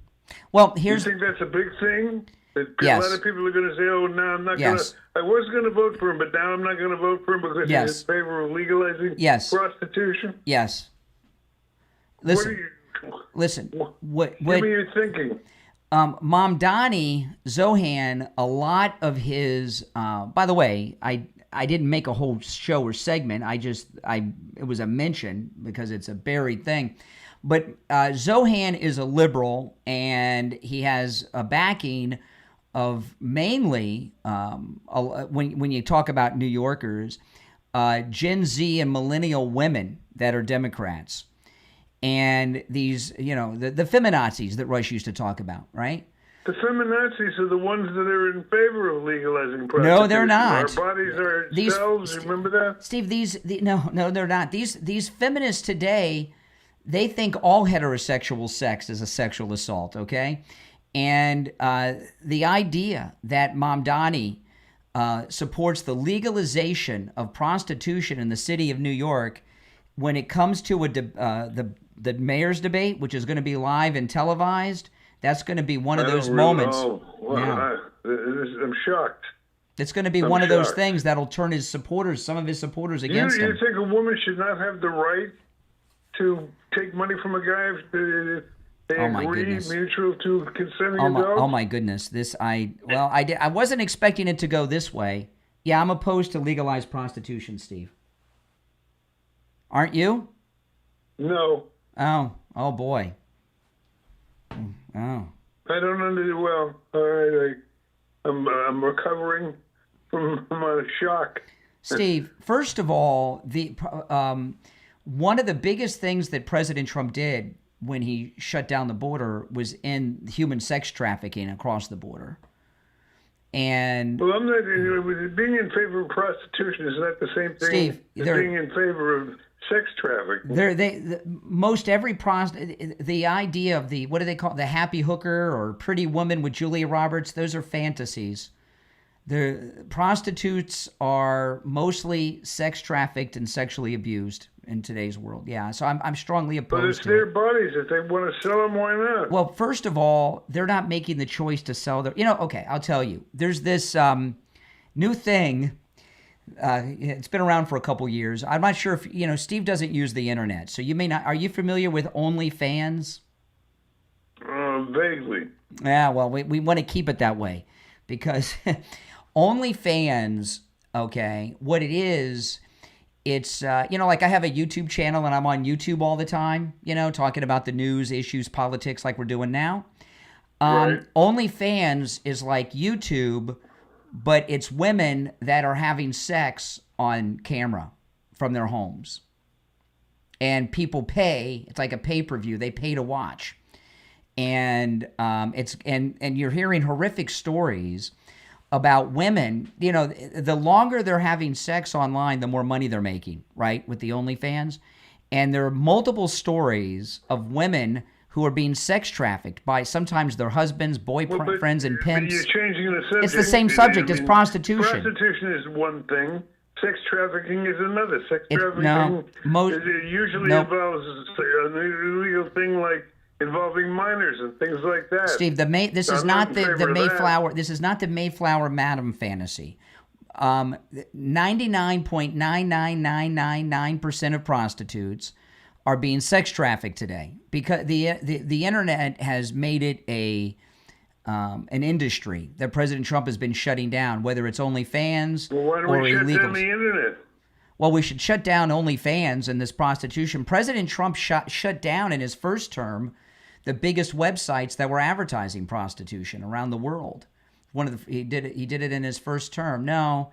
Well, here's... You think that's a big thing? That Yes. A lot of people are going to say, oh, no, I'm not Yes. going to... I was going to vote for him, but now I'm not going to vote for him because Yes. he's in favor of legalizing Yes. prostitution? Yes. Listen. Listen. What Give me your thinking. Mom Donnie Zohan, a lot of his... by the way, I didn't make a whole show or segment. It was a mention because it's a buried thing. But Zohan is a liberal, and he has a backing of mainly, when you talk about New Yorkers, Gen Z and millennial women that are Democrats. And these, the feminazis that Rush used to talk about, right? The feminazis are the ones that are in favor of legalizing prostitution. No, they're not. Our bodies are cells. Remember that? Steve, no, they're not. These feminists today, they think all heterosexual sex is a sexual assault, okay? And the idea that Mom Donnie supports the legalization of prostitution in the city of New York when it comes to the mayor's debate, which is going to be live and televised, that's going to be one of those moments. I'm shocked. It's going to be one of those things that'll turn some of his supporters against him. You think a woman should not have the right to take money from a guy if they agree mutual to consenting adults? Oh my goodness! I wasn't expecting it to go this way. Yeah, I'm opposed to legalized prostitution, Steve. Aren't you? No. Oh boy. Oh. I don't understand. Well, all right. I'm recovering from a shock. Steve, first of all, one of the biggest things that President Trump did when he shut down the border was in human sex trafficking across the border. And well, I'm not being in favor of prostitution is not the same thing Steve, as being in favor of sex trafficking. The idea of what do they call it? The happy hooker or pretty woman with Julia Roberts, those are fantasies. The prostitutes are mostly sex trafficked and sexually abused in today's world. Yeah, so I'm strongly opposed to it. But it's their bodies. If they want to sell them, why not? Well, first of all, they're not making the choice to sell their... okay, I'll tell you. There's this new thing. It's been around for a couple years. I'm not sure if, Steve doesn't use the internet, so you may not... Are you familiar with OnlyFans? Vaguely. Yeah, well, we want to keep it that way because OnlyFans, okay, what it is... It's, like I have a YouTube channel and I'm on YouTube all the time, talking about the news, issues, politics like we're doing now. Right. OnlyFans is like YouTube, but it's women that are having sex on camera from their homes. And people pay, it's like a pay-per-view, they pay to watch. And and you're hearing horrific stories about women, the longer they're having sex online, the more money they're making, right, with the OnlyFans. And there are multiple stories of women who are being sex trafficked by sometimes their husbands, boyfriends, and pimps. But you're changing the subject. It's the same subject. It's prostitution. Prostitution is one thing. Sex trafficking is another. Sex trafficking usually involves an illegal thing like involving minors and things like that. Steve, this is not the Mayflower. This is not the Mayflower Madam fantasy. 99.99999% of prostitutes are being sex trafficked today because the internet has made it an industry that President Trump has been shutting down, whether it's OnlyFans or illegals. Why don't we shut down the internet? Well, we should shut down OnlyFans and this prostitution. President Trump shut down in his first term the biggest websites that were advertising prostitution around the world. He did it in his first term. No,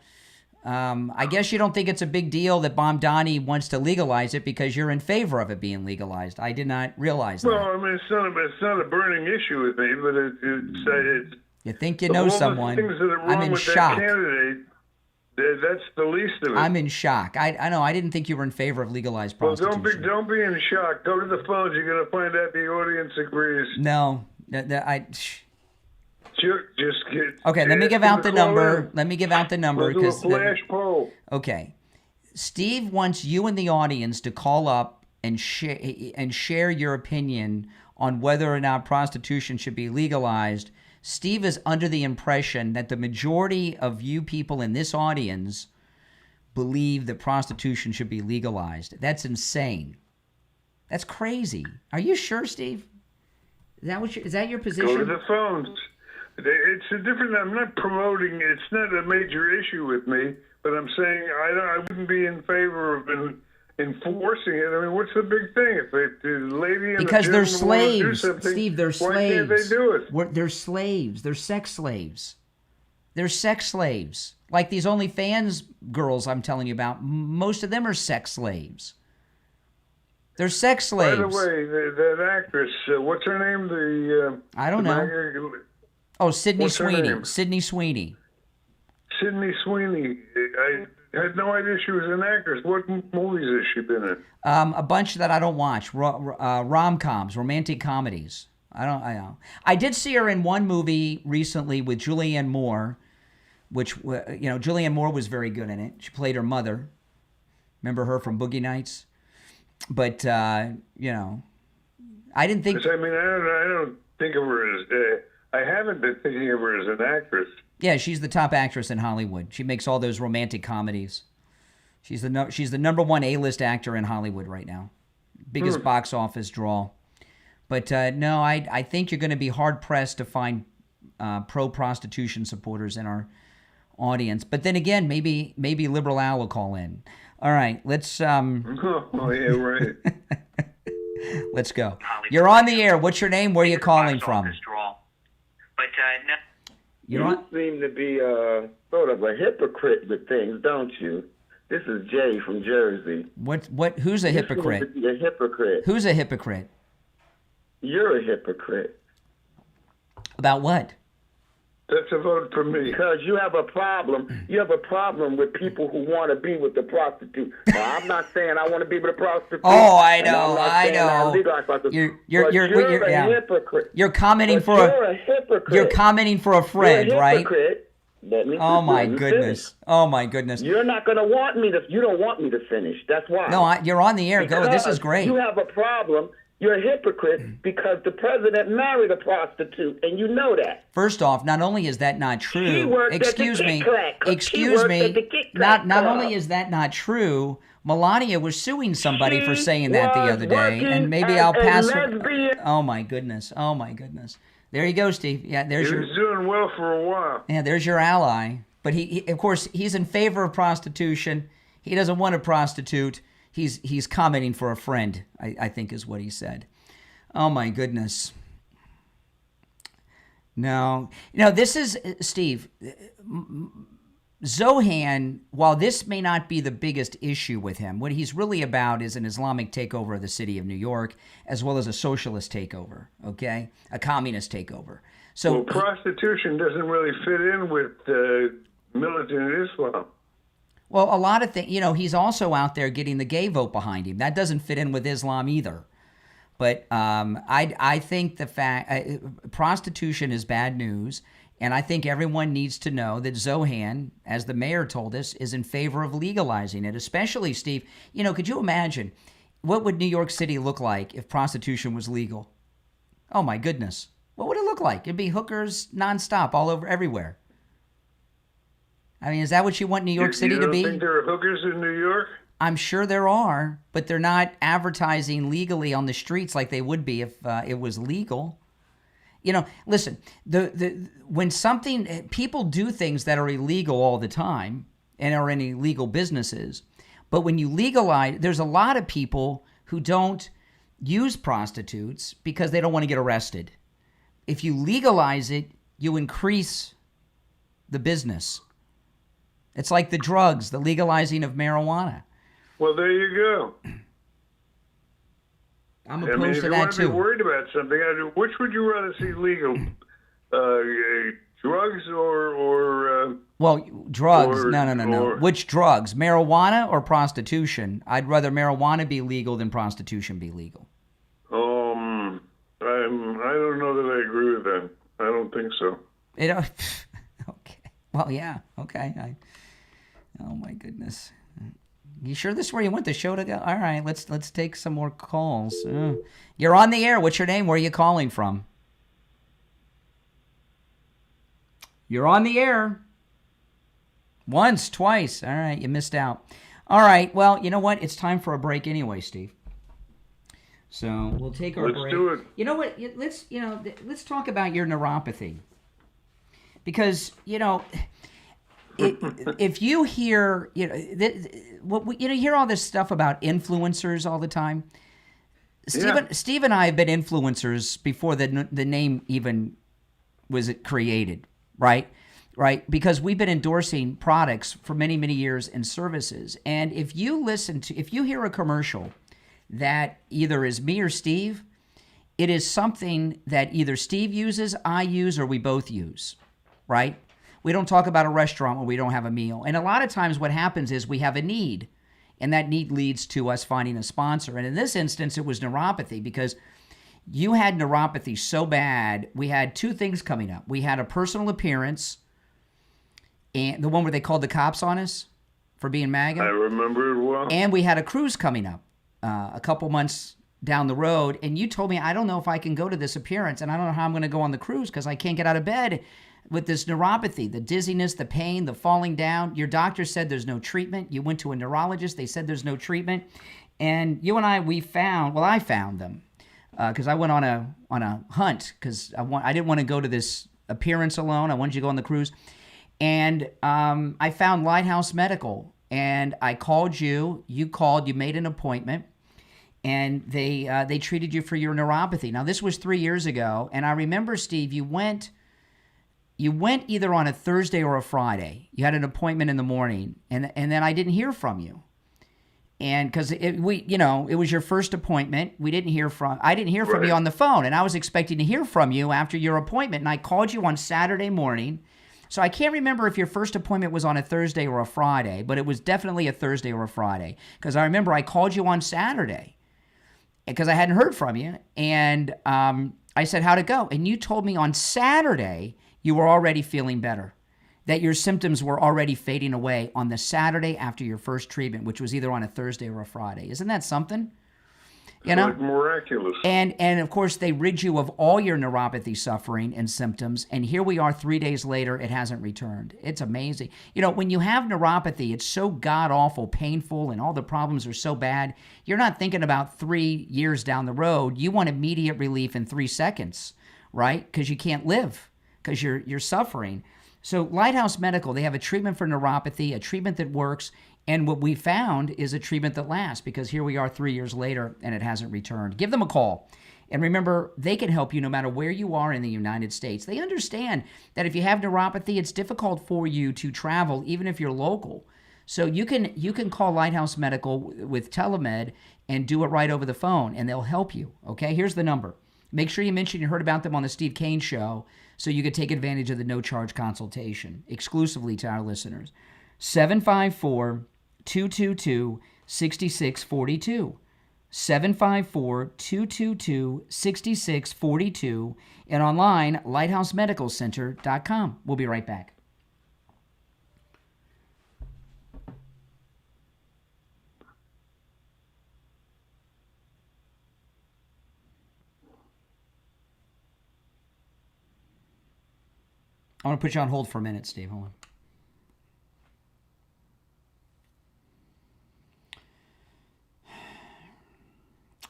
I guess you don't think it's a big deal that Mom Donnie wants to legalize it because you're in favor of it being legalized. I did not realize that. Well, I mean, it's not a burning issue with me, but it's you think you know someone? Things that are wrong I'm in with shock. That candidate. That's the least of it. I'm in shock. I know. I didn't think you were in favor of legalized prostitution. Well, don't be in shock. Go to the phones. You're going to find out the audience agrees. No, Just get. Okay, let me give out the number. Let me give out the number. We'll do a flash poll. Okay. Steve wants you and the audience to call up and share your opinion on whether or not prostitution should be legalized. Steve is under the impression that the majority of you people in this audience believe that prostitution should be legalized. That's insane. That's crazy. Are you sure, Steve? Is that your position? Go to the phones. It's a different. I'm not promoting. It's not a major issue with me, but I'm saying I wouldn't be in favor of enforcing it. I mean, what's the big thing? If the lady and because the they're slaves, Steve. They're slaves. Why can't they do it? They're slaves. They're sex slaves. They're sex slaves. Like these OnlyFans girls I'm telling you about. Most of them are sex slaves. They're sex slaves. By the way, that actress, what's her name? I don't know. Sydney Sweeney. Sydney Sweeney. Sydney Sweeney. I had no idea she was an actress. What movies has she been in? A bunch that I don't watch. Rom-coms, romantic comedies. I know. I did see her in one movie recently with Julianne Moore, which, Julianne Moore was very good in it. She played her mother. Remember her from Boogie Nights? But, I didn't think... I mean, I don't think of her as... I haven't been thinking of her as an actress. Yeah, she's the top actress in Hollywood. She makes all those romantic comedies. She's the number one A-list actor in Hollywood right now. Biggest box office draw. But no, I think you're going to be hard-pressed to find pro-prostitution supporters in our audience. But then again, maybe Liberal Al will call in. All right, let's... Oh, yeah, right. Let's go. You're on the air. What's your name? Where are you calling from? You seem to be sort of a hypocrite with things, don't you? This is Jay from Jersey. Who's a hypocrite? You seem to be a hypocrite. Who's a hypocrite? You're a hypocrite. About what? That's a vote for me. Because you have a problem. You have a problem with people who want to be with the prostitute. Now, I'm not saying I want to be with a prostitute. Oh, I know. You're a hypocrite. You're commenting for a hypocrite. You're commenting for a friend, you're a right? Hypocrite. Oh my goodness. Oh my goodness. You're not going to want me to. You don't want me to finish. That's why. No, you're on the air. Because go. This is great. You have a problem. You're a hypocrite because the president married a prostitute, and you know that. First off, not only is that not true, She worked at the not only is that not true, Melania was suing somebody for saying that the other day, and maybe I'll pass her. Oh my goodness. Oh my goodness. There you go, Steve. Yeah, he was doing well for a while. Yeah, there's your ally. But he of course, he's in favor of prostitution. He doesn't want a prostitute. He's commenting for a friend, I think is what he said. Oh, my goodness. No. This is, Steve, Zohan, while this may not be the biggest issue with him, what he's really about is an Islamic takeover of the city of New York, as well as a socialist takeover, okay? A communist takeover. So prostitution doesn't really fit in with militant Islam. Well, a lot of things, he's also out there getting the gay vote behind him. That doesn't fit in with Islam either. But I think the fact prostitution is bad news, and I think everyone needs to know that Zohan, as the mayor told us, is in favor of legalizing it. Especially, Steve, could you imagine what would New York City look like if prostitution was legal? Oh my goodness, what would it look like? It'd be hookers nonstop, all over, everywhere. I mean, is that what you want New York City to be? You don't think there are hookers in New York? I'm sure there are, but they're not advertising legally on the streets like they would be if it was legal. Listen, when people do things that are illegal all the time and are in illegal businesses, but when you legalize, there's a lot of people who don't use prostitutes because they don't want to get arrested. If you legalize it, you increase the business. It's like the drugs, the legalizing of marijuana. Well, there you go. I'm opposed to that, too. If you want to be worried about something, which would you rather see legal? Drugs or well, drugs. No. Which drugs? Marijuana or prostitution? I'd rather marijuana be legal than prostitution be legal. I don't know that I agree with that. I don't think so. Okay. Well, yeah. Okay. Oh my goodness. You sure this is where you want the show to go? All right. Let's take some more calls. You're on the air. What's your name? Where are you calling from? You're on the air. Once, twice. All right. You missed out. All right. Well, you know what? It's time for a break anyway, Steve. So we'll take our break. Let's do it. You know what? Let's talk about your neuropathy, because if you hear you hear all this stuff about influencers all the time. Steve and I have been influencers before the name even was created, right? Right, because we've been endorsing products for many, many years and services. And if you hear a commercial that either is me or Steve, it is something that either Steve uses, I use, or we both use, right? We don't talk about a restaurant where we don't have a meal. And a lot of times what happens is we have a need, and that need leads to us finding a sponsor. And in this instance, it was neuropathy, because you had neuropathy so bad. We had two things coming up. We had a personal appearance, and the one where they called the cops on us for being MAGA. I remember it well. And we had a cruise coming up a couple months down the road. And you told me, I don't know if I can go to this appearance, and I don't know how I'm going to go on the cruise because I can't get out of bed with this neuropathy, the dizziness, the pain, the falling down. Your doctor said there's no treatment. You went to a neurologist. They said there's no treatment. And you and I found them because I went on a hunt because I didn't want to go to this appearance alone. I wanted you to go on the cruise. And I found Lighthouse Medical, and I called you. You called. You made an appointment, and they treated you for your neuropathy. Now, this was 3 years ago, and I remember, Steve, you went either on a Thursday or a Friday. You had an appointment in the morning, and then I didn't hear from you, and because it was your first appointment, I didn't hear from you on the phone, and I was expecting to hear from you after your appointment, and I called you on Saturday morning. So I can't remember if your first appointment was on a Thursday or a Friday, but it was definitely a Thursday or a Friday, because I remember I called you on Saturday because I hadn't heard from you, and I said, how'd it go? And you told me on Saturday you were already feeling better, that your symptoms were already fading away on the Saturday after your first treatment, which was either on a Thursday or a Friday. Isn't that something? It's like miraculous. And of course, they rid you of all your neuropathy suffering and symptoms. And here we are 3 days later, it hasn't returned. It's amazing. When you have neuropathy, it's so god-awful, painful, and all the problems are so bad. You're not thinking about 3 years down the road. You want immediate relief in 3 seconds, right? Because you can't live, because you're suffering. So Lighthouse Medical, they have a treatment for neuropathy, a treatment that works. And what we found is a treatment that lasts, because here we are 3 years later and it hasn't returned. Give them a call. And remember, they can help you no matter where you are in the United States. They understand that if you have neuropathy, it's difficult for you to travel, even if you're local. So you can call Lighthouse Medical with telemed and do it right over the phone, and they'll help you. Okay, here's the number. Make sure you mention you heard about them on the Steve Kane Show so you could take advantage of the no-charge consultation exclusively to our listeners. 754-222-6642. 754-222-6642. And online, lighthousemedicalcenter.com. We'll be right back. I want to put you on hold for a minute, Steve. Hold on.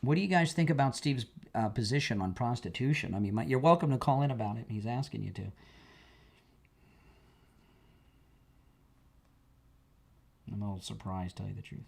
What do you guys think about Steve's position on prostitution? I mean, you're welcome to call in about it. He's asking you to. I'm a little surprised, to tell you the truth.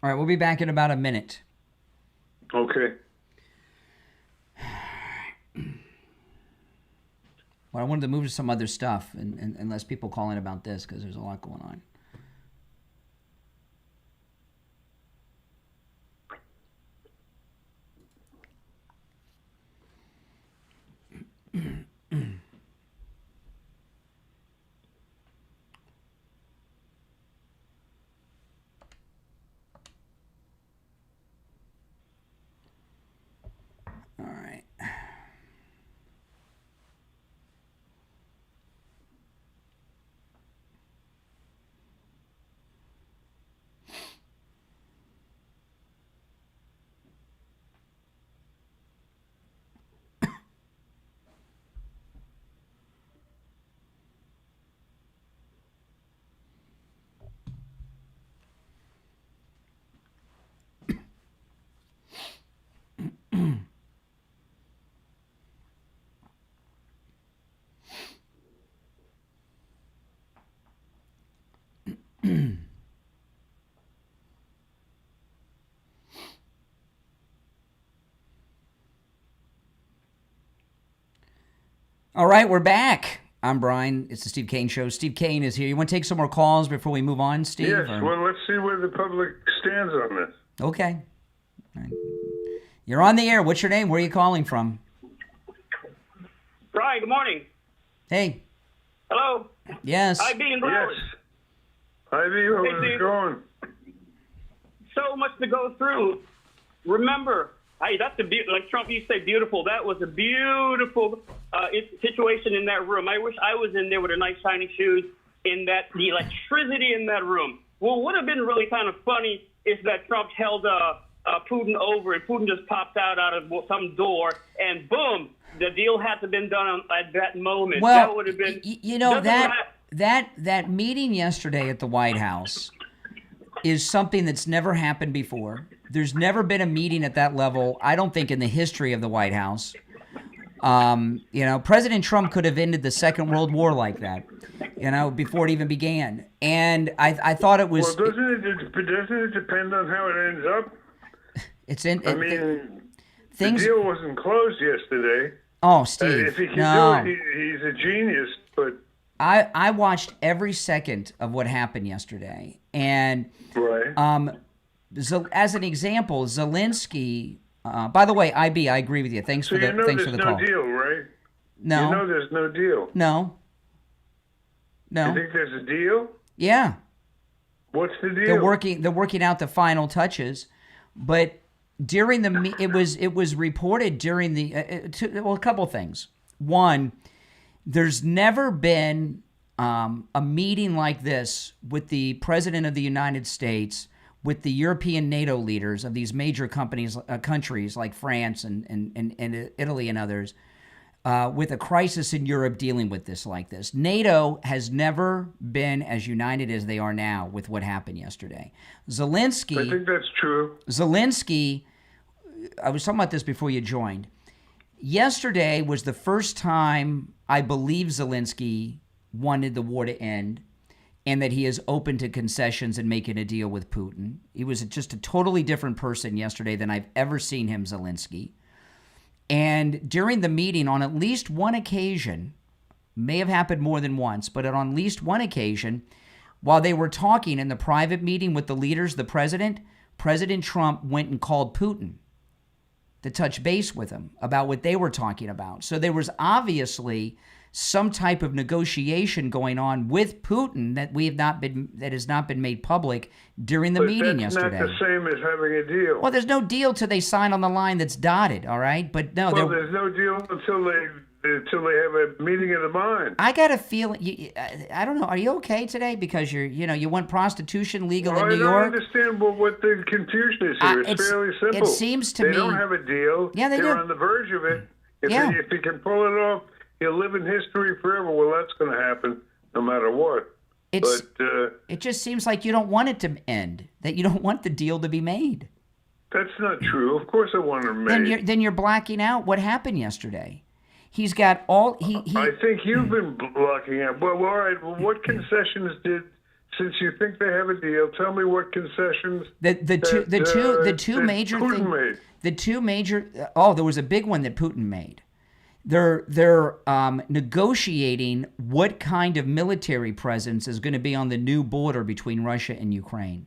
All right, we'll be back in about a minute. Okay. Well, I wanted to move to some other stuff, and unless people call in about this, because there's a lot going on. All right. All right, we're back. I'm Brian. It's the Steve Kane Show. Steve Kane is here. You want to take some more calls before we move on, Steve? Yes, or? well, let's see where the public stands on this. Okay. All right. You're on the air. What's your name? Where are you calling from? Brian, good morning. Hey. Hello. Yes. IB in Broward. Yes. IB, how's it going? So much to go through. Remember, that's like Trump used to say, beautiful. That was a beautiful situation in that room. I wish I was in there with a nice shiny shoes in that, the electricity in that room. What would have been really kind of funny is that Trump held Putin over, and Putin just popped out of some door, and boom, the deal had to have been done at that moment. Well, that would have been, you know, that meeting yesterday at the White House is something that's never happened before. There's never been a meeting at that level, I don't think, in the history of the White House. You know, President Trump could have ended the Second World War like that, you know, before it even began. And I thought it was... Well, doesn't it depend on how it ends up? The deal wasn't closed yesterday. Oh, Steve, if he can no. do it, he's a genius, but... I watched every second of what happened yesterday. And right. As an example, ZELENSKYY... by the way, IB, I agree with you. Thanks for the call. there's no deal, right? No. You know there's no deal. No. You think there's a deal? Yeah. What's the deal? They're working out the final touches, but during the it was reported during the a couple things. One, there's never been a meeting like this with the President of the United States, with the European NATO leaders of these major countries like France and Italy and others, with a crisis in Europe dealing with this like this. NATO has never been as united as they are now with what happened yesterday. ZELENSKYY... I think that's true. ZELENSKYY, I was talking about this before you joined. Yesterday was the first time I believe ZELENSKYY wanted the war to end, and that he is open to concessions and making a deal with Putin. He was just a totally different person yesterday than I've ever seen him, ZELENSKYY. And during the meeting, on at least one occasion, may have happened more than once, but on at least one occasion, while they were talking in the private meeting with the leaders, the President Trump went and called Putin to touch base with him about what they were talking about. So there was obviously some type of negotiation going on with Putin that has not been made public during the meeting yesterday. That's not the same as having a deal. Well, there's no deal till they sign on the line that's dotted, all right? But no, there's no deal until they have a meeting of the mind. I got a feeling. I don't know. Are you okay today? Because you want prostitution legal in New York. I don't understand what the confusion is here. It's fairly simple. It seems to me they don't have a deal. Yeah, They're do. on the verge of it. If he can pull it off, he'll live in history forever. Well, that's going to happen no matter what. It just seems like you don't want it to end. That you don't want the deal to be made. That's not true. Of course, I want it made. Then you're blacking out what happened yesterday. He's got all. I think you've been blocking out. Well, all right. Well, what concessions did since you think they have a deal, tell me what concessions The two major Putin things. made. The two major. Oh, there was a big one that Putin made. They're negotiating what kind of military presence is going to be on the new border between Russia and Ukraine.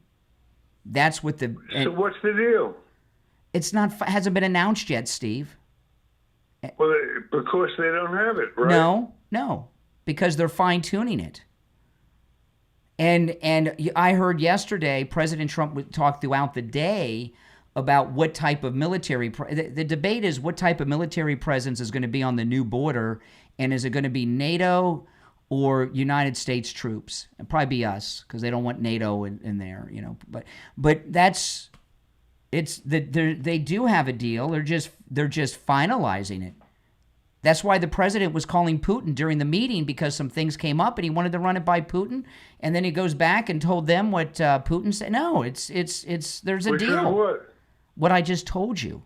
That's what the. So what's the deal? It's not hasn't been announced yet, Steve. Well, because they don't have it, right? No, because they're fine tuning it. And I heard yesterday President Trump would talk throughout the day about what type of military the debate is what type of military presence is going to be on the new border, and is it going to be NATO or United States troops? It'd probably be us, because they don't want NATO in there, you know. But they do have a deal. They're just finalizing it. That's why the president was calling Putin during the meeting, because some things came up and he wanted to run it by Putin, and then he goes back and told them what Putin said. No, it's there's a deal. What I just told you.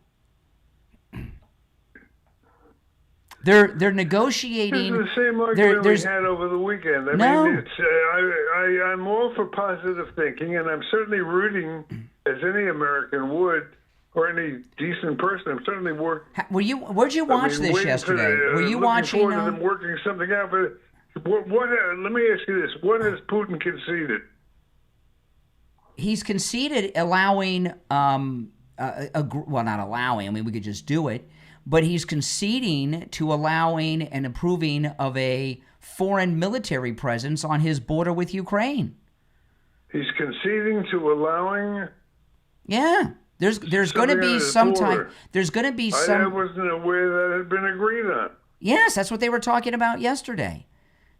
They're negotiating. This is the same argument we had over the weekend. I mean, I'm all for positive thinking, and I'm certainly rooting, as any American would, or any decent person. I'm certainly Where'd you watch this yesterday? Were you watching? Looking forward to them working something out. But let me ask you this: what has Putin conceded? He's conceded allowing, well, not allowing. I mean, we could just do it. But he's conceding to allowing and approving of a foreign military presence on his border with Ukraine. He's conceding to allowing. Yeah, there's going to be some type. There's going to be some. I wasn't aware that had been agreed on. Yes, that's what they were talking about yesterday.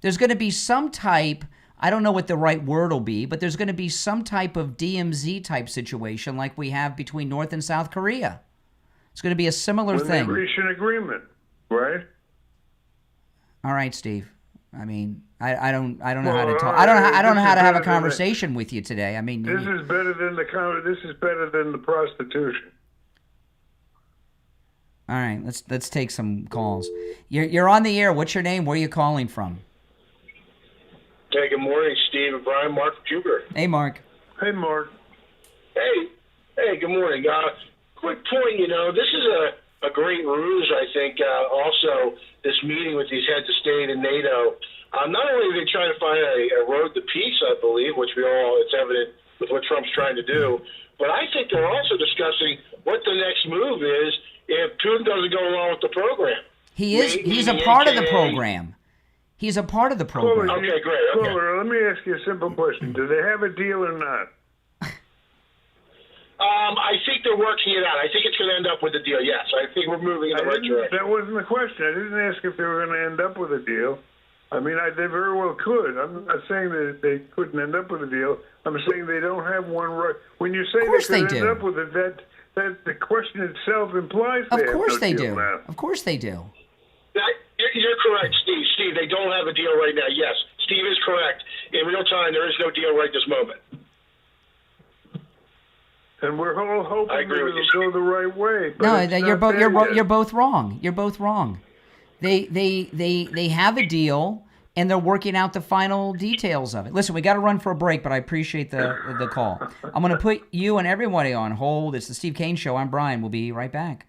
There's going to be some type. I don't know what the right word will be, but there's going to be some type of DMZ type situation like we have between North and South Korea. It's going to be a similar thing. When they reach an agreement, right? All right, Steve. I mean, I don't know how to talk. I don't know how to have a conversation with you today. I mean, this is better than the prostitution. All right, let's take some calls. You're on the air. What's your name? Where are you calling from? Hey, good morning, Steve and Brian. Mark Huber. Hey, Mark. Hey, Mark. Hey, good morning. Quick point, this is a great ruse, I think. Also, this meeting with these heads of state and NATO. Not only are they trying to find a road to peace, I believe, which it's evident with what Trump's trying to do, but I think they're also discussing what the next move is if Putin doesn't go along with the program. He's a part of the program. He's a part of the program. Okay, great. Okay. Caller, let me ask you a simple question. Do they have a deal or not? I think they're working it out. I think it's going to end up with a deal, yes. I think we're moving in the right direction. That wasn't the question. I didn't ask if they were going to end up with a deal. I mean, they very well could. I'm not saying that they couldn't end up with a deal. I'm saying they don't have one right. When you say they could end up with it, that the question itself implies they have no deal now. Of course they do. You're correct, Steve. Steve, they don't have a deal right now. Yes, Steve is correct. In real time, there is no deal right this moment. And we're all hoping that it'll go the right way. No, you're both wrong. You're both wrong. They have a deal, and they're working out the final details of it. Listen, we got to run for a break, but I appreciate the call. I'm going to put you and everybody on hold. It's the Steve Kane Show. I'm Brian. We'll be right back.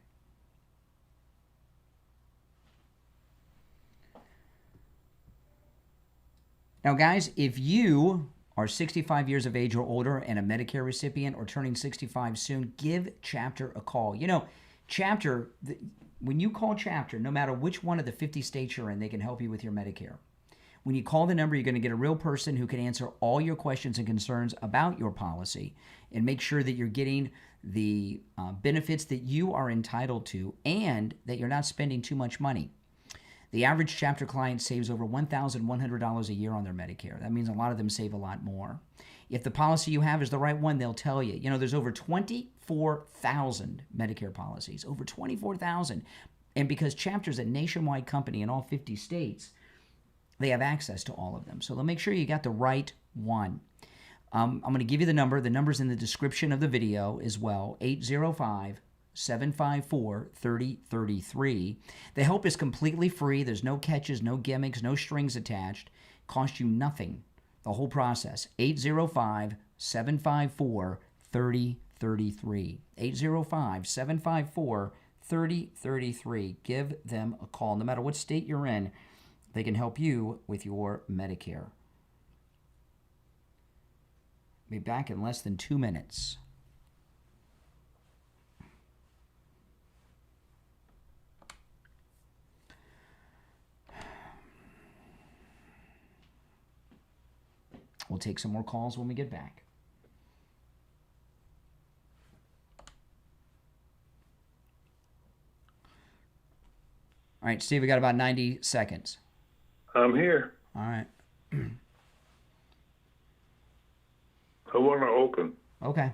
Now, guys, if you are 65 years of age or older and a Medicare recipient or turning 65 soon, give Chapter a call. You know, Chapter, when you call Chapter, no matter which one of the 50 states you're in, they can help you with your Medicare. When you call the number, you're going to get a real person who can answer all your questions and concerns about your policy and make sure that you're getting the benefits that you are entitled to and that you're not spending too much money. The average Chapter client saves over $1,100 a year on their Medicare. That means a lot of them save a lot more. If the policy you have is the right one, they'll tell you. You know, there's over 24,000 Medicare policies, over 24,000. And because Chapter's a nationwide company in all 50 states, they have access to all of them. So they'll make sure you got the right one. I'm going to give you the number. The number's in the description of the video as well, 805-754-3033. The help is completely free. There's no catches, no gimmicks, no strings attached. Costs you nothing. The whole process. 805-754-3033. 805-754-3033. Give them a call. No matter what state you're in, they can help you with your Medicare. Be back in less than 2 minutes. We'll take some more calls when we get back. All right, Steve, we got about 90 seconds. I'm here. All right. I want to open. Okay.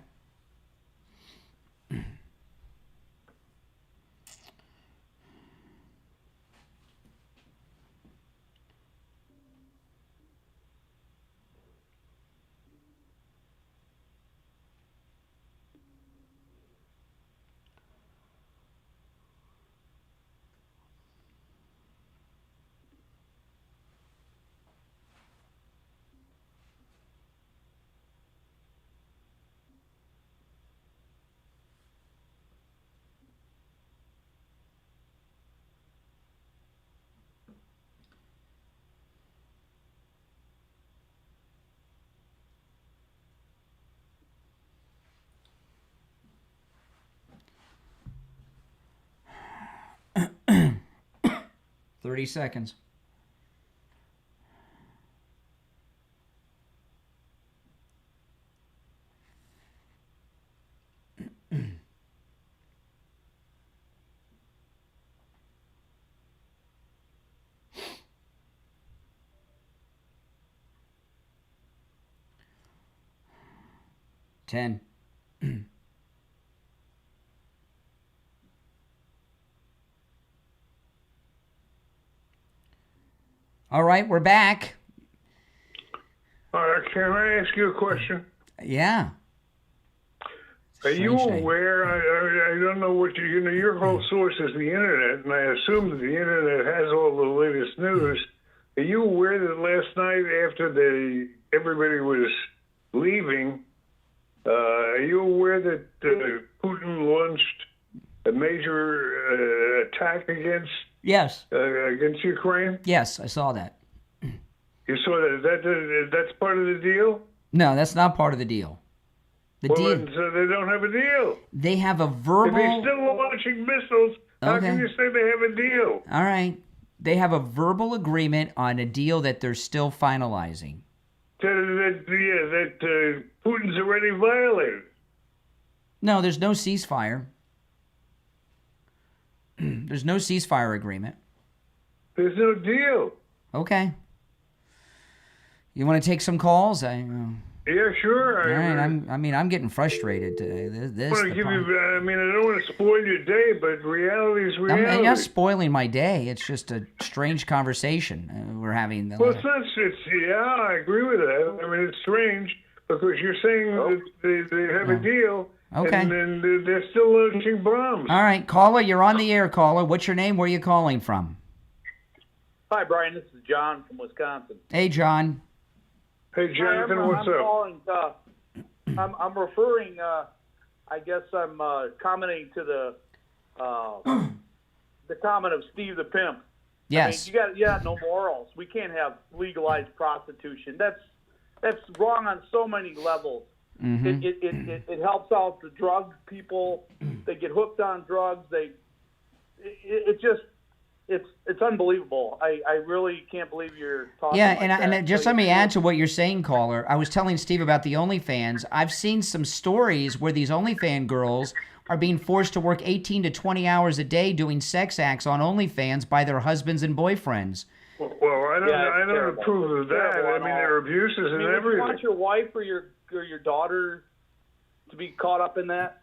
Thirty seconds. Ten. All right, we're back. Can I ask you a question? Yeah. Are you aware? I don't know what you know. Your whole source is the internet, and I assume that the internet has all the latest news. Are you aware that last night, after everybody was leaving, are you aware that Putin launched a major attack against? Yes. Against Ukraine? Yes, I saw that. You saw that? That's part of the deal? No, that's not part of the deal. Then, so they don't have a deal. They have a verbal... If he's still launching missiles, how can you say they have a deal? All right. They have a verbal agreement on a deal that they're still finalizing. That Putin's already violated. No, there's no ceasefire. There's no ceasefire agreement. There's no deal. Okay. You want to take some calls? Yeah, sure. All right. I'm getting frustrated today. I don't want to spoil your day, but reality is reality. I'm not spoiling my day. It's just a strange conversation we're having. Well, it's not. I agree with that. I mean, it's strange because you're saying that they have a deal. Okay. And then they're still launching bombs. All right, caller, you're on the air, caller. What's your name? Where are you calling from? Hi, Brian. This is John from Wisconsin. Hey, John. Hey, Jonathan. What's up? Calling, I'm referring. I guess I'm commenting to the comment of Steve the Pimp. Yes. I mean, you got no morals. We can't have legalized prostitution. That's wrong on so many levels. Mm-hmm. It helps out the drug people. They get hooked on drugs. It's unbelievable. I really can't believe you're talking. Yeah, like and just let me add to what you're saying, caller. I was telling Steve about the OnlyFans. I've seen some stories where these OnlyFans girls are being forced to work 18 to 20 hours a day doing sex acts on OnlyFans by their husbands and boyfriends. Well, I don't approve of that. I mean, there are abuses and everything. Do you want your wife or your daughter to be caught up in that?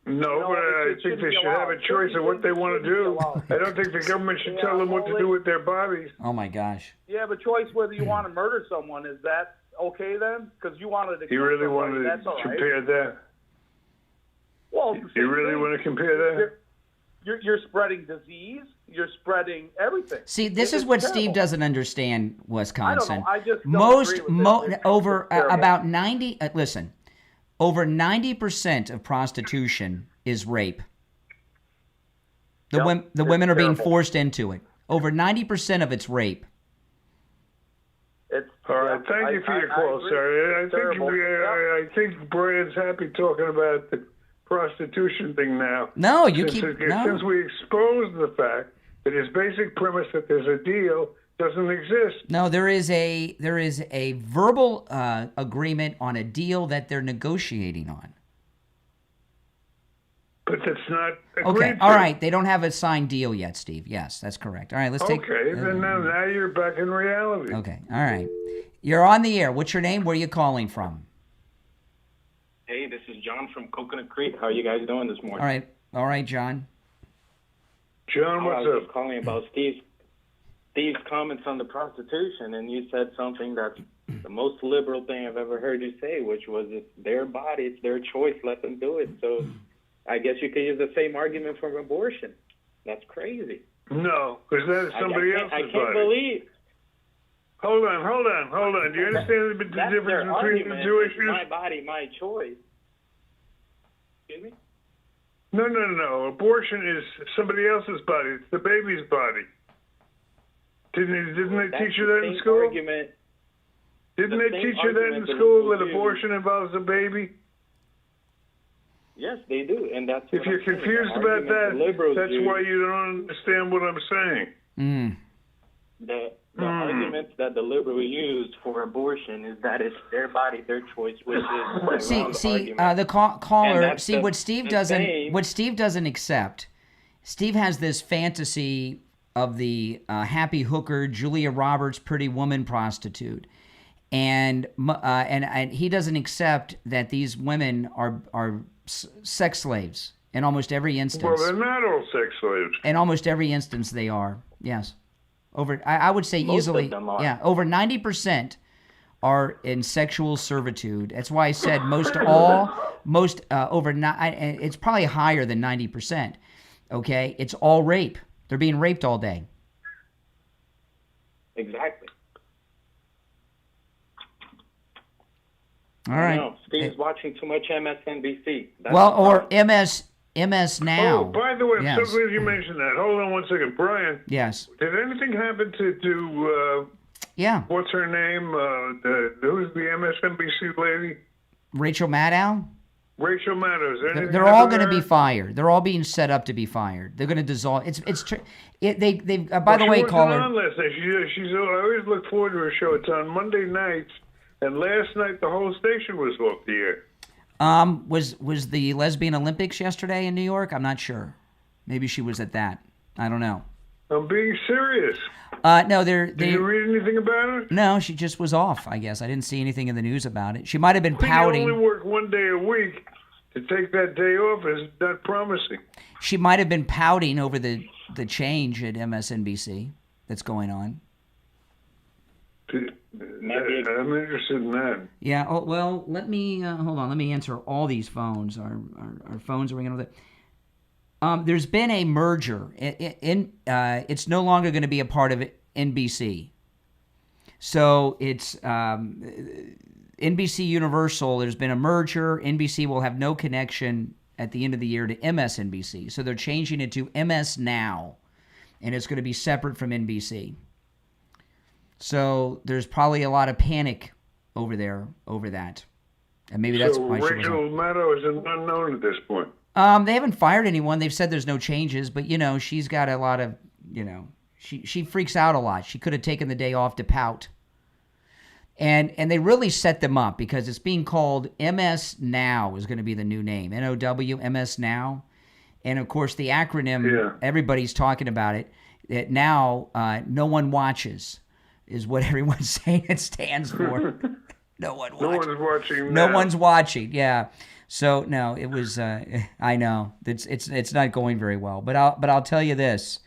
No, but I think they should have a choice of what they want to do. I don't think the government should tell them what to do with their bodies. Oh, my gosh. You have a choice whether you want to murder someone. Is that okay then? Because you wanted to. You really wanted to compare that? Well, you really want to compare that? You're spreading disease. you're spreading everything. See, this is It's what terrible. Steve doesn't understand, Wisconsin. I just don't agree with it. Over It's terrible. about 90. Listen, over 90% of prostitution is rape. The women are being terrible. forced into it. Over 90% of it's rape. All right, thank you for your call, sir. I think Brad's happy talking about the prostitution thing now. No, you since we exposed the fact that his basic premise that there's a deal doesn't exist. No, there is a verbal agreement on a deal that they're negotiating on. But that's not agreed Okay, to. all right. They don't have a signed deal yet, Steve. Yes, that's correct. All right, let's take... Okay, then now you're back in reality. Okay, all right. You're on the air. What's your name? Where are you calling from? Hey, this is John from Coconut Creek. How are you guys doing this morning? All right, John. John, I was just calling about Steve's comments on the prostitution, and you said something that's the most liberal thing I've ever heard you say, which was it's their body, it's their choice, let them do it. So I guess you could use the same argument for abortion. That's crazy. No, because that is somebody else's I body. can't believe. Hold on. Do you understand the That's difference their between argument. the two It's issues? my body, my choice. Excuse me? No. Abortion is somebody else's body. It's the baby's body. Didn't they teach you that in school? Argument. Didn't the they same teach you that in argument that school liberals that use. abortion involves a baby? Yes, they do, and that's. If what you're I'm saying. confused The about argument the liberals that's use- why you don't understand what I'm saying. The arguments that the liberal used for abortion is that it's their body, their choice, which is the wrong argument. The caller. And that's See, what Steve doesn't. same. What Steve doesn't accept. Steve has this fantasy of the happy hooker, Julia Roberts, pretty woman prostitute, and he doesn't accept that these women are sex slaves in almost every instance. Well, they're not all sex slaves. In almost every instance, they are. Yes, I would say Most easily. of them are. Yeah, over 90% are in sexual servitude. That's why I said it's probably higher than 90%. Okay, it's all rape. They're being raped all day. Exactly. All right. No, Steve's watching too much MSNBC. That's Well, the or problem. MS Now. Oh, by the way, I'm Yes. so glad you mentioned that. Hold on one second. Brian, Yes. did anything happen to Yeah. what's her name? Who's the MSNBC lady? Rachel Maddow? Rachel Maddow. They're all going to be fired. They're all being set up to be fired. They're going to dissolve. By the way, caller. On last night. I always look forward to her show. It's on Monday nights, and last night the whole station was off the air. Was the Lesbian Olympics yesterday in New York? I'm not sure. Maybe she was at that. I don't know. I'm being serious. No, Did you read anything about it? No, she just was off, I guess. I didn't see anything in the news about it. She might have been You pouting. only work one day a week. To take that day off is not promising. She might have been pouting over the change at MSNBC that's going on. I'm interested in that. Yeah. Oh, well, let me hold on. Let me answer all these phones. Our phones are ringing over there. There's been a merger. It's no longer going to be a part of NBC. So it's NBC Universal. There's been a merger. NBC will have no connection at the end of the year to MSNBC. So they're changing it to MS Now, and it's going to be separate from NBC. So there's probably a lot of panic over there over that, and maybe that's why she was Rachel Maddow is an unknown at this point. They haven't fired anyone. They've said there's no changes, but she's got a lot of she freaks out a lot. She could have taken the day off to pout. And they really set them up because it's being called MS Now is going to be the new name. NOW, MS Now. And of course the acronym, everybody's talking about it, that now no one watches is what everyone's saying it stands for. No one watches. No one's watching. No one's watching. Yeah. So no, it was. I know it's not going very well. But I'll tell you this: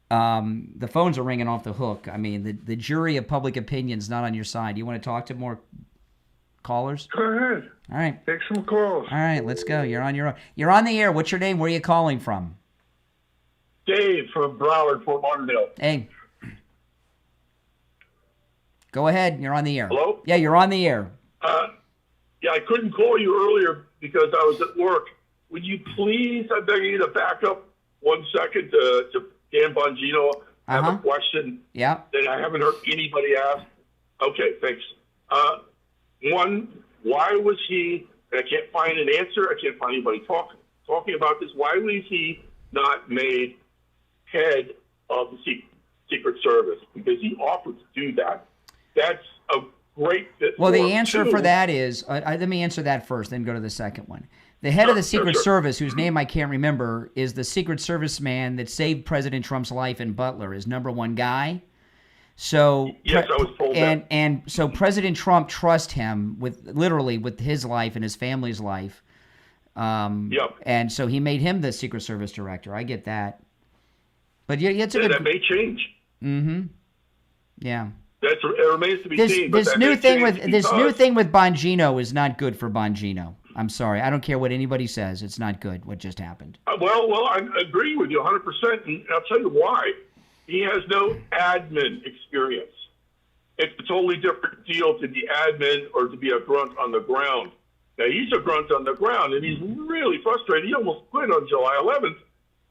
the phones are ringing off the hook. I mean, the jury of public opinion's not on your side. You want to talk to more callers? Go ahead. All right. Take some calls. All right, let's go. You're on your own. You're on the air. What's your name? Where are you calling from? Dave from Broward, Fort Lauderdale. Hey. Go ahead. You're on the air. Hello? Yeah, you're on the air. Yeah, I couldn't call you earlier because I was at work. Would you please, I beg you to back up 1 second to Dan Bongino? I have a question that I haven't heard anybody ask. Okay, thanks. One, why was he, and I can't find an answer, I can't find anybody talking about this, why was he not made head of the Secret Service? Because he offered to do that. That's a great fit. Well, the answer for that is, let me answer that first, then go to the second one. The head of the Secret Service, whose name I can't remember, is the Secret Service man that saved President Trump's life in Butler, his #1 guy. So yes, I was told that. And so President Trump trusts him literally with his life and his family's life. And so he made him the Secret Service director. I get that. But it's that may change. Mm-hmm. Yeah. It remains to be seen. This new thing with Bongino is not good for Bongino. I'm sorry. I don't care what anybody says. It's not good what just happened. Well, I agree with you 100%, and I'll tell you why. He has no admin experience. It's a totally different deal to be admin or to be a grunt on the ground. Now, he's a grunt on the ground, and he's really frustrated. He almost quit on July 11th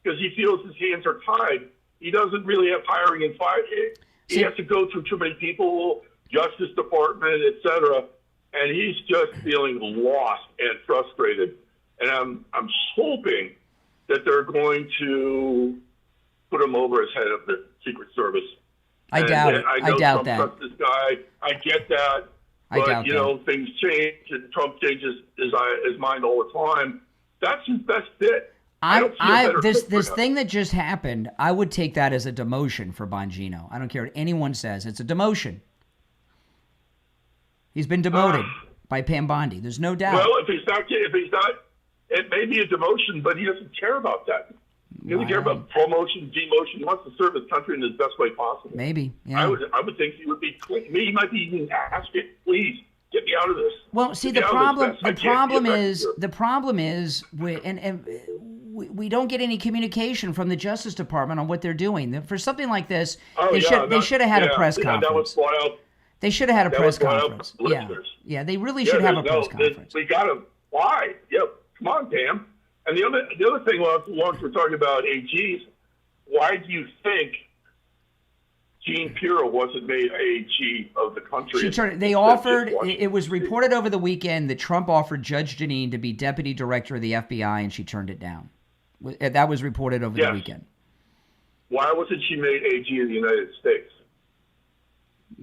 because he feels his hands are tied. He doesn't really have hiring and firing. He has to go through too many people, Justice Department, et cetera, and he's just feeling lost and frustrated. And I'm hoping that they're going to put him over as head of the Secret Service. I doubt it. I doubt Trump that. trusts this guy. I get that. But, you know, things change, and Trump changes his mind all the time. That's his best fit. This thing that just happened, I would take that as a demotion for Bongino. I don't care what anyone says. It's a demotion. He's been demoted by Pam Bondi. There's no doubt. Well, if he's not, it may be a demotion, but he doesn't care about that. He doesn't care about promotion, demotion. He wants to serve his country in the best way possible. Maybe. Yeah. I would think he would be. He might be even asking, please get me out of this. Well, see, the problem is, we don't get any communication from the Justice Department on what they're doing. For something like this, they should have had a press conference. That was brought out. They should have had a press conference. Yeah, they really should have a press conference. We got to. Why? Yeah, come on, damn. And the other thing, once we're talking about AGs, why do you think Jean Pirro wasn't made AG of the country? It was reported over the weekend that Trump offered Judge Jeanine to be deputy director of the FBI, and she turned it down. That was reported over the weekend. Why wasn't she made AG of the United States?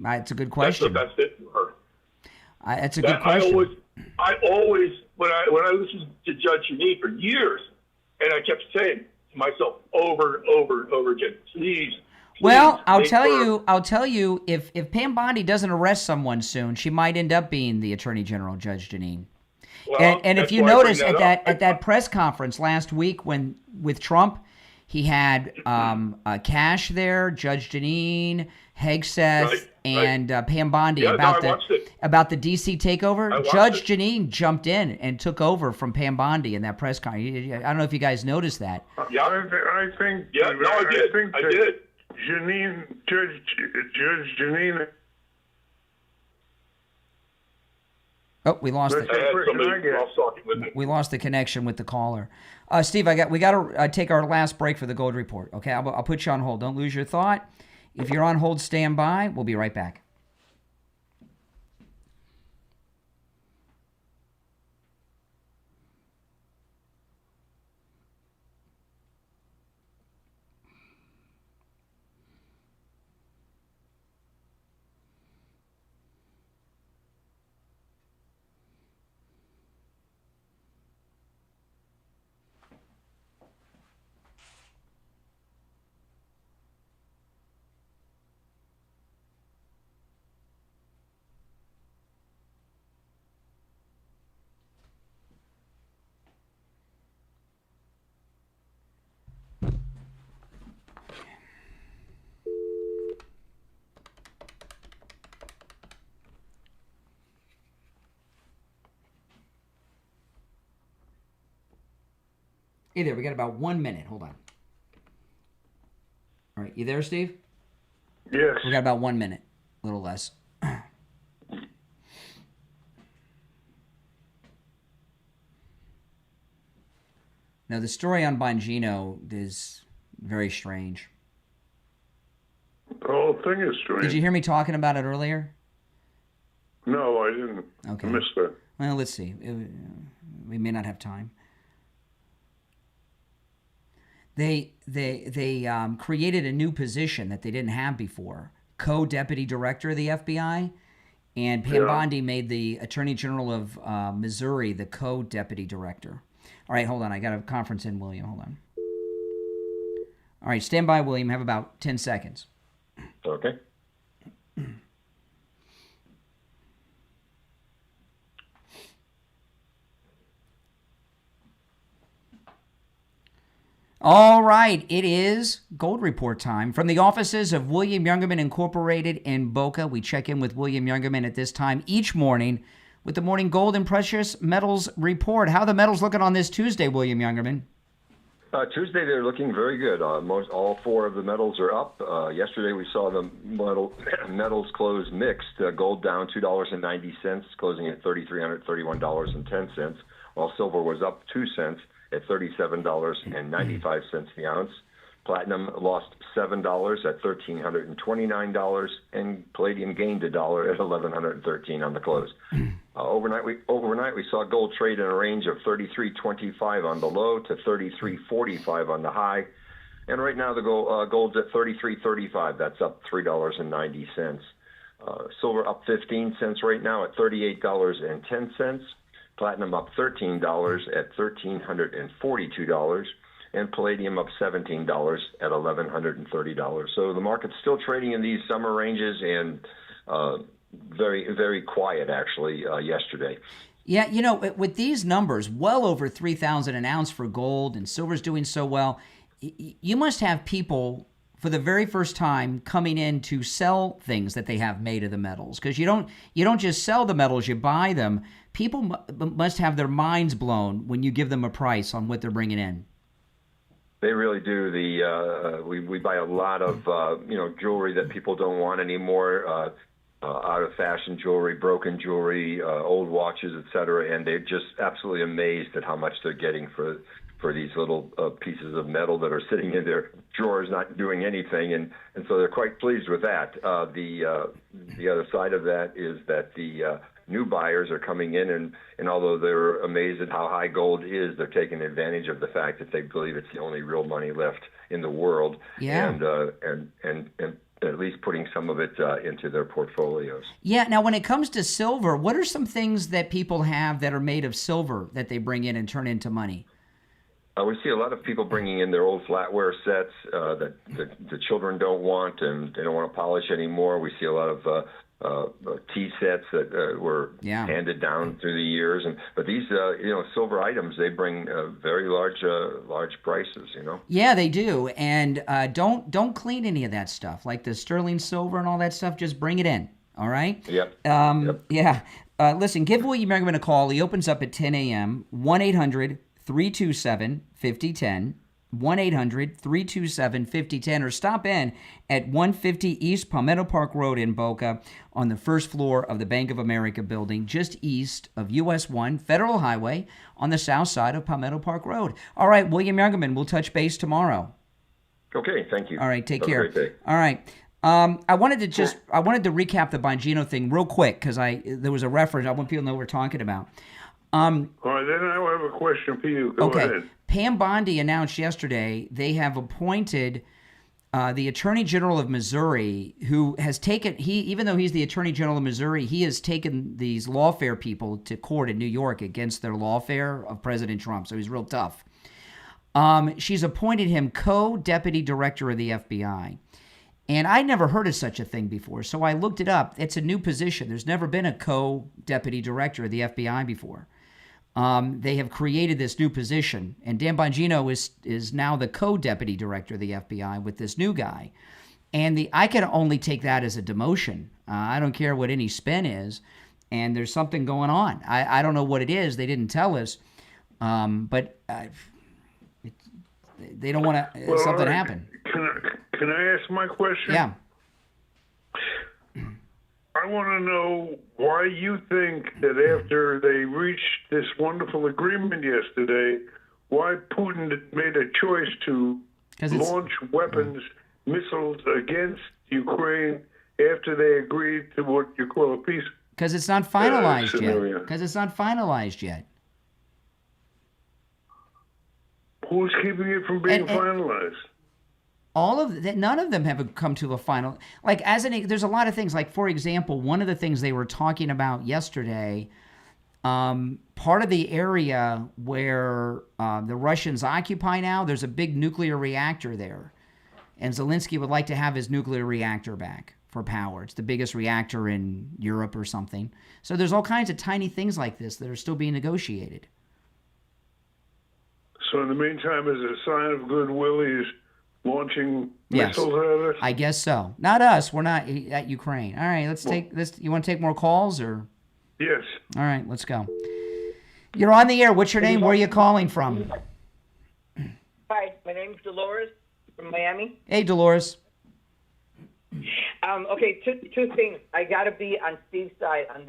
It's a good question. That's the best fit for her. That's a good question. I always, when I listened to Judge Jeanine for years, and I kept saying to myself over and over and over again, please. Well, I'll tell you, if Pam Bondi doesn't arrest someone soon, she might end up being the Attorney General, Judge Jeanine. Well, and if you notice at that press conference last week with Trump, he had Cash there, Judge Jeanine, Hegseth, and Pam Bondi about the D.C. takeover. Judge Jeanine jumped in and took over from Pam Bondi in that press conference. I don't know if you guys noticed that. Yeah, I think. Yeah, no, I did. I did. Judge Jeanine. Oh, we lost it. We lost the connection with the caller. Steve, we got to take our last break for the Gold Report. Okay, I'll put you on hold. Don't lose your thought. If you're on hold, stand by. We'll be right back. Hey there, we got about 1 minute. Hold on. You there, Steve? Yes. We got about 1 minute, a little less. Now, the story on Bongino is very strange. The whole thing is strange. Did you hear me talking about it earlier? No, I didn't. Okay. I missed that. Well, let's see. We may not have time. They created a new position that they didn't have before, co-deputy director of the FBI, and Pam Bondi made the Attorney General of Missouri the co-deputy director. All right, hold on. I got a conference in, William. Hold on. All right, stand by, William. Have about 10 seconds. Okay. All right, it is Gold Report time. From the offices of William Youngerman Incorporated in Boca, we check in with William Youngerman at this time each morning with the Morning Gold and Precious Metals Report. How are the metals looking on this Tuesday, William Youngerman? Tuesday, they're looking very good. All four of the metals are up. Yesterday, we saw the metals close mixed. Gold down $2.90, closing at $3,331.10, while silver was up 2 cents at $37.95 the ounce. Platinum lost $7 at $1,329, and palladium gained $1 at $1,113 on the close. Overnight, we saw gold trade in a range of $33.25 on the low to $33.45 on the high, and right now the gold's at $33.35. That's up $3.90. Silver up 15 cents right now at $38.10. Platinum up $13 at $1,342, and palladium up $17 at $1,130. So the market's still trading in these summer ranges, and very, very quiet actually yesterday. Yeah, you know, with these numbers, well over 3,000 an ounce for gold, and silver's doing so well, you must have people for the very first time coming in to sell things that they have made of the metals, because you don't just sell the metals, you buy them. People must have their minds blown when you give them a price on what they're bringing in. They really do. We buy a lot of jewelry that people don't want anymore, out of fashion jewelry, broken jewelry, old watches, etc. And they're just absolutely amazed at how much they're getting for these little pieces of metal that are sitting in their drawers, not doing anything, and so they're quite pleased with that. The other side of that is that the new buyers are coming in, and although they're amazed at how high gold is, they're taking advantage of the fact that they believe it's the only real money left in the world, and at least putting some of it into their portfolios. Yeah. Now, when it comes to silver, what are some things that people have that are made of silver that they bring in and turn into money? We see a lot of people bringing in their old flatware sets that the children don't want, and they don't want to polish anymore. We see a lot of tea sets that were handed down through the years, but these silver items, they bring very large prices. Yeah, they do, and don't clean any of that stuff, like the sterling silver and all that stuff. Just bring it in. All right. Yep. Yeah. Listen, give William Youngerman a call. He opens up at 10 a.m. 1-800-327-5010. 1-800-327-5010, or stop in at 150 East Palmetto Park Road in Boca on the first floor of the Bank of America building, just east of US 1 Federal Highway on the south side of Palmetto Park Road. All right, William Youngerman, we'll touch base tomorrow. Okay, thank you. All right, take Have care. a great day. All right. I wanted to recap the Bongino thing real quick, because there was a reference. I want people to know what we're talking about. All right, then I have a question for you. Go ahead. Pam Bondi announced yesterday they have appointed the Attorney General of Missouri, who has taken, even though he's the Attorney General of Missouri, he has taken these lawfare people to court in New York against their lawfare of President Trump. So he's real tough. She's appointed him co-deputy director of the FBI. And I'd never heard of such a thing before, so I looked it up. It's a new position. There's never been a co-deputy director of the FBI before. They have created this new position, and Dan Bongino is now the co-deputy director of the FBI with this new guy. And I can only take that as a demotion. I don't care what any spin is, and there's something going on. I don't know what it is. They didn't tell us, but they don't want to something happen. Can I ask my question? Yeah. I want to know why you think that after they reached this wonderful agreement yesterday, why Putin made a choice to launch weapons, missiles against Ukraine after they agreed to what you call a peace. Because it's not finalized scenario. yet. Because it's not finalized yet. Who's keeping it from being finalized? None of them have come to a final. Like there's a lot of things. Like for example, one of the things they were talking about yesterday, part of the area where the Russians occupy now, there's a big nuclear reactor there, and Zelensky would like to have his nuclear reactor back for power. It's the biggest reactor in Europe or something. So there's all kinds of tiny things like this that are still being negotiated. So in the meantime, as a sign of goodwill, he's launching missiles at us? I guess so. Not us. We're not at Ukraine. All right, let's take this. You want to take more calls or? Yes. All right, let's go. You're on the air. What's your name? Where are you calling from? Hi, my name's Dolores from Miami. Hey, Dolores. Okay, two things. I gotta be on Steve's side on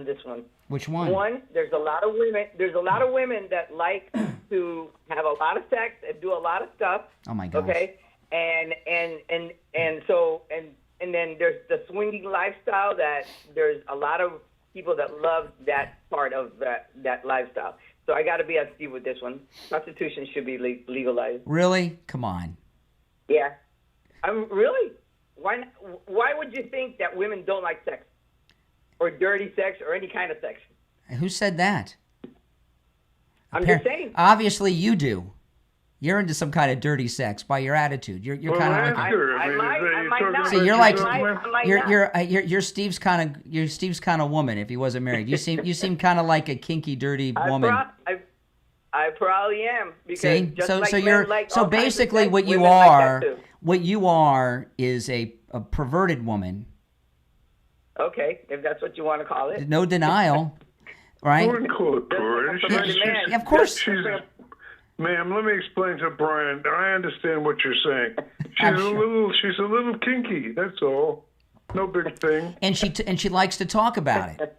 this one. Which one? One, there's a lot of women. There's a lot of women that like to have a lot of sex and do a lot of stuff. Oh my gosh. Okay, and then there's the swinging lifestyle that there's a lot of people that love that part of that lifestyle. So I got to be on Steve with this one. Prostitution should be legalized. Really? Come on. Yeah. Really. Why would you think that women don't like sex? Or dirty sex or any kind of sex? Who said that? I'm just saying. Obviously you do. You're into some kind of dirty sex by your attitude. You're kind of like I might not. See, you're like you're Steve's kind of woman if he wasn't married. You seem kind of like a kinky, dirty woman. I probably am because see, just so like so men you're like so all kinds of basically sex, what you women like are, that too. what you are is a perverted woman. Okay, if that's what you want to call it. No denial, right? I wouldn't call it perverted. Of course. Ma'am, let me explain to Brian. I understand what you're saying. She's a little kinky. That's all. No big thing. And she likes to talk about it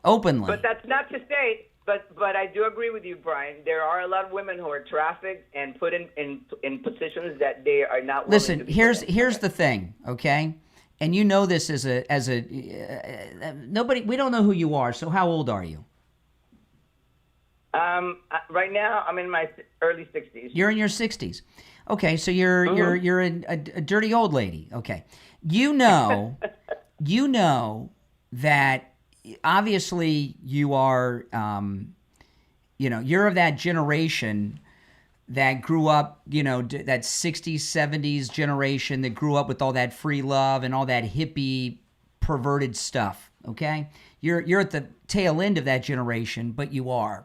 openly. But that's not to say. But I do agree with you, Brian. There are a lot of women who are trafficked and put in positions that they are not. Listen, here's the thing, okay? And you know this as a nobody. We don't know who you are. So how old are you? Right now I'm in my early 60s. You're in your 60s. Okay, so you're a dirty old lady. Okay, you know that. Obviously, you are, you're of that generation that grew up, that 60s, 70s generation that grew up with all that free love and all that hippie perverted stuff, okay? You're at the tail end of that generation, but you are.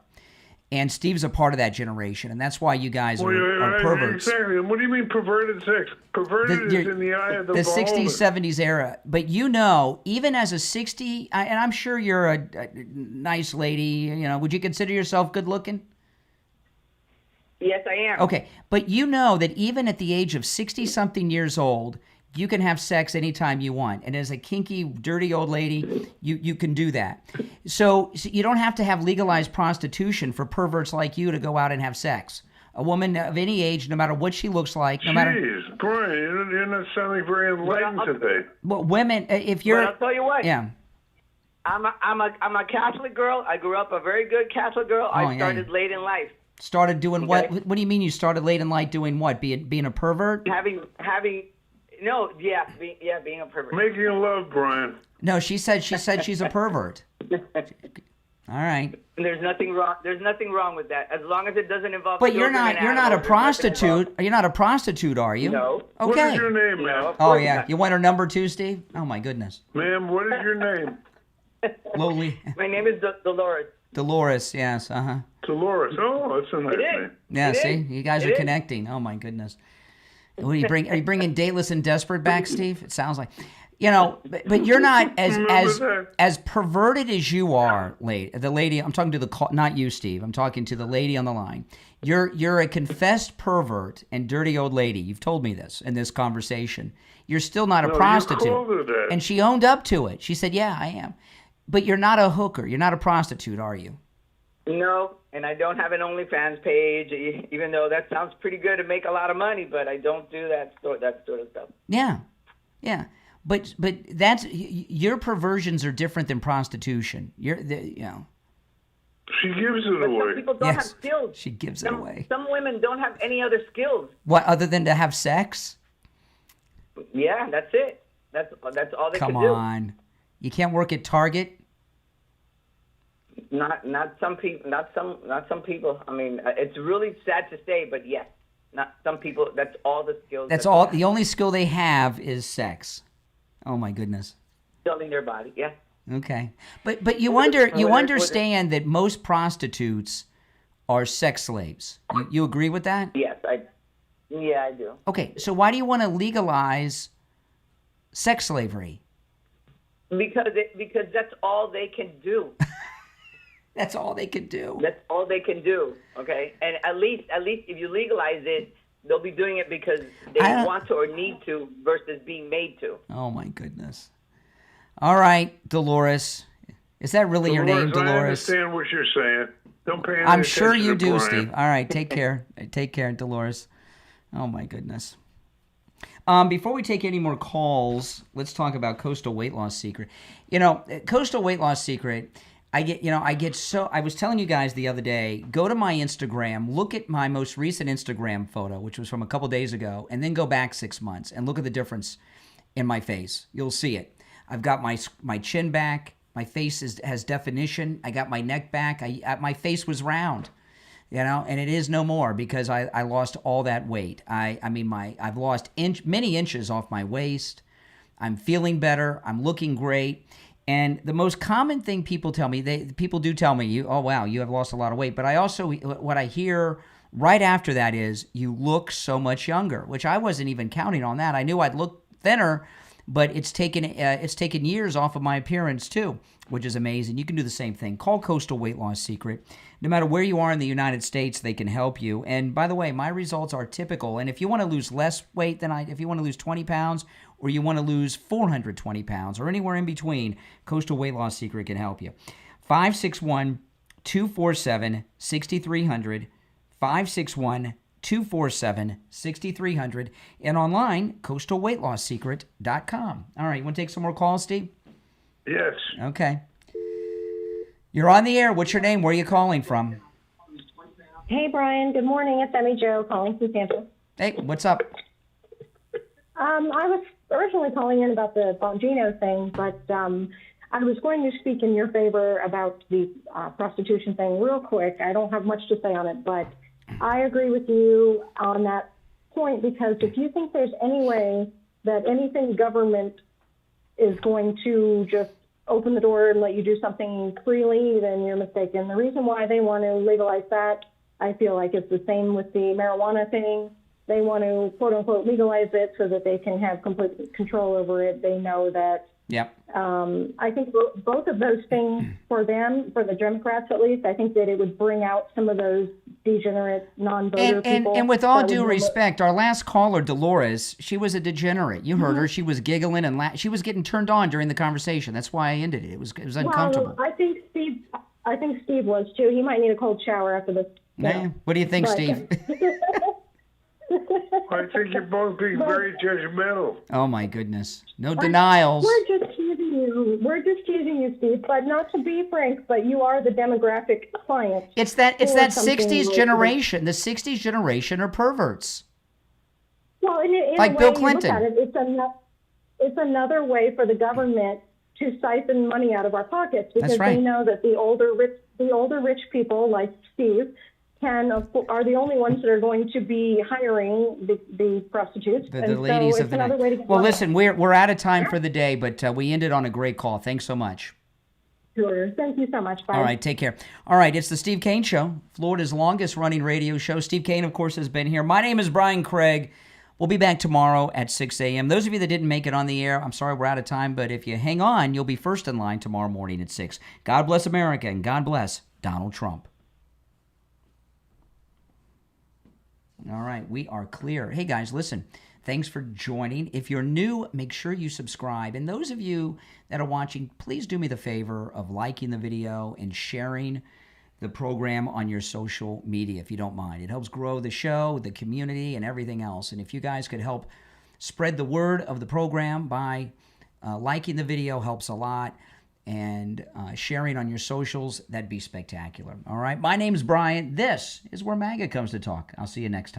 And Steve's a part of that generation, and that's why you guys are perverts. Exactly. What do you mean perverted sex? Perverted is in the eye of the beholder. 60s, 70s era. But even as a 60, and I'm sure you're a nice lady, would you consider yourself good looking? Yes, I am. Okay, but you know that even at the age of 60-something years old, you can have sex anytime you want. And as a kinky, dirty old lady, you can do that. So you don't have to have legalized prostitution for perverts like you to go out and have sex. A woman of any age, no matter what she looks like, no matter... Jeez, Brian, you're not sounding very enlightened today. Well, women, if you're... But I'll tell you what. Yeah. I'm a Catholic girl. I grew up a very good Catholic girl. I started late in life. Started doing what? What do you mean you started late in life doing what? Being a pervert? Having being a pervert. Making love, Brian. No, she said she's a pervert. All right. And there's nothing wrong. There's nothing wrong with that, as long as it doesn't involve. But you're not a prostitute. You're not a prostitute, are you? No. Okay. What is your name, ma'am? Oh yeah. You want her number too, Steve? Oh my goodness. Ma'am, what is your name? Lowly. My name is Dolores. Dolores, yes. Dolores. Oh, that's a nice name. Yeah. See, you guys are connecting. Oh my goodness. What are you bringing Dateless and Desperate back, Steve? It sounds like. You know, but you're not as perverted as you are, the lady. I'm talking to not you, Steve. I'm talking to the lady on the line. You're a confessed pervert and dirty old lady. You've told me this in this conversation. You're still not a prostitute. You called her that. And she owned up to it. She said, "Yeah, I am." But you're not a hooker. You're not a prostitute, are you? No, and I don't have an OnlyFans page, even though that sounds pretty good to make a lot of money. But I don't do that sort of stuff. Yeah. But that's your perversions are different than prostitution. She gives it away. Some people don't have skills. She gives it away. Some women don't have any other skills. What, other than to have sex? Yeah, that's it. That's all they can do. Come on. You can't work at Target? Not some people. Not some people. I mean, it's really sad to say, but yes, not some people. That's all the skills. That's all. The only skill they have is sex. Oh my goodness. Selling their body. Yeah. Okay, but you understand that most prostitutes are sex slaves. You agree with that? Yes, I do. Okay, so why do you want to legalize sex slavery? Because that's all they can do. That's all they can do. That's all they can do. Okay, and at least if you legalize it, they'll be doing it because they want to or need to versus being made to. Oh my goodness. All right, Dolores. Is that really your name, Dolores? I understand what you're saying. Don't pay any I'm sure you do, Brian. Steve. All right, take care. Take care, Dolores. Oh my goodness. Before we take any more calls, let's talk about Coastal Weight Loss Secret. You know, Coastal Weight Loss Secret, I was telling you guys the other day, go to my Instagram, look at my most recent Instagram photo, which was from a couple days ago, and then go back 6 months and look at the difference in my face. You'll see it. I've got my chin back. My face has definition. I got my neck back. My face was round, you know, and it is no more because I lost all that weight. I've lost many inches off my waist. I'm feeling better. I'm looking great. And the most common thing people tell me, people do tell me, oh wow, you have lost a lot of weight. But I also, what I hear right after that is, you look so much younger, which I wasn't even counting on that. I knew I'd look thinner, but it's taken years off of my appearance too, which is amazing. You can do the same thing. Call Coastal Weight Loss Secret. No matter where you are in the United States, they can help you. And by the way, my results are typical. And if you want to lose less weight than if you want to lose 20 pounds, or you want to lose 420 pounds, or anywhere in between, Coastal Weight Loss Secret can help you. 561-247-6300, 561-247-6300, and online, coastalweightlossecret.com. All right, you want to take some more calls, Steve? Yes. Okay. You're on the air. What's your name? Where are you calling from? Hey, Brian. Good morning. It's Emmy Jo calling from Tampa. Hey, what's up? I was originally calling in about the Bongino thing, but I was going to speak in your favor about the prostitution thing real quick. I don't have much to say on it, but I agree with you on that point, because if you think there's any way that anything government is going to just open the door and let you do something freely, then you're mistaken. The reason why they want to legalize that, I feel like it's the same with the marijuana thing. They want to, quote unquote, legalize it so that they can have complete control over it. They know that. Yep. I think both of those things for them, for the Democrats at least, I think that it would bring out some of those degenerate non-voter people. And with all due respect, our last caller, Dolores, she was a degenerate. You heard her. She was giggling and she was getting turned on during the conversation. That's why I ended it. It was uncomfortable. Well, I think Steve was too. He might need a cold shower after this. What do you think, Steve? I think you're both being very judgmental. Oh my goodness! No denials. We're just teasing you. We're just teasing you, Steve. But not to be frank, but you are the demographic client. It's that 60s generation. The 60s generation are perverts. Well, in like a way, Bill Clinton. You look at it, it's another way for the government to siphon money out of our pockets, because That's right. they know that the older rich people like Steve are the only ones that are going to be hiring the prostitutes. The ladies so of the night. Well, listen, we're out of time for the day, but we ended on a great call. Thanks so much. Sure. Thank you so much. Bye. All right, take care. All right, it's the Steve Kane Show, Florida's longest running radio show. Steve Kane, of course, has been here. My name is Brian Craig. We'll be back tomorrow at 6 a.m. Those of you that didn't make it on the air, I'm sorry we're out of time, but if you hang on, you'll be first in line tomorrow morning at 6. God bless America, and God bless Donald Trump. All right, we are clear. Hey, guys, listen. Thanks for joining. If you're new, make sure you subscribe. And those of you that are watching, please do me the favor of liking the video and sharing the program on your social media, if you don't mind. It helps grow the show, the community, and everything else. And if you guys could help spread the word of the program by liking the video, helps a lot, and sharing on your socials, that'd be spectacular. All right, my name's Brian. This is where MAGA comes to talk. I'll see you next time.